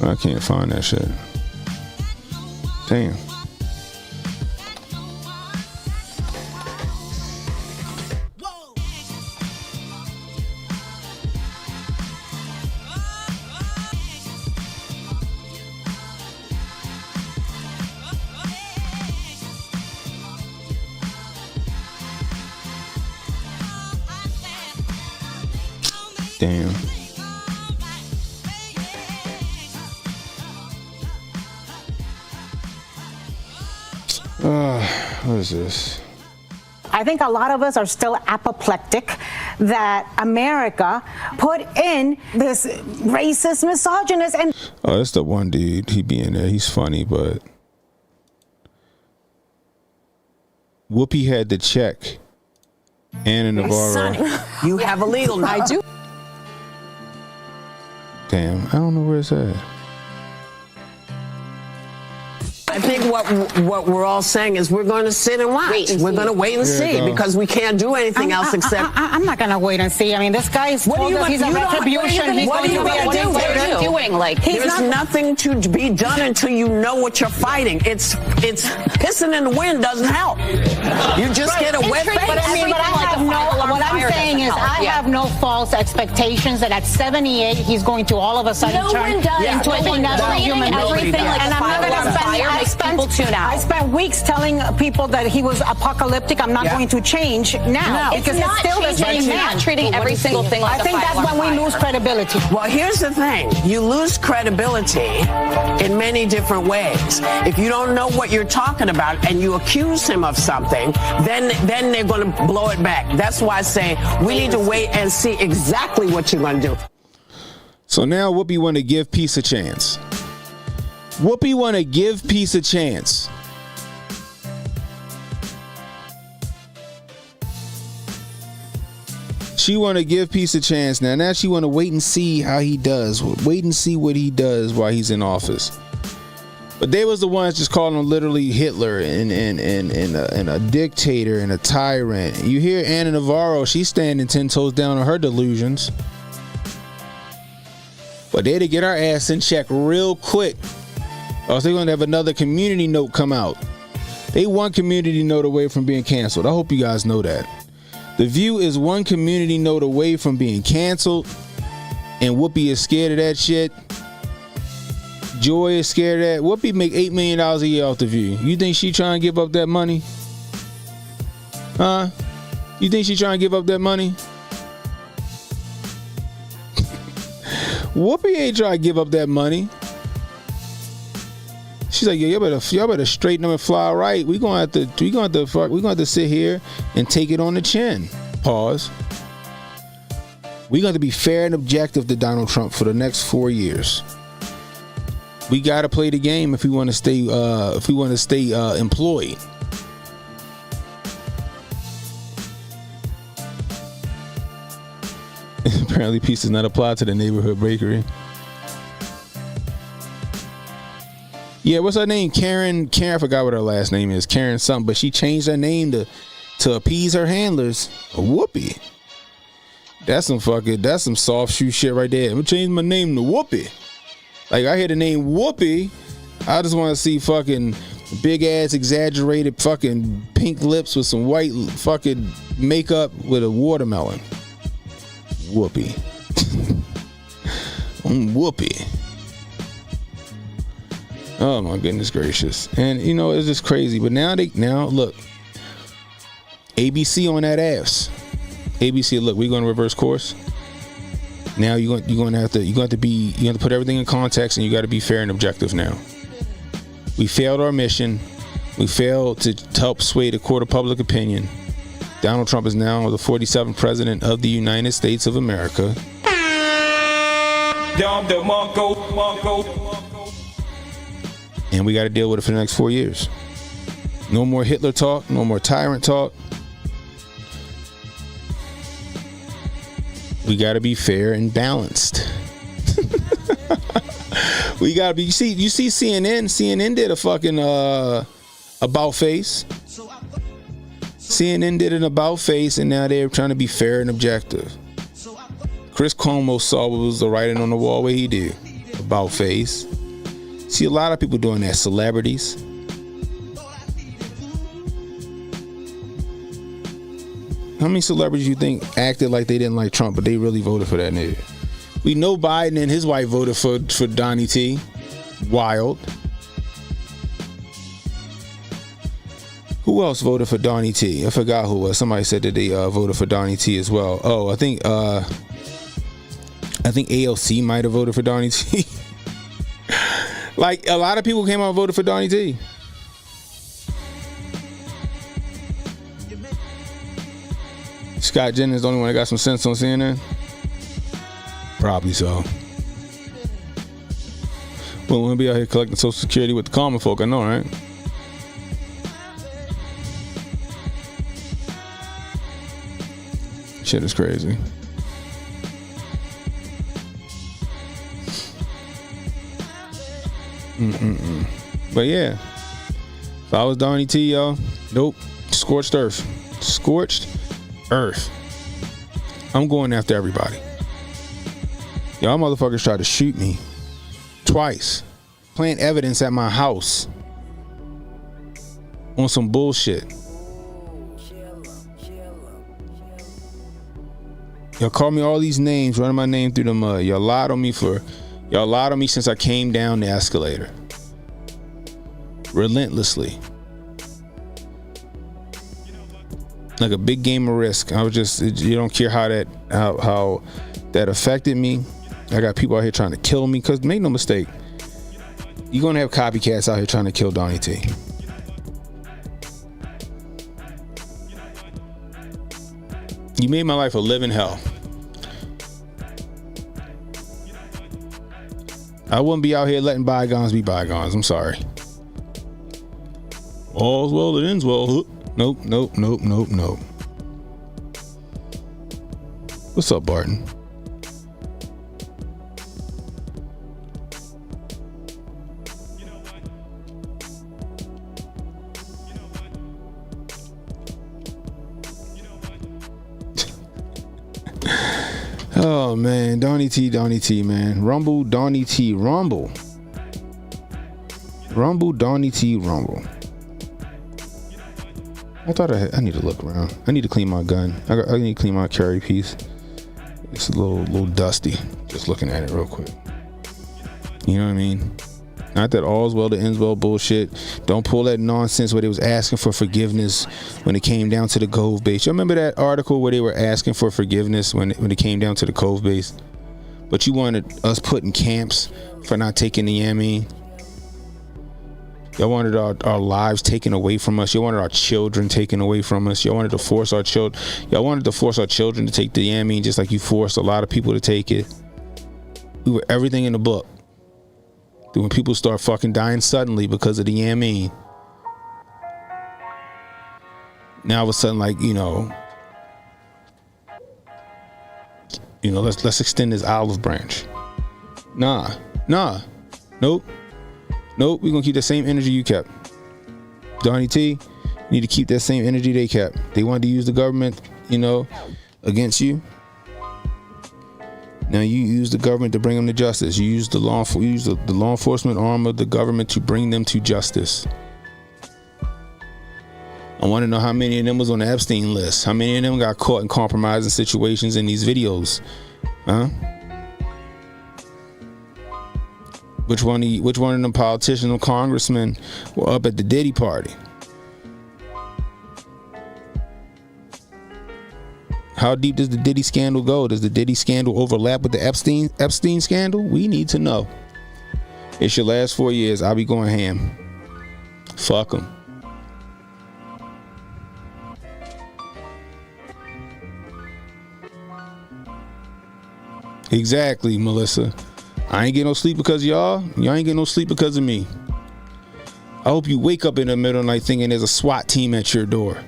I can't find that shit. Damn. Damn. What is this? I think a lot of us are still apoplectic that America put in this racist, misogynist, and Oh, that's the one dude. He be in there. He's funny, but Whoopi had to check Anna Navarro. you have a legal. I do. Damn, I don't know where it's at. I think what we're all saying is we're going to sit and watch. We're going to wait and see because we can't do anything else except. I'm not going to wait and see. I mean, this guy is told us he's a retribution. He's going to be a dictator. There's nothing to be done until you know what you're fighting. It's pissing in the wind doesn't help. You just get a wet face. But I mean, what I'm saying is I have no false expectations that at 78 he's going to all of a sudden turn into another human being. And I'm not going to spend. I spent weeks telling people that he was apocalyptic. I'm not going to change now because it's still the same man. Not treating every single thing like I think that's when we lose credibility. Well, here's the thing. You lose credibility in many different ways. If you don't know what you're talking about and you accuse him of something, then they're going to blow it back. That's why I say we need to wait and see exactly what you're going to do. So now Whoopi want to give peace a chance. Whoopi want to give peace a chance. She want to give peace a chance. Now she want to wait and see how he does. Wait and see what he does while he's in office. But they was the ones just calling him literally Hitler and a dictator and a tyrant. You hear Anna Navarro, she's standing 10 toes down on her delusions. But they to get our ass in check real quick. Or they're going to have another community note come out. They one community note away from being canceled. I hope you guys know that. The View is one community note away from being canceled. And Whoopi is scared of that shit. Joy is scared that Whoopi make $8 million a year off The View. You think she trying to give up that money? Huh? You think she trying to give up that money? Whoopi ain't trying to give up that money. She's like, y'all better straighten up and fly right. We gonna have to sit here and take it on the chin. Pause. We got to be fair and objective to Donald Trump for the next 4 years. We got to play the game if we want to stay. Employed. Apparently, peace does not apply to the neighborhood bakery. Yeah, what's her name? Karen. I forgot what her last name is. Karen something, but she changed her name to appease her handlers. Whoopi. That's some soft shoe shit right there. I'm gonna change my name to Whoopi. Like, I hear the name Whoopi, I just want to see fucking big ass exaggerated fucking pink lips with some white fucking makeup with a watermelon. Whoopi. Whoopi. Oh my goodness gracious. And you know, it's just crazy. But now look, ABC on that ass. ABC, look, we're going to reverse course. Now you have to put everything in context, and you got to be fair and objective now. We failed our mission. We failed to help sway the court of public opinion. Donald Trump is now the 47th president of the United States of America. And we got to deal with it for the next 4 years. No more Hitler talk. No more tyrant talk. We got to be fair and balanced. We got to be. You see CNN. CNN did a fucking about face. CNN did an about face, and now they're trying to be fair and objective. Chris Cuomo saw what was the writing on the wall. What he did about face. See a lot of people doing that. Celebrities. How many celebrities you think acted like they didn't like Trump, but they really voted for that nigga? We know Biden and his wife voted for Donnie T. Wild. Who else voted for Donnie T? I forgot who was. Somebody said that they voted for Donnie T as well. Oh, I think AOC might have voted for Donnie T. Like, a lot of people came out and voted for Donnie T. Scott Jennings the only one that got some sense on CNN? Probably so. Well, we'll be out here collecting Social Security with the common folk, I know, right? Shit is crazy. But yeah, if I was Donnie T, y'all, nope. Scorched earth. Scorched earth. I'm going after everybody. Y'all motherfuckers tried to shoot me twice. Plant evidence at my house on some bullshit. Y'all call me all these names, running my name through the mud. Y'all lied on me since I came down the escalator. Relentlessly. Like a big game of Risk. You don't care how that affected me. I got people out here trying to kill me, because make no mistake, you're gonna have copycats out here trying to kill Donnie T. You made my life a living hell. I wouldn't be out here letting bygones be bygones. I'm sorry. All's well that ends well. Nope. What's up, Barton? Oh man, Donnie T, man. Rumble, Donnie T, Rumble. Rumble, Donnie T, Rumble. I thought I need to look around. I need to clean my gun. I need to clean my carry piece. It's a little dusty. Just looking at it real quick. You know what I mean? Not that all's well that ends well bullshit. Don't pull that nonsense where they was asking for forgiveness when it came down to the Cove base. You remember that article where they were asking for forgiveness when it came down to the Cove base? But you wanted us put in camps for not taking the Yami. Y'all wanted our lives taken away from us. Y'all wanted our children taken away from us. Y'all wanted to force our children. Y'all wanted to force our children to take the Yami just like you forced a lot of people to take it. We were everything in the book. When people start fucking dying suddenly because of the Yami, now all of a sudden, like, let's extend this olive branch. Nah, nope. We're gonna keep the same energy you kept. Donnie T, you need to keep that same energy they kept. They wanted to use the government, against you. Now you use the government to bring them to justice. You use the law enforcement arm of the government to bring them to justice. I want to know how many of them was on the Epstein list. How many of them got caught in compromising situations in these videos? Huh? Which one of them politicians or congressmen were up at the Diddy party? How deep does the Diddy scandal go? Does the Diddy scandal overlap with the Epstein scandal? We need to know. It's your last 4 years. I'll be going ham. Fuck them. Exactly, Melissa. I ain't getting no sleep because of y'all. Y'all ain't getting no sleep because of me. I hope you wake up in the middle of the night thinking there's a SWAT team at your door.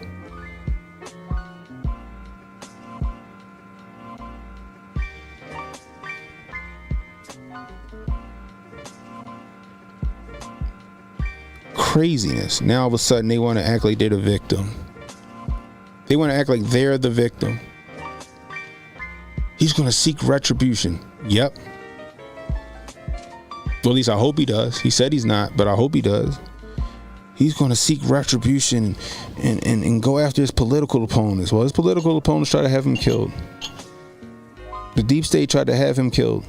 Craziness. Now all of a sudden they want to act like they're the victim. They want to act like they're the victim. He's going to seek retribution. Yep. Well, at least I hope he does. He said he's not, but I hope he does. He's going to seek retribution and go after his political opponents. Well, his political opponents try to have him killed. The deep state tried to have him killed.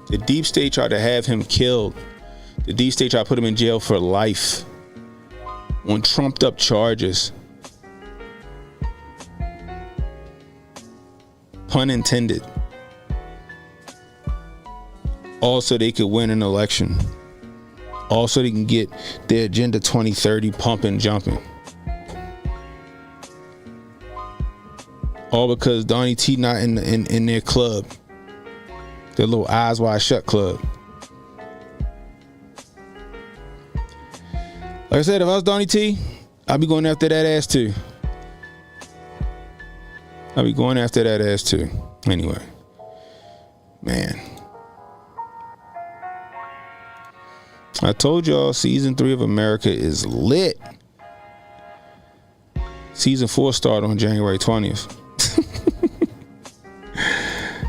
The deep state tried to have him killed. The deep state tried to put him in jail for life on trumped up charges. Pun intended. Also, they could win an election. Also, they can get their Agenda 2030 pumping, jumping. All because Donnie T not in their club. Their little eyes wide shut club. Like I said, if I was Donnie T, I'd be going after that ass too. Anyway, man. I told y'all season 3 of America is lit. Season 4 started on January 20th.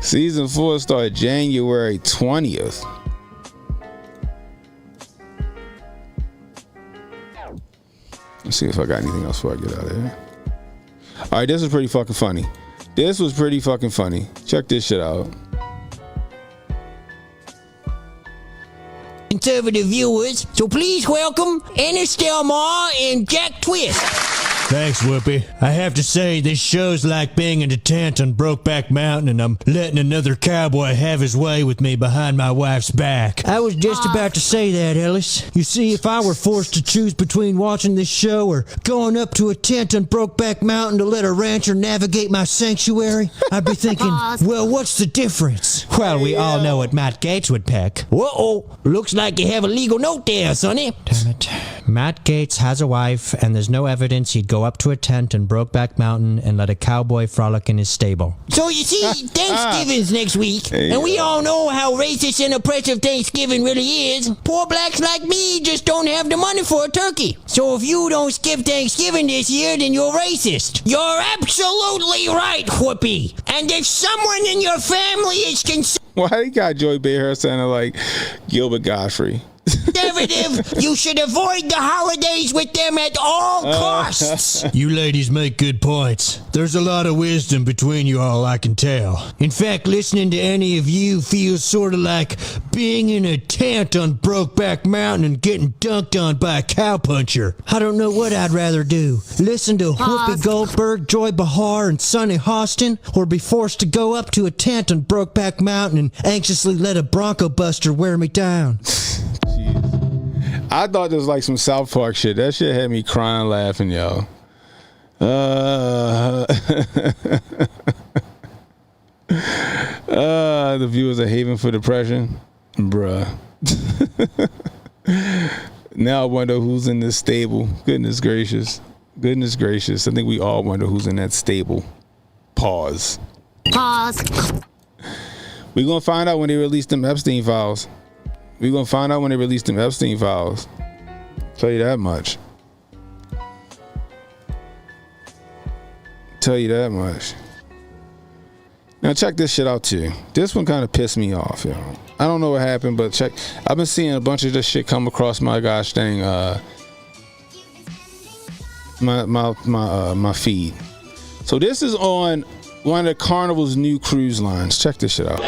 Season 4 started January 20th. Let's see if I got anything else before I get out of here. All right, this was pretty fucking funny. Check this shit out. Conservative viewers, so please welcome Ennis Delmar and Jack Twist. Thanks, Whoopi. I have to say, this show's like being in a tent on Brokeback Mountain and I'm letting another cowboy have his way with me behind my wife's back. I was just about to say that, Ellis. You see, if I were forced to choose between watching this show or going up to a tent on Brokeback Mountain to let a rancher navigate my sanctuary, I'd be thinking, well, what's the difference? Well, we all know what Matt Gaetz would pick. Whoa, looks like you have a legal note there, Sonny. Damn it. Matt Gaetz has a wife, and there's no evidence he'd go up to a tent in Brokeback Mountain and let a cowboy frolic in his stable. So you see, Thanksgiving's next week, and we all know how racist and oppressive Thanksgiving really is. Poor blacks like me just don't have the money for a turkey. So if you don't skip Thanksgiving this year, then you're racist. You're absolutely right, Whoopi. And if someone in your family is concerned... Why he got Joy Behar sounding like Gilbert Godfrey? Derivative, you should avoid the holidays with them at all costs. You ladies make good points. There's a lot of wisdom between you all, I can tell. In fact, listening to any of you feels sort of like being in a tent on Brokeback Mountain and getting dunked on by a cowpuncher. I don't know what I'd rather do. Listen to Whoopi Goldberg, Joy Behar, and Sonny Hostin, or be forced to go up to a tent on Brokeback Mountain and anxiously let a Bronco Buster wear me down. I thought this was like some South Park shit. That shit had me crying, laughing, yo. The View is a haven for depression, bruh. Now I wonder who's in this stable. Goodness gracious. I think we all wonder who's in that stable. Pause. We're gonna find out when they release them Epstein files. Tell you that much. Now check this shit out too. This one kind of pissed me off, yo. I don't know what happened, but check. I've been seeing a bunch of this shit come across my gosh dang my feed. So this is on one of the Carnival's new cruise lines. Check this shit out.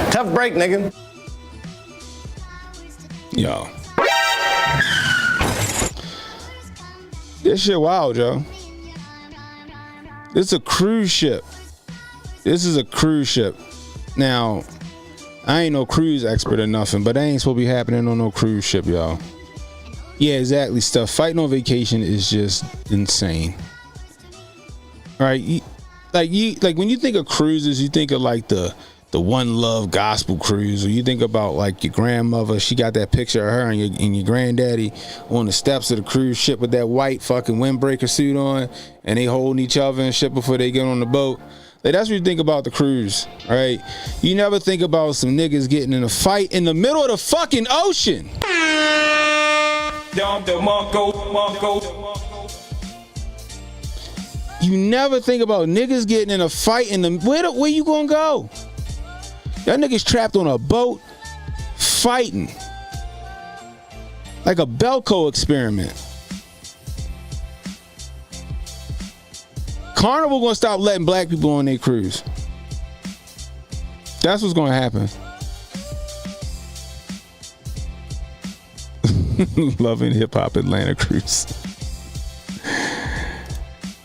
Tough break, nigga. Yo. This shit wild, yo. This is a cruise ship. Now, I ain't no cruise expert or nothing, but that ain't supposed to be happening on no cruise ship, y'all. Yeah, exactly. Stuff. Fighting on vacation is just insane. All right, like when you think of cruises, you think of like the One Love gospel cruise, or you think about like your grandmother. She got that picture of her and your granddaddy on the steps of the cruise ship with that white fucking windbreaker suit on, and they holding each other and shit before they get on the boat. Like, that's what you think about the cruise, right? You never think about some niggas getting in a fight in the middle of the fucking ocean. You never think about niggas getting in a fight in the where you gonna go? That nigga's trapped on a boat fighting like a Belko experiment. Carnival gonna stop letting black people on their cruise. That's what's gonna happen. Loving Hip Hop Atlanta cruise.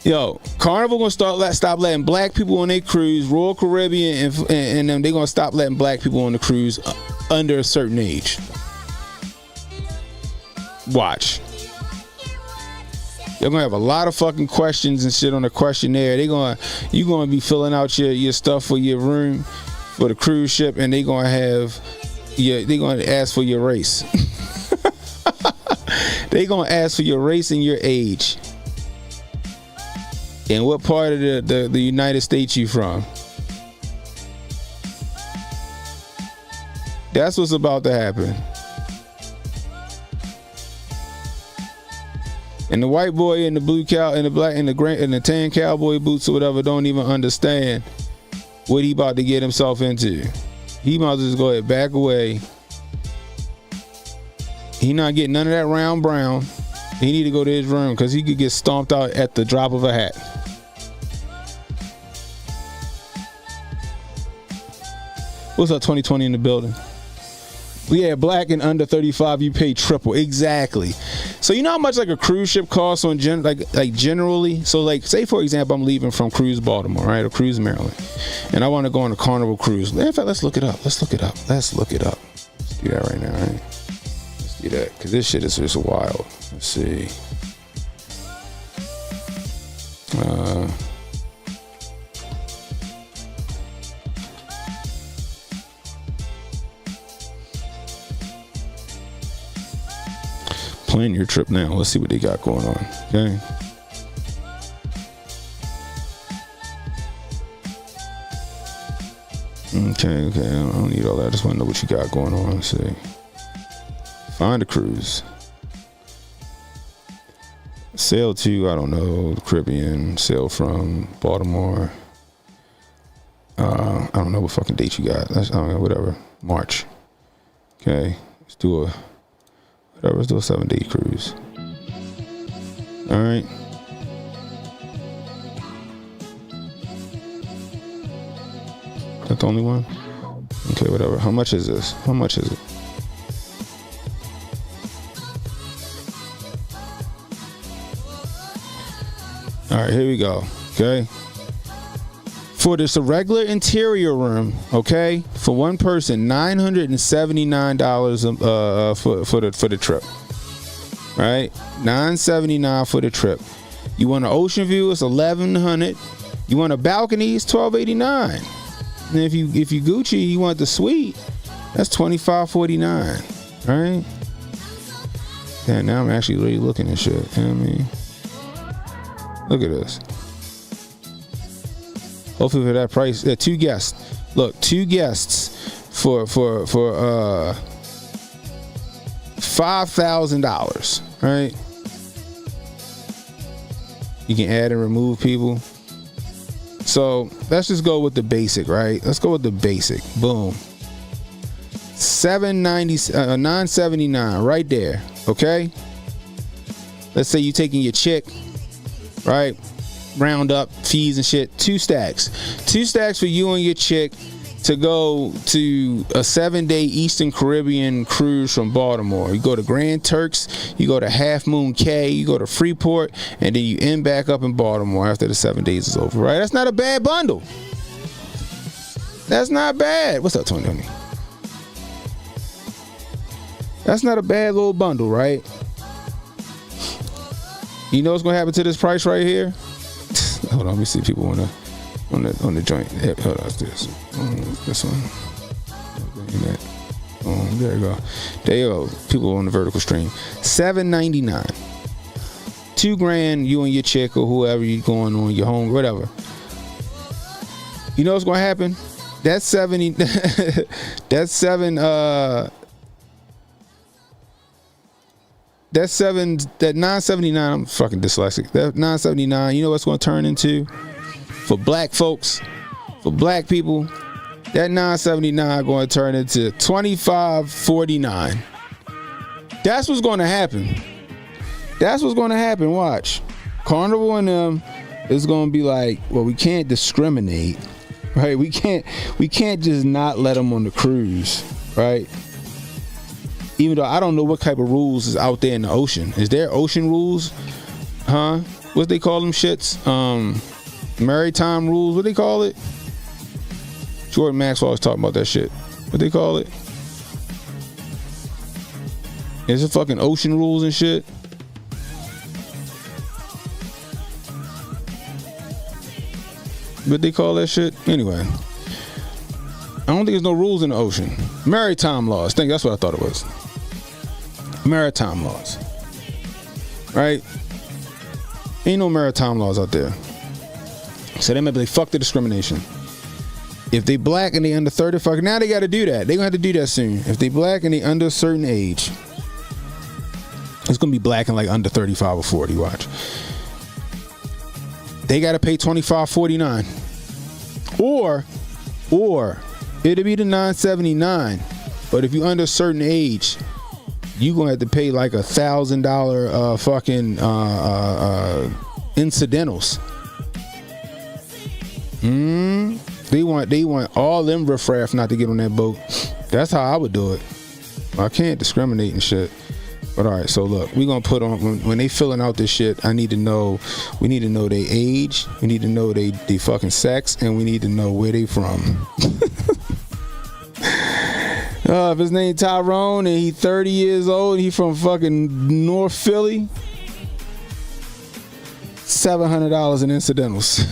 Yo, Carnival gonna stop letting black people on their cruise. Royal Caribbean and them, they gonna stop letting black people on the cruise under a certain age. Watch. They're gonna have a lot of fucking questions and shit on the questionnaire. You gonna be filling out your stuff for your room for the cruise ship, and they gonna ask for your race. They gonna ask for your race and your age. And what part of the United States you from? That's what's about to happen. And the white boy in the blue cow and the black and the tan cowboy boots or whatever don't even understand what he about to get himself into. He might as well just go ahead, back away, He not getting none of that round brown. He need to go to his room because he could get stomped out at the drop of a hat. What's up, 2020 in the building? Yeah, black and under 35, you pay triple. Exactly. So you know how much like a cruise ship costs on like generally? So like, say for example, I'm leaving from Cruise Baltimore, right, or Cruise Maryland, and I want to go on a Carnival cruise. In fact, let's look it up. Let's do that right now, right? Let's do that because this shit is just wild. Let's see. Plan your trip now. Let's see what they got going on. Okay. Okay. I don't need all that. I just want to know what you got going on. Let's see. Find a cruise. Sail to, I don't know, the Caribbean. Sail from Baltimore. I don't know what fucking date you got. I don't know, whatever. March. Okay. Let's do a 7-day cruise. All right. Is that the only one? Okay, whatever. How much is this? How much is it? All right, here we go. Okay. For this regular interior room, okay, for one person, $979 for the trip. All right, $979 for the trip. You want an ocean view? It's $1,100. You want a balcony? It's $1,289. And if you Gucci, you want the suite? That's $2,549. All right. Yeah, now I'm actually really looking at shit. You know what I mean? Look at this. Hopefully for that price, two guests. Look, two guests for $5,000, right? You can add and remove people. So let's just go with the basic, right? Let's go with the basic. Boom. $979 right there. Okay. Let's say you're taking your chick, right? Round up fees and shit. 2 stacks for you and your chick to go to a 7-day Eastern Caribbean cruise from Baltimore. You go to Grand Turks, you go to Half Moon Cay, you go to Freeport, and then you end back up in Baltimore after the 7 days is over, right? That's not a bad bundle. That's not bad. What's up, Tony? That's not a bad little bundle, right? You know what's gonna happen to this price right here? Hold on, let me see people on the joint. Hold on, it's this. This one. There you go. There you go. People on the vertical stream. $799. $2,000, you and your chick or whoever you going on, your home, whatever. You know what's gonna happen? That's 70. That's seven. That 979, I'm fucking dyslexic. That 979, you know what's going to turn into? For black folks, for black people, that 979 going to turn into 2549. That's what's going to happen. That's what's going to happen. Watch. Carnival and them is going to be like, well, we can't discriminate, right? We can't just not let them on the cruise, right? Even though I don't know what type of rules is out there in the ocean. Is there ocean rules? Huh? What they call them shits? Maritime rules. What they call it? Jordan Maxwell was talking about that shit. What they call it? Is it fucking ocean rules and shit? What they call that shit? Anyway. I don't think there's no rules in the ocean. Maritime laws. I think that's what I thought it was. Maritime laws. Right? Ain't no maritime laws out there. So they might be like, fuck the discrimination. If they black and they under 35, now they got to do that. They gonna have to do that soon. If they black and they under a certain age, it's gonna be black and like under 35 or 40. Watch. They got to pay $25.49, or it'll be the $979. But if you under a certain age, you gonna have to pay like $1,000 fucking incidentals. They want all them riffraff not to get on that boat. That's how I would do it. I can't discriminate and shit. But all right, so look, we're gonna put on when they filling out this shit. We need to know their age, we need to know they fucking sex, and we need to know where they from. If his name Tyrone and he 30 years old, he from fucking North Philly, $700 in incidentals.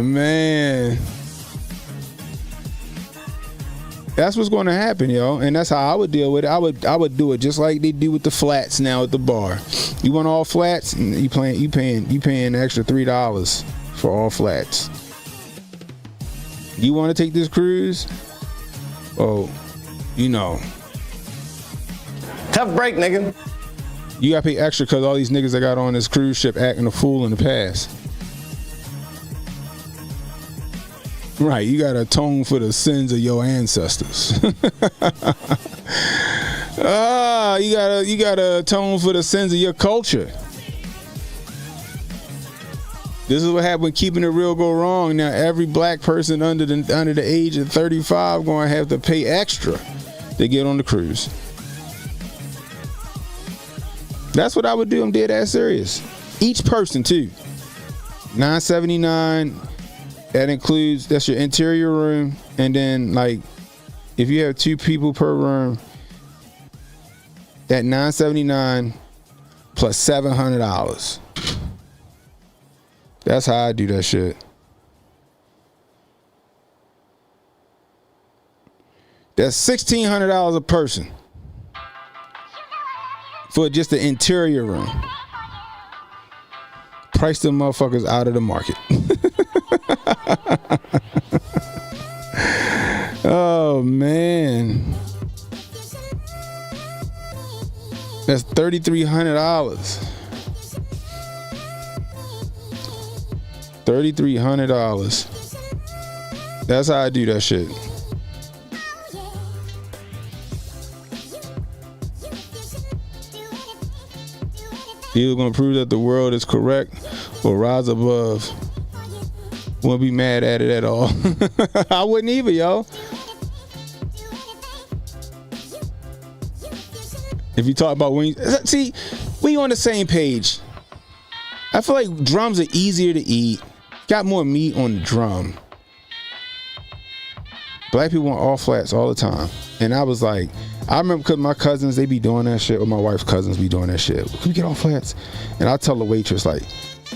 Man. That's what's going to happen, yo, and that's how I would deal with it. I would do it just like they do with the flats now at the bar. You want all flats? You paying an extra $3 for all flats. You want to take this cruise? Oh, you know. Tough break, nigga. You got to pay extra because all these niggas that got on this cruise ship acting a fool in the past. Right, you got to atone for the sins of your ancestors. You gotta atone for the sins of your culture. This is what happened when keeping it real go wrong. Now every black person under the age of 35 going to have to pay extra to get on the cruise. That's what I would do. I'm dead ass serious. Each person too. $9.79. That's your interior room, and then like if you have 2 people per room, that $9.79 plus $700. That's how I do that shit. That's $1,600 a person for just the interior room. Price them motherfuckers out of the market. Oh man, that's $3,300. $3,300. That's how I do that shit. Either gonna prove that the world is correct or rise above. Wouldn't be mad at it at all. I wouldn't either, yo. If you talk about see, we on the same page. I feel like drums are easier to eat. Got more meat on the drum. Black people want all flats all the time. And I was like, I remember because my cousins, they be doing that shit, or my wife's cousins be doing that shit. Can we get all flats? And I tell the waitress, like,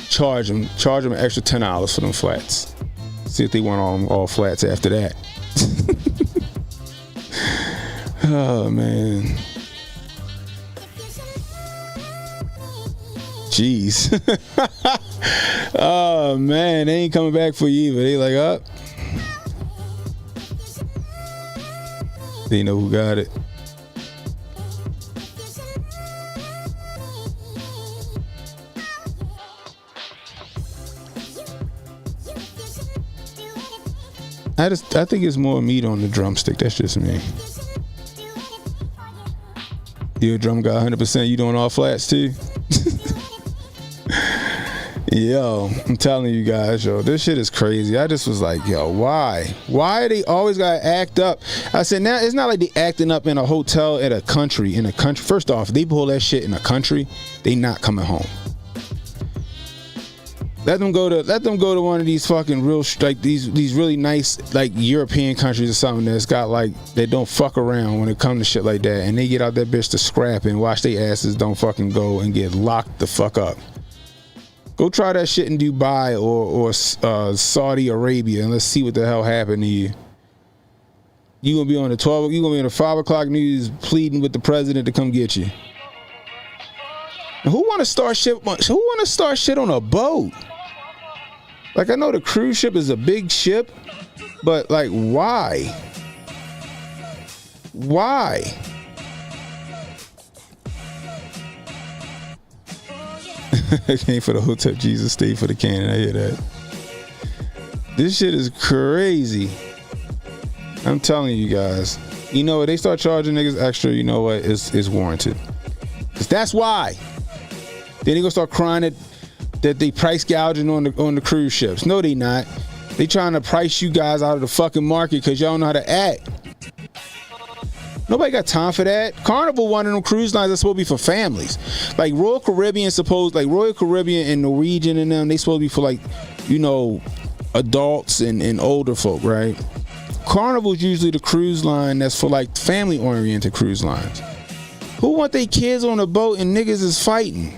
charge them an extra $10 for them flats. See if they want all flats after that. Oh man. Jeez. Oh man, they ain't coming back for you either. They like, up. They know who got it. I think it's more meat on the drumstick. That's just me. Your drum got 100%. You doing all flats too? Yo, I'm telling you guys, yo, this shit is crazy. I just was like, yo, why? Why they always gotta act up? I said, now it's not like they acting up in a hotel in a country. First off, if they pull that shit in a country, they not coming home. Let them go to one of these fucking real like these really nice like European countries or something that's got like they don't fuck around when it comes to shit like that, and they get out that bitch to scrap and watch their asses don't fucking go and get locked the fuck up. Go try that shit in Dubai or Saudi Arabia and let's see what the hell happened to you. You gonna be on the 12. You gonna be on the 5 o'clock news pleading with the president to come get you. And who want to start shit? Who want to start shit on a boat? Like, I know the cruise ship is a big ship, but like, why? Why? Came for the Hotep Jesus, stayed for the cannon. I hear that. This shit is crazy. I'm telling you guys. You know what? They start charging niggas extra. You know what? It's warranted. 'Cause that's why. Then they gonna start crying that they price gouging on the cruise ships. No, they not. They trying to price you guys out of the fucking market because y'all don't know how to act. Nobody got time for that. Carnival, one of them cruise lines that's supposed to be for families. Like Royal Caribbean and Norwegian and them, they supposed to be for like, you know, adults and older folk, right? Carnival's usually the cruise line that's for like family-oriented cruise lines. Who want their kids on a boat and niggas is fighting?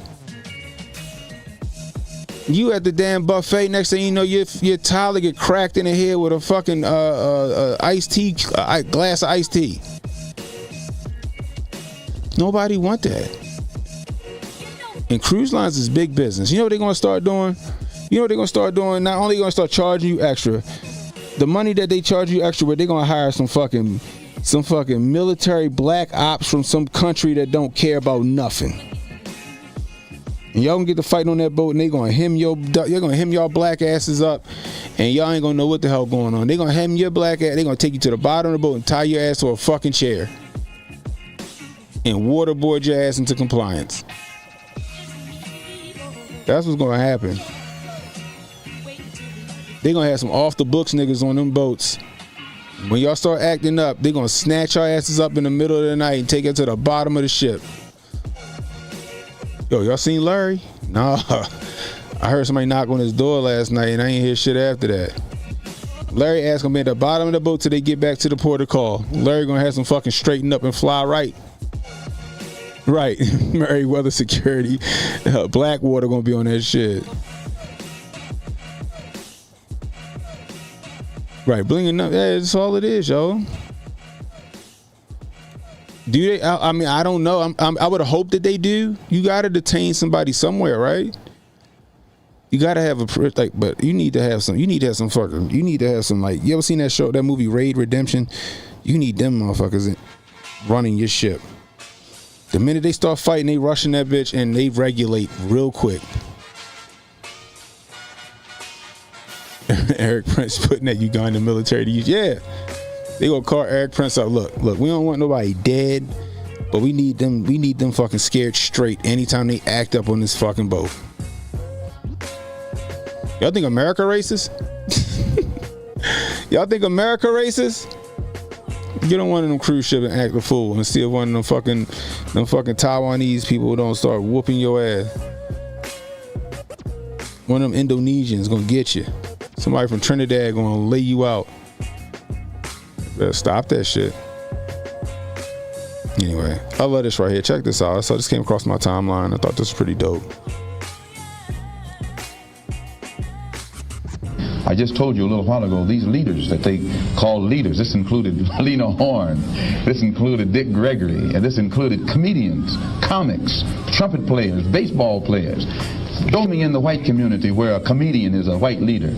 You at the damn buffet, next thing you know, your toddler get cracked in the head with a fucking iced tea, glass of iced tea. Nobody want that. And cruise lines is big business. You know what they're gonna start doing? Not only gonna start charging you extra, the money that they charge you extra with, they're gonna hire some fucking military black ops from some country that don't care about nothing. And y'all gonna get to fighting on that boat, and they're gonna hem y'all black asses up, and y'all ain't gonna know what the hell going on. They're gonna hem your black ass. They're gonna take you to the bottom of the boat and tie your ass to a fucking chair and waterboard your ass into compliance. That's what's gonna happen. They're gonna have some off the books niggas on them boats. When y'all start acting up, they're gonna snatch your asses up in the middle of the night and take it to the bottom of the ship. Yo, y'all seen Larry? Nah. I heard somebody knock on his door last night and I ain't hear shit after that. Larry asked him at the bottom of the boat till they get back to the port of call. Larry gonna have some fucking straighten up and fly right. Right. Merriweather Security. Blackwater gonna be on that shit. Right, blinging up. Yeah, that's all it is, yo. Do they? I mean, I don't know. I would have hoped that they do. You gotta detain somebody somewhere, right? You gotta have but you need to have some. You need to have some fucking. You need to have some like. You ever seen that movie Raid Redemption? You need them motherfuckers running your ship. The minute they start fighting, they rushing that bitch and they regulate real quick. Eric Prince putting that Ugandan military to use. Yeah. They gonna call Eric Prince out. Look, we don't want nobody dead, but we need them fucking scared straight anytime they act up on this fucking boat. Y'all think America racist? Y'all think America racist? Get on one of them cruise ships and act a fool and see if one of them fucking Taiwanese people don't start whooping your ass. One of them Indonesians gonna get you. Somebody from Trinidad gonna lay you out. Better stop that shit. Anyway, I love this right here. Check this out. So this came across my timeline. I thought this was pretty dope. I just told you a little while ago, these leaders that they call leaders, this included Lena Horne, this included Dick Gregory, and this included comedians, comics, trumpet players, baseball players. Show me in the white community where a comedian is a white leader.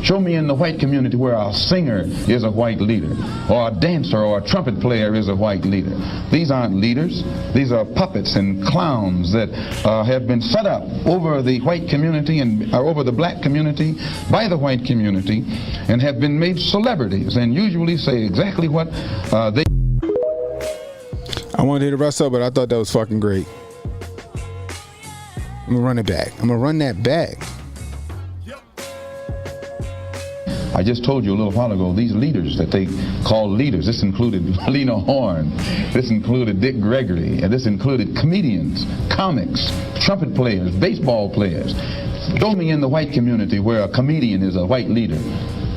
Show me in the white community where a singer is a white leader, or a dancer or a trumpet player is a white leader. These aren't leaders. These are puppets and clowns that have been set up over the white community and over the black community by the white community and have been made celebrities and usually say exactly what they... I wanted to hear the rest of it, but I thought that was fucking great. I'm gonna run it back. I'm gonna run that back. I just told you a little while ago, these leaders that they call leaders, this included Lena Horne, this included Dick Gregory, and this included comedians, comics, trumpet players, baseball players. Show me in the white community where a comedian is a white leader.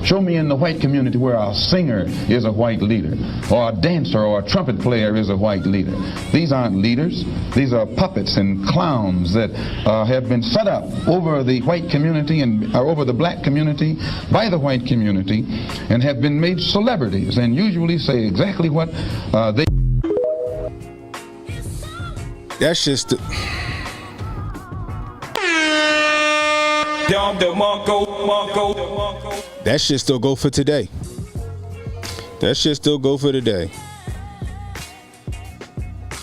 Show me in the white community where a singer is a white leader, or a dancer or a trumpet player is a white leader. These aren't leaders. These are puppets and clowns that have been set up over the white community and over the black community by the white community and have been made celebrities and usually say exactly what they... That's just... That shit still go for today. That shit still go for today.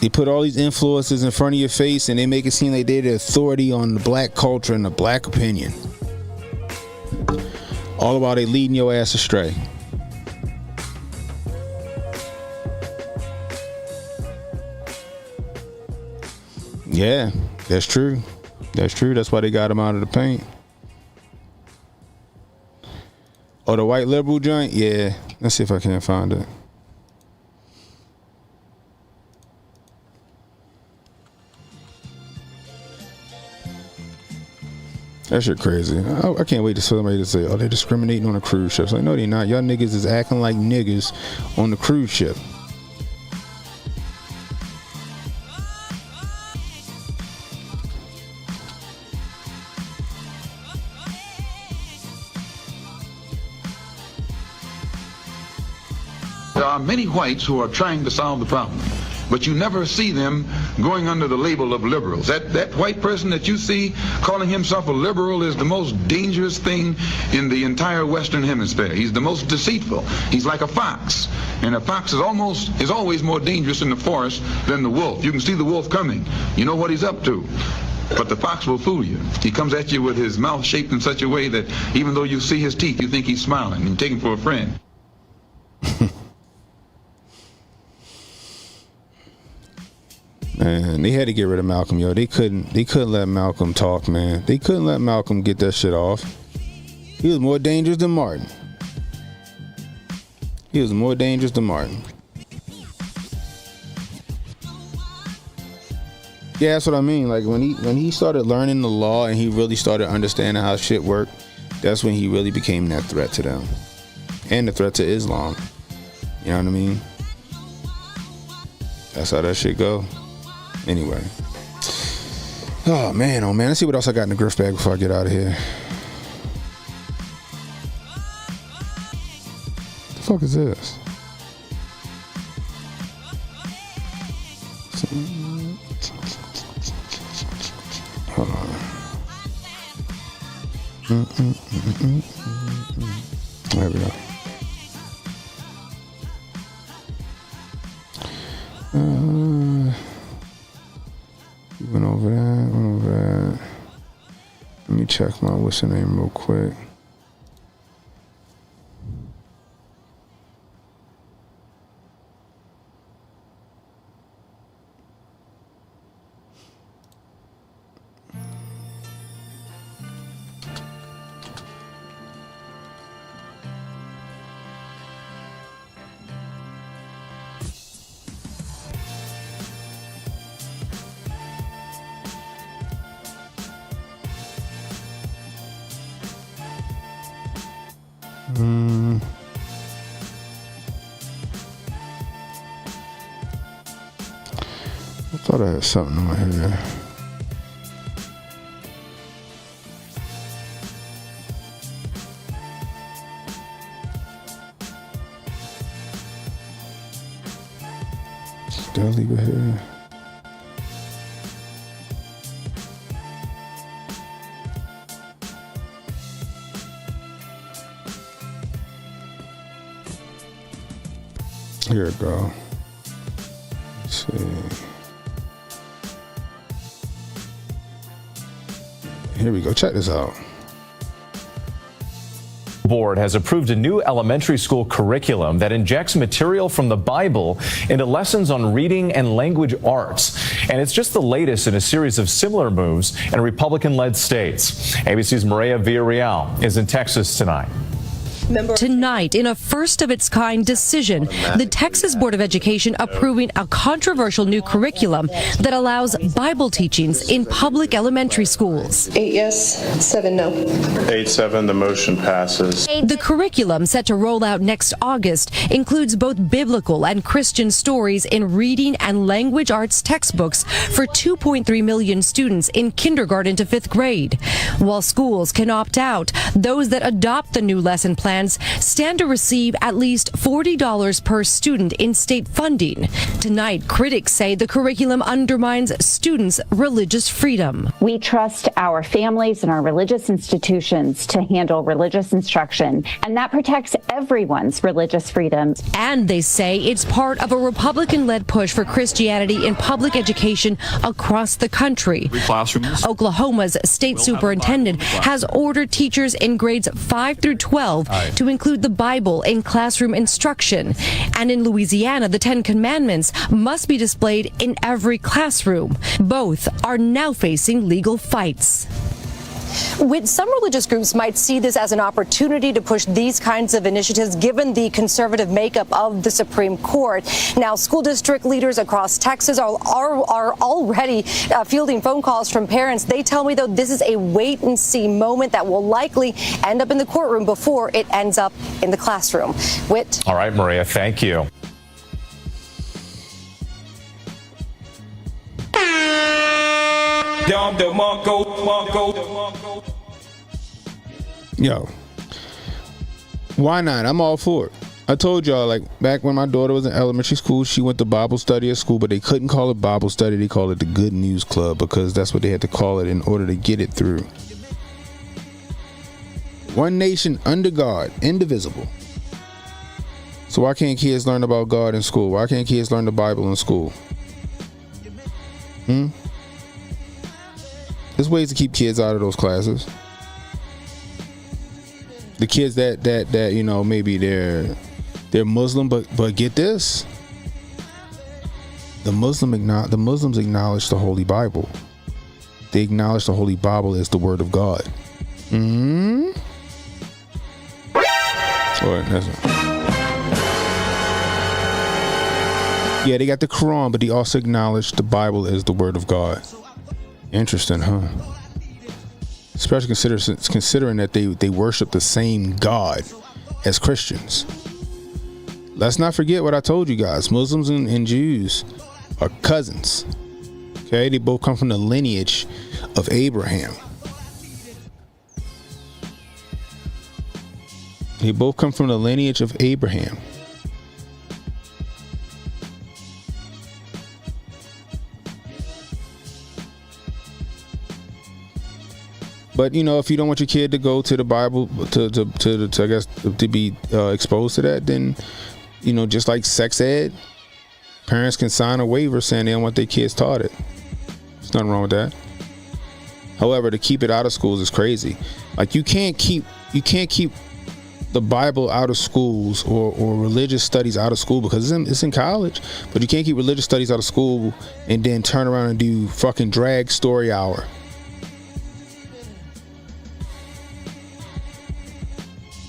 They put all these influencers in front of your face and they make it seem like they're the authority on the black culture and the black opinion. All about they leading your ass astray. Yeah, that's true. That's true. That's why they got him out of the paint. Oh, the white liberal joint? Yeah. Let's see if I can find it. That shit crazy. I can't wait to somebody to say, oh, they're discriminating on the cruise ships. Like, no, they not. Y'all niggas is acting like niggas on the cruise ship. There are many whites who are trying to solve the problem, but you never see them going under the label of liberals. That white person that you see calling himself a liberal is the most dangerous thing in the entire Western Hemisphere. He's the most deceitful. He's like a fox, and a fox is always more dangerous in the forest than the wolf. You can see the wolf coming. You know what he's up to. But the fox will fool you. He comes at you with his mouth shaped in such a way that even though you see his teeth, you think he's smiling and you take him for a friend. Man, they had to get rid of Malcolm, yo. They couldn't let Malcolm talk, man. They couldn't let Malcolm get that shit off. He was more dangerous than Martin. He was more dangerous than Martin. Yeah, that's what I mean. Like when he started learning the law and he really started understanding how shit worked, that's when he really became that threat to them. And the threat to Islam. You know what I mean? That's how that shit go. Anyway. Oh man, let's see what else I got in the grift bag before I get out of here. What the fuck is this? Hold on. There we go. Went over that. Let me check my what's the name real quick. I thought I had something on here. Did I leave it here? Here we go. Let's see. Here we go. Check this out. Board has approved a new elementary school curriculum that injects material from the Bible into lessons on reading and language arts. And it's just the latest in a series of similar moves in Republican-led states. ABC's Maria Villarreal is in Texas tonight. Tonight, in a first-of-its-kind decision, the Texas Board of Education approving a controversial new curriculum that allows Bible teachings in public elementary schools. 8 yes, 7 no. 8-7, the motion passes. The curriculum, set to roll out next August, includes both biblical and Christian stories in reading and language arts textbooks for 2.3 million students in kindergarten to 5th grade. While schools can opt out, those that adopt the new lesson plan stand to receive at least $40 per student in state funding. Tonight, critics say the curriculum undermines students' religious freedom. We trust our families and our religious institutions to handle religious instruction, and that protects everyone's religious freedoms. And they say it's part of a Republican-led push for Christianity in public education across the country. Oklahoma's state superintendent has ordered teachers in grades 5 through 12 to include the Bible in classroom instruction. And in Louisiana, the 10 Commandments must be displayed in every classroom. Both are now facing legal fights. Some religious groups might see this as an opportunity to push these kinds of initiatives, given the conservative makeup of the Supreme Court. Now, school district leaders across Texas are already fielding phone calls from parents. They tell me, though, this is a wait-and-see moment that will likely end up in the courtroom before it ends up in the classroom. Whit. All right, Maria, thank you. Yo, why not? I'm all for it. I told y'all, like, back when my daughter was in elementary school, she went to Bible study at school, but they couldn't call it Bible study. They called it the Good News Club because that's what they had to call it in order to get it through. One nation under God, indivisible. So why can't kids learn about God in school? Why can't kids learn the Bible in school? There's ways to keep kids out of those classes. The kids that you know, maybe they're Muslim, but get this. The Muslims acknowledge the Holy Bible. They acknowledge the Holy Bible as the Word of God. Yeah, they got the Quran, but they also acknowledge the Bible as the Word of God. Interesting, huh? Especially considering that they worship the same God as Christians. Let's not forget what I told you guys. Muslims and Jews are cousins. Okay, they both come from the lineage of Abraham. They both come from the lineage of Abraham. But you know, if you don't want your kid to go to the Bible to be exposed to that, then you know, just like sex ed, parents can sign a waiver saying they don't want their kids taught it. There's nothing wrong with that. However, to keep it out of schools is crazy. Like you can't keep the Bible out of schools or religious studies out of school because it's in college. But you can't keep religious studies out of school and then turn around and do fucking drag story hour.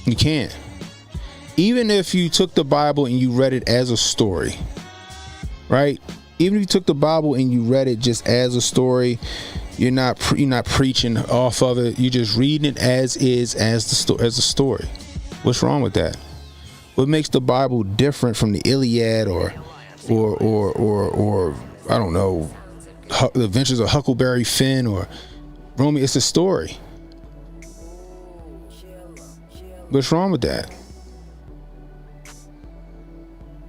You can't. Even if you took the Bible and you read it as a story, right? Even if you took the Bible and you read it just as a story, you're not preaching off of it. You're just reading it as is, as a story. What's wrong with that? What makes the Bible different from the Iliad or I don't know, the Adventures of Huckleberry Finn or Romeo? It's a story. What's wrong with that?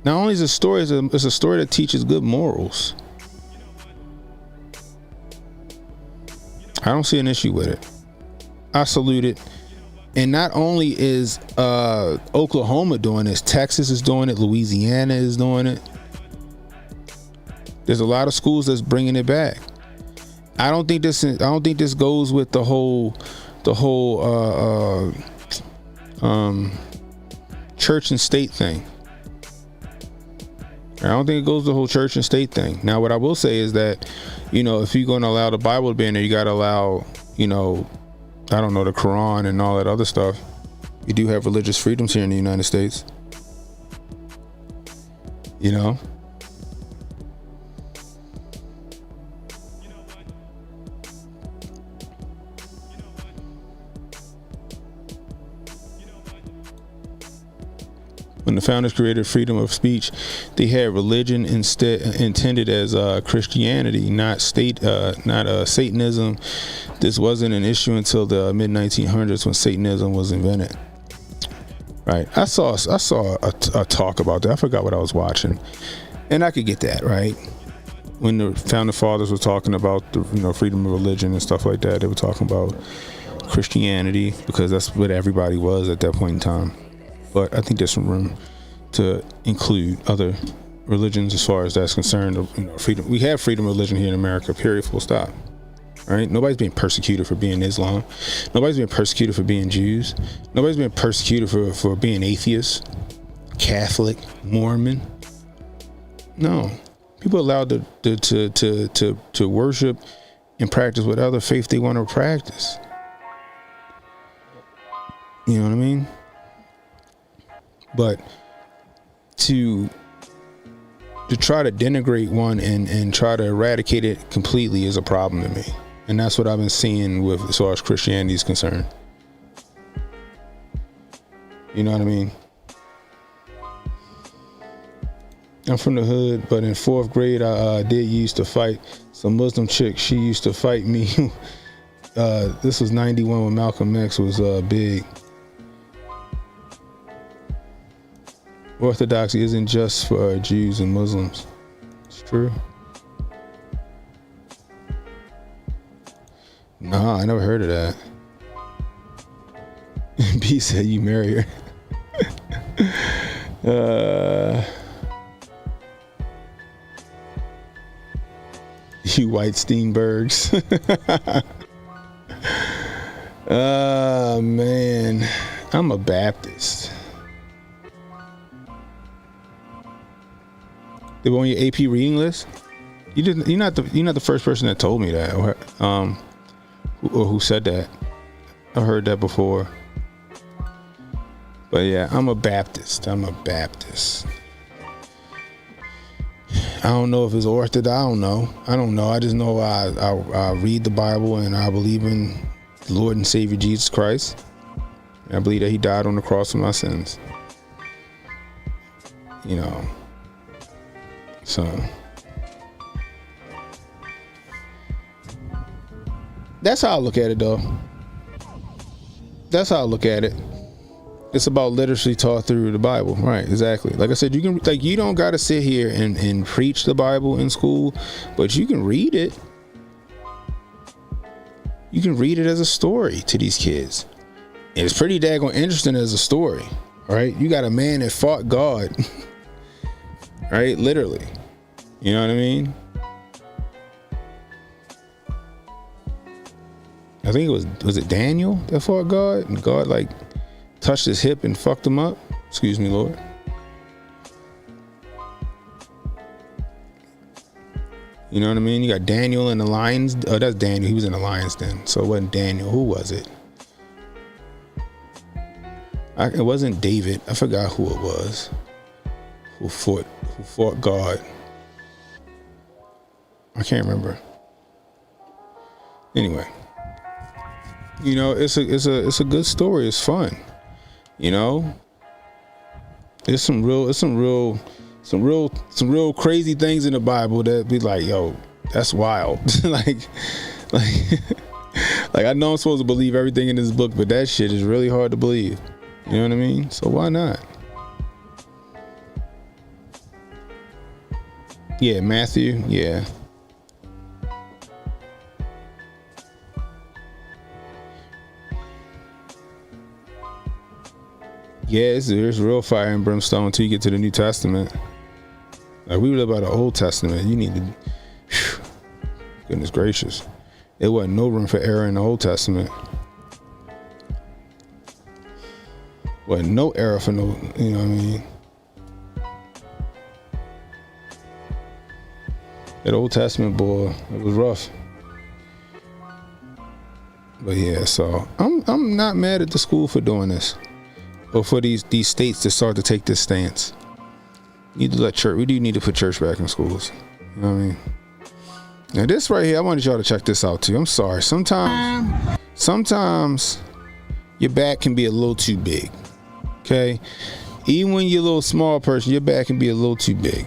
Not only is it a story, it's a story that teaches good morals. I don't see an issue with it. I salute it. And not only is Oklahoma doing this, Texas is doing it, Louisiana is doing it. There's a lot of schools that's bringing it back. I don't think this goes with the whole church and state thing. I don't think it goes the whole church and state thing. Now, what I will say is that, you know, if you're going to allow the Bible to be in there, you got to allow, you know, I don't know, the Quran and all that other stuff. You do have religious freedoms here in the United States. You know? When the founders created freedom of speech, they had religion instead intended as Christianity, not Satanism. This wasn't an issue until the mid 1900s when Satanism was invented. Right? I saw a talk about that. I forgot what I was watching, and I could get that right. When the founding fathers were talking about the freedom of religion and stuff like that, they were talking about Christianity because that's what everybody was at that point in time. But I think there's some room to include other religions as far as that's concerned. Freedom. We have freedom of religion here in America, period, full stop. right? Nobody's being persecuted for being Islam. Nobody's being persecuted for being Jews. Nobody's being persecuted for being atheist, Catholic, Mormon. No, people are allowed to worship and practice whatever faith they want to practice. You know what I mean? But to try to denigrate one and try to eradicate it completely is a problem to me. And that's what I've been seeing with as far as Christianity is concerned. You know what I mean? I'm from the hood, but in 4th grade, I did used to fight some Muslim chick. She used to fight me. This was 91 when Malcolm X was big. Orthodoxy isn't just for Jews and Muslims. It's true. Nah, I never heard of that. B said you marry her. You white Steenbergs. Man, I'm a Baptist. They were on your AP reading list. You're not the first person that told me that, or who said that. I heard that before. But yeah, I'm a Baptist. I don't know if it's Orthodox. I don't know. I just know I read the Bible and I believe in the Lord and Savior Jesus Christ. And I believe that He died on the cross for my sins. You know. So that's how I look at it, though. That's how I look at it. It's about literacy taught through the Bible, right? Exactly. Like I said, you don't got to sit here and preach the Bible in school, but you can read it. You can read it as a story to these kids. And it's pretty daggone interesting as a story, right? You got a man that fought God, right? Literally. You know what I mean? I think was it Daniel that fought God? And God like touched his hip and fucked him up. Excuse me, Lord. You know what I mean? You got Daniel in the lions. Oh, that's Daniel. He was in the lion's den. So it wasn't Daniel. Who was it? It wasn't David. I forgot who it was. Who fought God. I can't remember. Anyway. You know, it's a good story. It's fun. You know, there's some real crazy things in the Bible that be like, yo, that's wild. like I know I'm supposed to believe everything in this book, but that shit is really hard to believe. You know what I mean? So why not? Yeah, Matthew. Yeah. Yeah, there's real fire and brimstone until you get to the New Testament. Like, we live by the Old Testament. You need to, whew, goodness gracious. There wasn't no room for error in the Old Testament. Wasn't no error for no, you know what I mean? That Old Testament, boy, it was rough. But yeah, so I'm not mad at the school for doing this. Or for these states to start to take this stance. We do need to put church back in schools. You know what I mean? Now this right here, I wanted y'all to check this out too. I'm sorry. Sometimes your back can be a little too big. Okay? Even when you're a little small person, your back can be a little too big.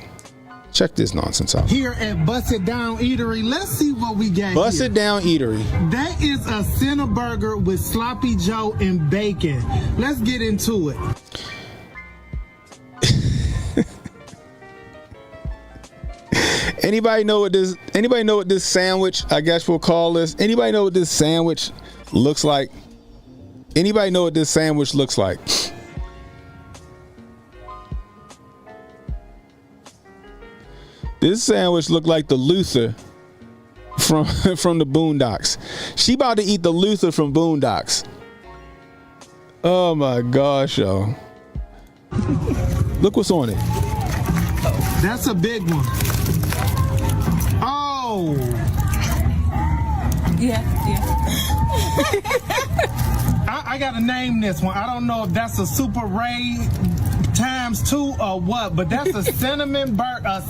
Check this nonsense out. Here at Bust It Down Eatery, let's see what we got. Bust It Down Eatery. That is a center burger with sloppy joe and bacon. Let's get into it. Anybody know what this sandwich, I guess we'll call this? Anybody know what this sandwich looks like? Anybody know what this sandwich looks like? This sandwich looked like the Luther from the Boondocks. She about to eat the Luther from Boondocks. Oh my gosh, yo. Look what's on it. That's a big one. Oh. Yeah. I gotta name this one. I don't know if that's a Super Ray ×2 or what, but that's a cinnamon burger, a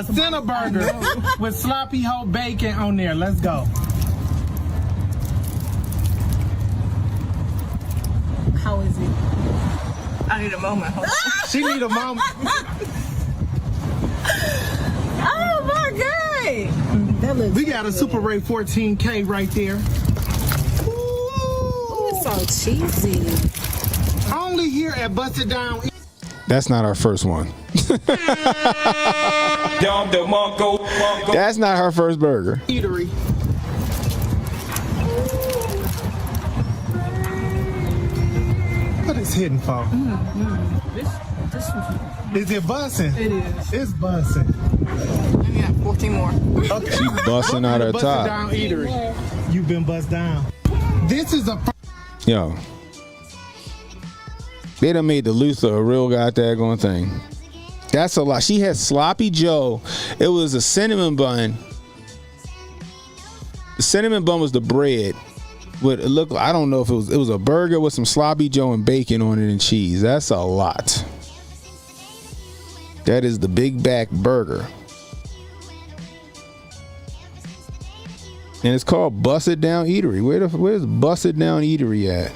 cinnamon burger with sloppy whole bacon on there. Let's go. How is it? I need a moment. Hold on. She need a moment. Oh my God! That looks. We got a Super Ray 14K right there. Ooh, it's so cheesy. Only here at Busted Down. That's not our first one. That's not her first burger. Eatery. What is hidden for? Is it bussin'? It is. It's bussin'. We got 14 more. Okay. She busting out her Busted top. Down Eatery. You've been bust down. This is a. Yo. They done made the Luther a real goddamn thing. That's a lot. She had Sloppy Joe. It was a cinnamon bun. The cinnamon bun was the bread. But it looked, I don't know if it was a burger with some Sloppy Joe and bacon on it and cheese. That's a lot. That is the Big Back Burger. And it's called Busted Down Eatery. Where's Busted Down Eatery at?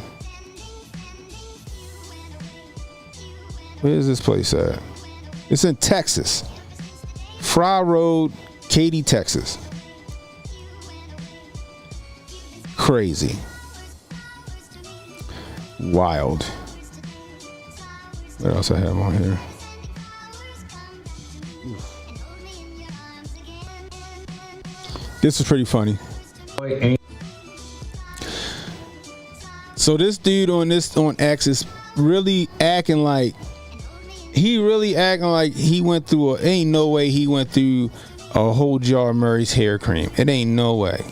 Where is this place at? It's in Texas. Fry Road, Katy, Texas. Crazy. Wild. What else I have on here? This is pretty funny. So this dude on X is really acting like he went through ain't no way he went through a whole jar of Murray's hair cream. It ain't no way.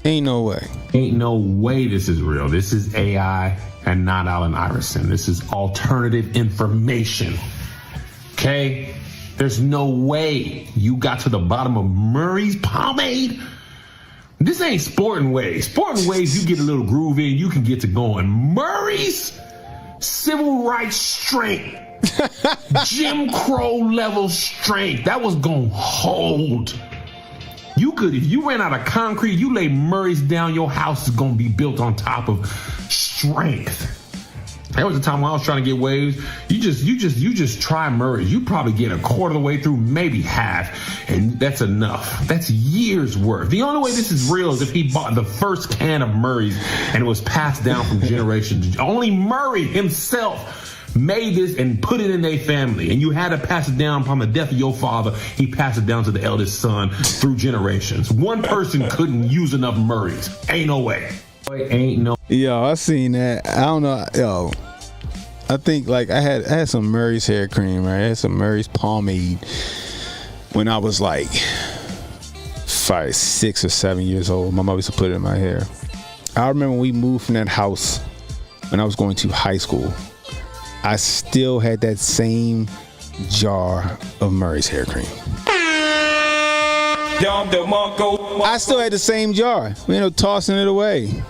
Ain't no way. Ain't no way this is real. This is AI and not Allen Iverson. This is alternative information. Okay? There's no way you got to the bottom of Murray's pomade. This ain't Sporting Waves. Sporting Waves, you get a little groove in, you can get to going. Murray's civil rights strength. Jim Crow level strength. That was gonna hold. You could, if you ran out of concrete, you lay Murray's down, your house is gonna be built on top of strength. There was a time when I was trying to get waves. You just try Murray's. You probably get a quarter of the way through, maybe half, and that's enough. That's years worth. The only way this is real is if he bought the first can of Murray's and it was passed down from generation to only Murray himself made this and put it in their family, and you had to pass it down upon the death of your father. He passed it down to the eldest son through generations. One person couldn't use enough Murray's. Ain't no way. Ain't no. Yo, I seen that. I don't know. Yo, I think like I had some Murray's hair cream, right? I had some Murray's pomade when I was like 5, 6 or 7 years old. My mom used to put it in my hair. I remember when we moved from that house when I was going to high school. I still had that same jar of Murray's hair cream. I still had the same jar. We ended up tossing it away.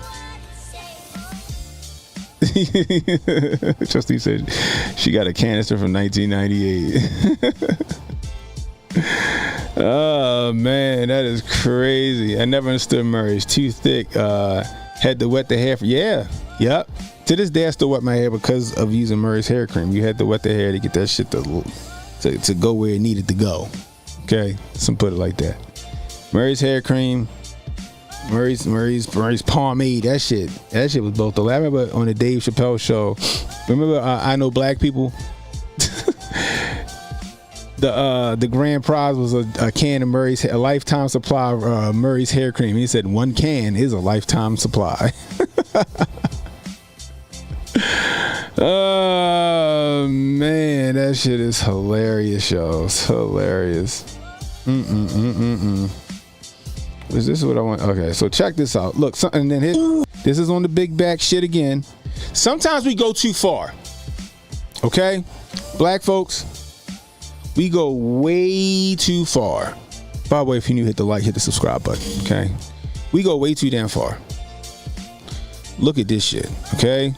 Trustee said she got a canister from 1998. Oh man, that is crazy. I never understood Murray's. Too thick. Had to wet the hair. Yep. To this day, I still wet my hair because of using Murray's hair cream. You had to wet the hair to get that shit to go where it needed to go. Okay, some put it like that. Murray's hair cream, Murray's pomade. That shit was both the. I remember on the Dave Chappelle show. Remember I Know Black People. The grand prize was a can of a lifetime supply of Murray's hair cream. He said one can is a lifetime supply. Oh man, that shit is hilarious, y'all. It's hilarious. Is this what I want? Okay, so check this out. Look, and then this is on the big back shit again. Sometimes we go too far. Okay? Black folks, we go way too far. By the way, if you're new, hit the like, hit the subscribe button. Okay? We go way too damn far. Look at this shit. Okay?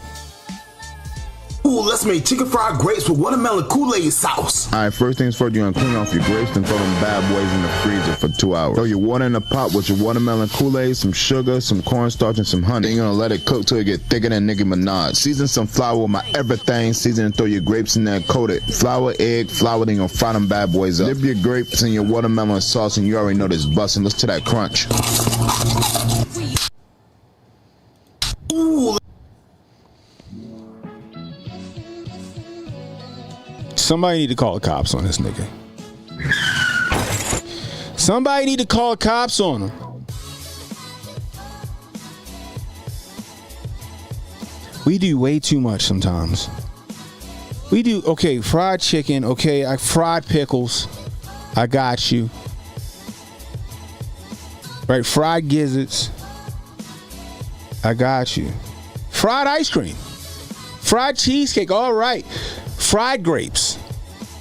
Ooh, let's make chicken fried grapes with watermelon Kool-Aid sauce. All right, first things first, you're gonna clean off your grapes and throw them bad boys in the freezer for 2 hours. Throw your water in the pot with your watermelon Kool-Aid, some sugar, some cornstarch, and some honey. Then you're gonna let it cook till it get thicker than Nicki Minaj. Season some flour with my everything. Season and throw your grapes in there, coat it. Flour, egg, flour, then you're gonna fry them bad boys up. Dip your grapes in your watermelon sauce, and you already know this busting. Listen to that crunch. Ooh. Somebody need to call the cops on this nigga. Somebody need to call the cops on him. We do way too much sometimes. We do, okay, fried chicken, okay, fried pickles. I got you. Right, fried gizzards. I got you. Fried ice cream. Fried cheesecake, all right. Fried grapes.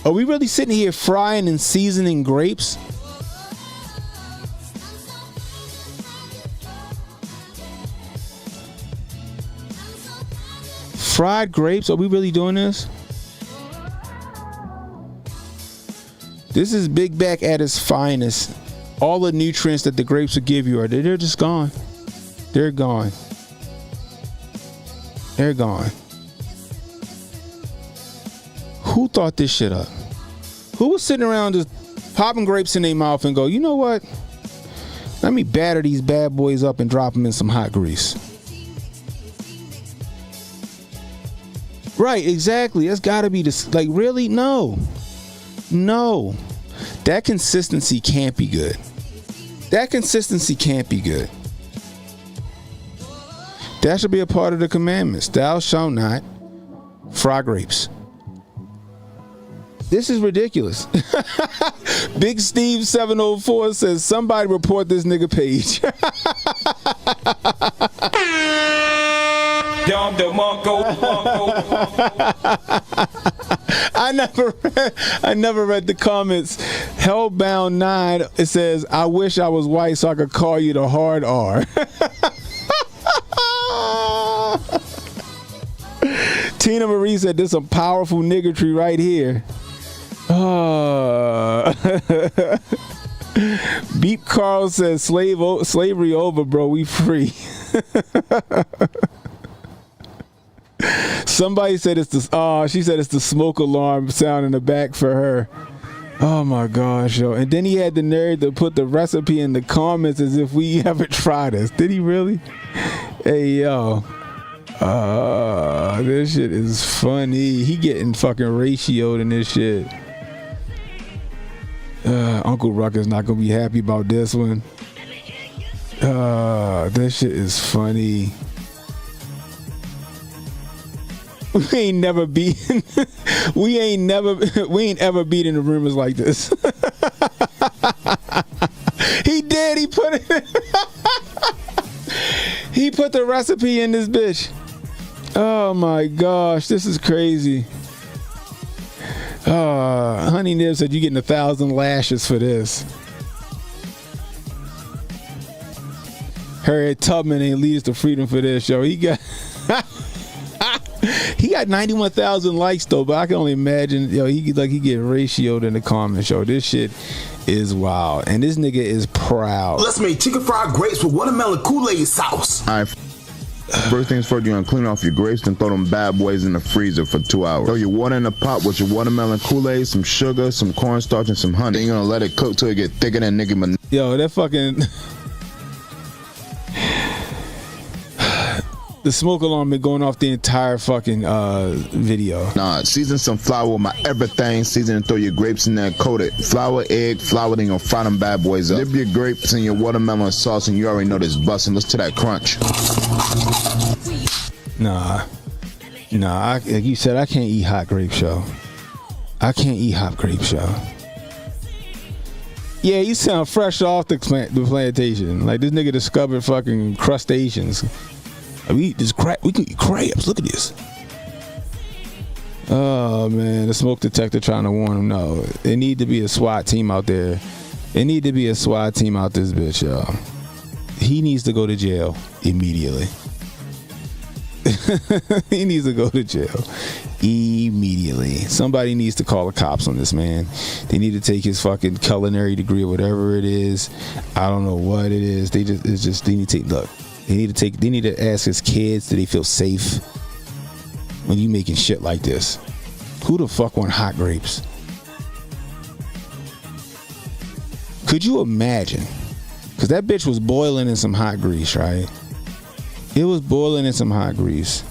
Are we really sitting here frying and seasoning grapes? Fried grapes? Are we really doing this? This is Big Back at its finest. All the nutrients that the grapes will give you they're just gone. They're gone. They're gone. Who thought this shit up? Who was sitting around just popping grapes in their mouth and go, you know what? Let me batter these bad boys up and drop them in some hot grease. Right, exactly. That's got to be this. Like, really? No. No. That consistency can't be good. That consistency can't be good. That should be a part of the commandments. Thou shalt not fry grapes. This is ridiculous. Big Steve 704 says somebody report this nigga page. I never read the comments. Hellbound 9, it says, I wish I was white so I could call you the hard R. Tina Marie said, this is some powerful niggertry right here. Beep Carl says slavery over, bro. We free. Somebody said it's the she said it's the smoke alarm sound in the back for her. Oh my gosh, yo. And then he had the nerve to put the recipe in the comments as if we haven't tried this. Did he really? Hey yo. This shit is funny. He getting fucking ratioed in this shit. Uncle Rucker's not gonna be happy about this one. This shit is funny. We ain't ever beaten the rumors like this. He did. He put it. He put the recipe in this bitch. Oh my gosh, this is crazy. Honey Nib said you're getting 1,000 lashes for this. Harriet Tubman ain't lead us to freedom for this, yo. He got 91,000 likes though, but I can only imagine, yo, he get ratioed in the comments, yo. This shit is wild, and this nigga is proud. Let's make chicken fried grapes with watermelon Kool-Aid sauce. All right. First things first, you're gonna clean off your grapes and throw them bad boys in the freezer for 2 hours. Throw your water in the pot with your watermelon Kool-Aid, some sugar, some cornstarch, and some honey. Then you're gonna let it cook till it get thicker than Nicki Minaj. Yo, that fucking the smoke alarm been going off the entire fucking video. Nah, season some flour with my everything. Season and throw your grapes in there, coat it. Flour, egg, flour, then you're gonna fry them bad boys up. Dip your grapes in your watermelon sauce, and you already know this busting. Listen to that crunch. Nah, like you said, I can't eat hot grapes, yo. I can't eat hot grapes, yo. Yeah, you sound fresh off the plantation. Like this nigga discovered fucking crustaceans. We eat this crap. We can eat crabs. Look at this. Oh man, the smoke detector trying to warn him. No, there need to be a SWAT team out there. There need to be a SWAT team out this bitch, y'all. He needs to go to jail immediately. He needs to go to jail immediately. Somebody needs to call the cops on this man. They need to take his fucking culinary degree or whatever it is. I don't know what it is. They need to take. Look, they need to ask his kids, do they feel safe when you making shit like this? Who the fuck want hot grapes? Could you imagine? Because that bitch was boiling in some hot grease, right? It was boiling in some hot grease.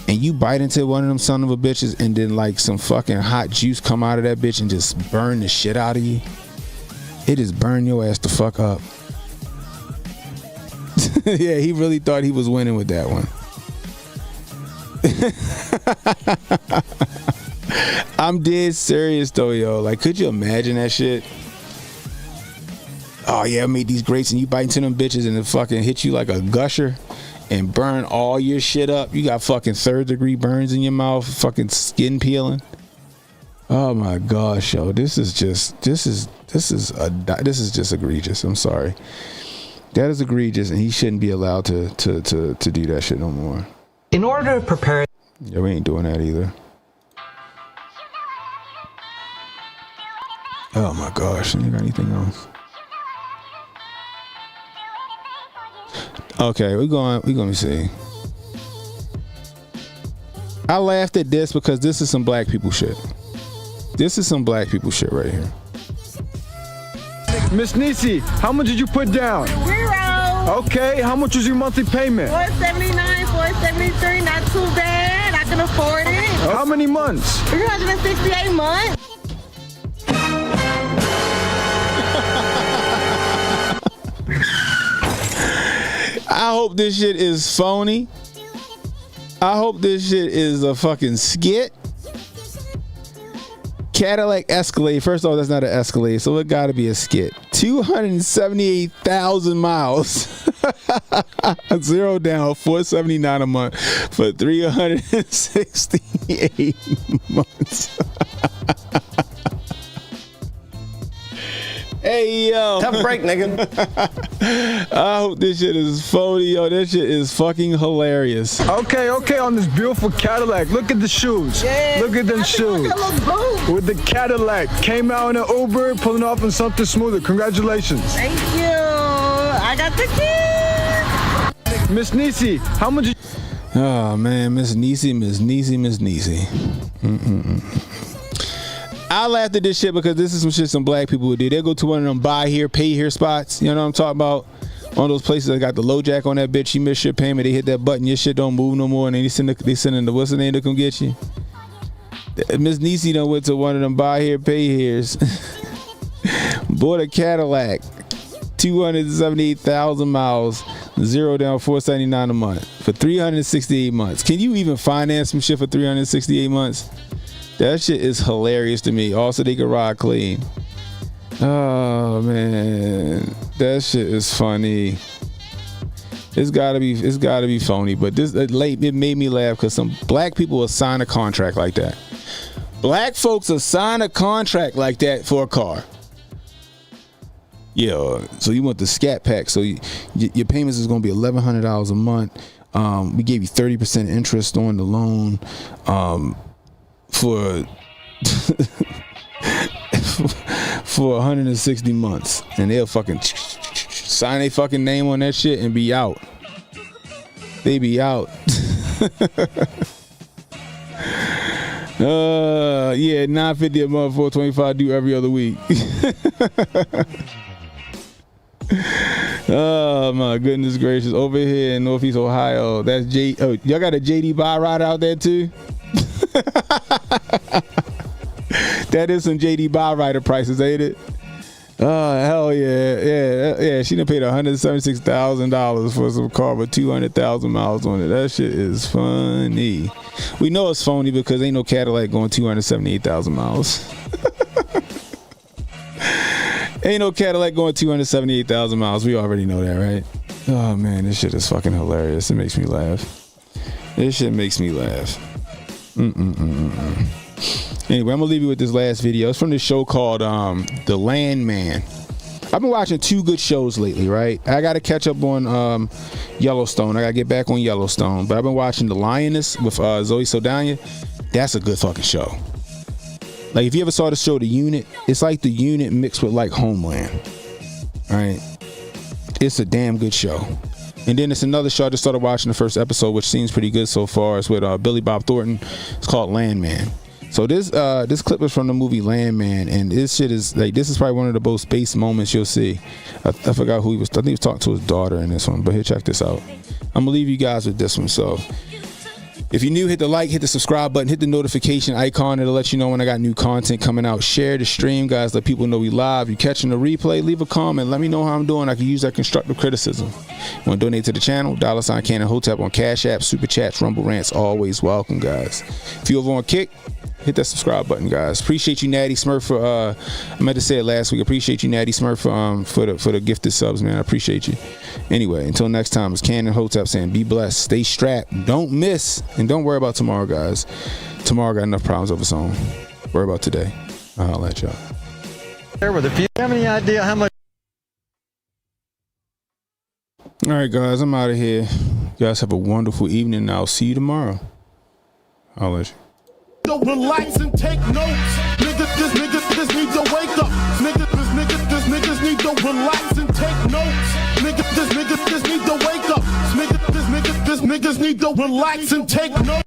And you bite into one of them son of a bitches and then like some fucking hot juice come out of that bitch and just burn the shit out of you. It just burn your ass the fuck up. Yeah, he really thought he was winning with that one. I'm dead serious though, yo. Like, could you imagine that shit? Oh yeah, I made these grapes and you bite into them bitches and it fucking hit you like a gusher and burn all your shit up. You got fucking 3rd degree burns in your mouth, fucking skin peeling. Oh my gosh, yo, this is just egregious. I'm sorry. That is egregious and he shouldn't be allowed to do that shit no more. In order to prepare... Yeah, we ain't doing that either. Oh my gosh, you got anything else? Okay, we're gonna see. I laughed at this because this is some black people shit. This is some black people shit right here. Miss Nisi, how much did you put down? 0. Okay, how much was your monthly payment? $479, $473, not too bad. I can afford it. How many months? 368 months. I hope this shit is phony. I hope this shit is a fucking skit. Cadillac Escalade. First of all, that's not an Escalade, so it gotta be a skit. 278,000 miles. 0 down, 479 a month for 368 months. Hey, yo. Tough break, nigga. I hope this shit is phony, yo. That shit is fucking hilarious. Okay, on this beautiful Cadillac. Look at the shoes. Yeah, look at them shoes. With the Cadillac. Came out in an Uber, pulling off in something smoother. Congratulations. Thank you. I got the key. Miss Nisi, how much... Oh, man. Miss Nisi. I laughed at this shit because this is some shit some black people would do. They'll go to one of them buy here, pay here spots. You know what I'm talking about? One of those places that got the low jack on that bitch. You miss your payment, they hit that button, your shit don't move no more, and then they send in the what's the name to come get you. Miss Nisi done went to one of them buy here, pay here's. Bought a Cadillac, 278,000 miles, 0 down, 479 a month for 368 months. Can you even finance some shit for 368 months? That shit is hilarious to me. Also, they can ride clean. Oh man, that shit is funny. It's gotta be phony. But it made me laugh because some black people will sign a contract like that. Black folks will sign a contract like that for a car. Yeah. So you want the Scat Pack? So your payments is gonna be $1,100 a month. We gave you 30% interest on the loan. For 160 months, and they'll fucking sign their fucking name on that shit and be out. They be out. Yeah, $950 a month, $425 due every other week. Oh my goodness gracious! Over here in Northeast Ohio, that's y'all got a JD buy ride out there too. That is some JD buy rider prices, ain't it? Oh hell yeah. She done paid $176,000 for some car with 200,000 miles on it. That shit is funny. We know it's phony because ain't no Cadillac going 278,000 miles. Ain't no Cadillac going 278,000 miles. We already know that, right? Oh man, this shit is fucking hilarious. It makes me laugh. This shit makes me laugh. Anyway, I'm gonna leave you with this last video. It's from this show called The Landman. I've been watching two good shows lately, right? I gotta catch up on Yellowstone. I gotta get back on Yellowstone. But I've been watching The Lioness with Zoe Saldana. That's a good fucking show. Like, if you ever saw the show The Unit, it's like The Unit mixed with like Homeland. All right, it's a damn good show. And then it's another show I just started watching the first episode, which seems pretty good so far. It's with Billy Bob Thornton. It's called Landman. So this clip is from the movie Landman, and this shit is like, this is probably one of the most base moments you'll see. I forgot who he was. I think he was talking to his daughter in this one. But here, check this out. I'm gonna leave you guys with this one. So if you're new, hit the like, hit the subscribe button, hit the notification icon. It'll let you know when I got new content coming out. Share the stream, guys. Let people know we live. You catching the replay, leave a comment. Let me know how I'm doing. I can use that constructive criticism. You want to donate to the channel? $sign Cannon Hotep on Cash App, Super Chats, Rumble Rants. Always welcome, guys. If you're over on Kick, hit that subscribe button, guys. Appreciate you, Natty Smurf, for I meant to say it last week. Appreciate you, Natty Smurf, for the gifted subs, man. I appreciate you. Anyway, until next time, it's Cannon Hotep saying be blessed, stay strapped, don't miss, and don't worry about tomorrow, guys. Tomorrow got enough problems of its own. Worry about today. I'll let y'all. If you have any idea how much. All right, guys, I'm out of here. You guys have a wonderful evening, and I'll see you tomorrow. I'll let you. Relax and take notes. Niggas need to wake up. Niggas need to relax and take notes. Niggas need to wake up. Niggas need to relax and take notes.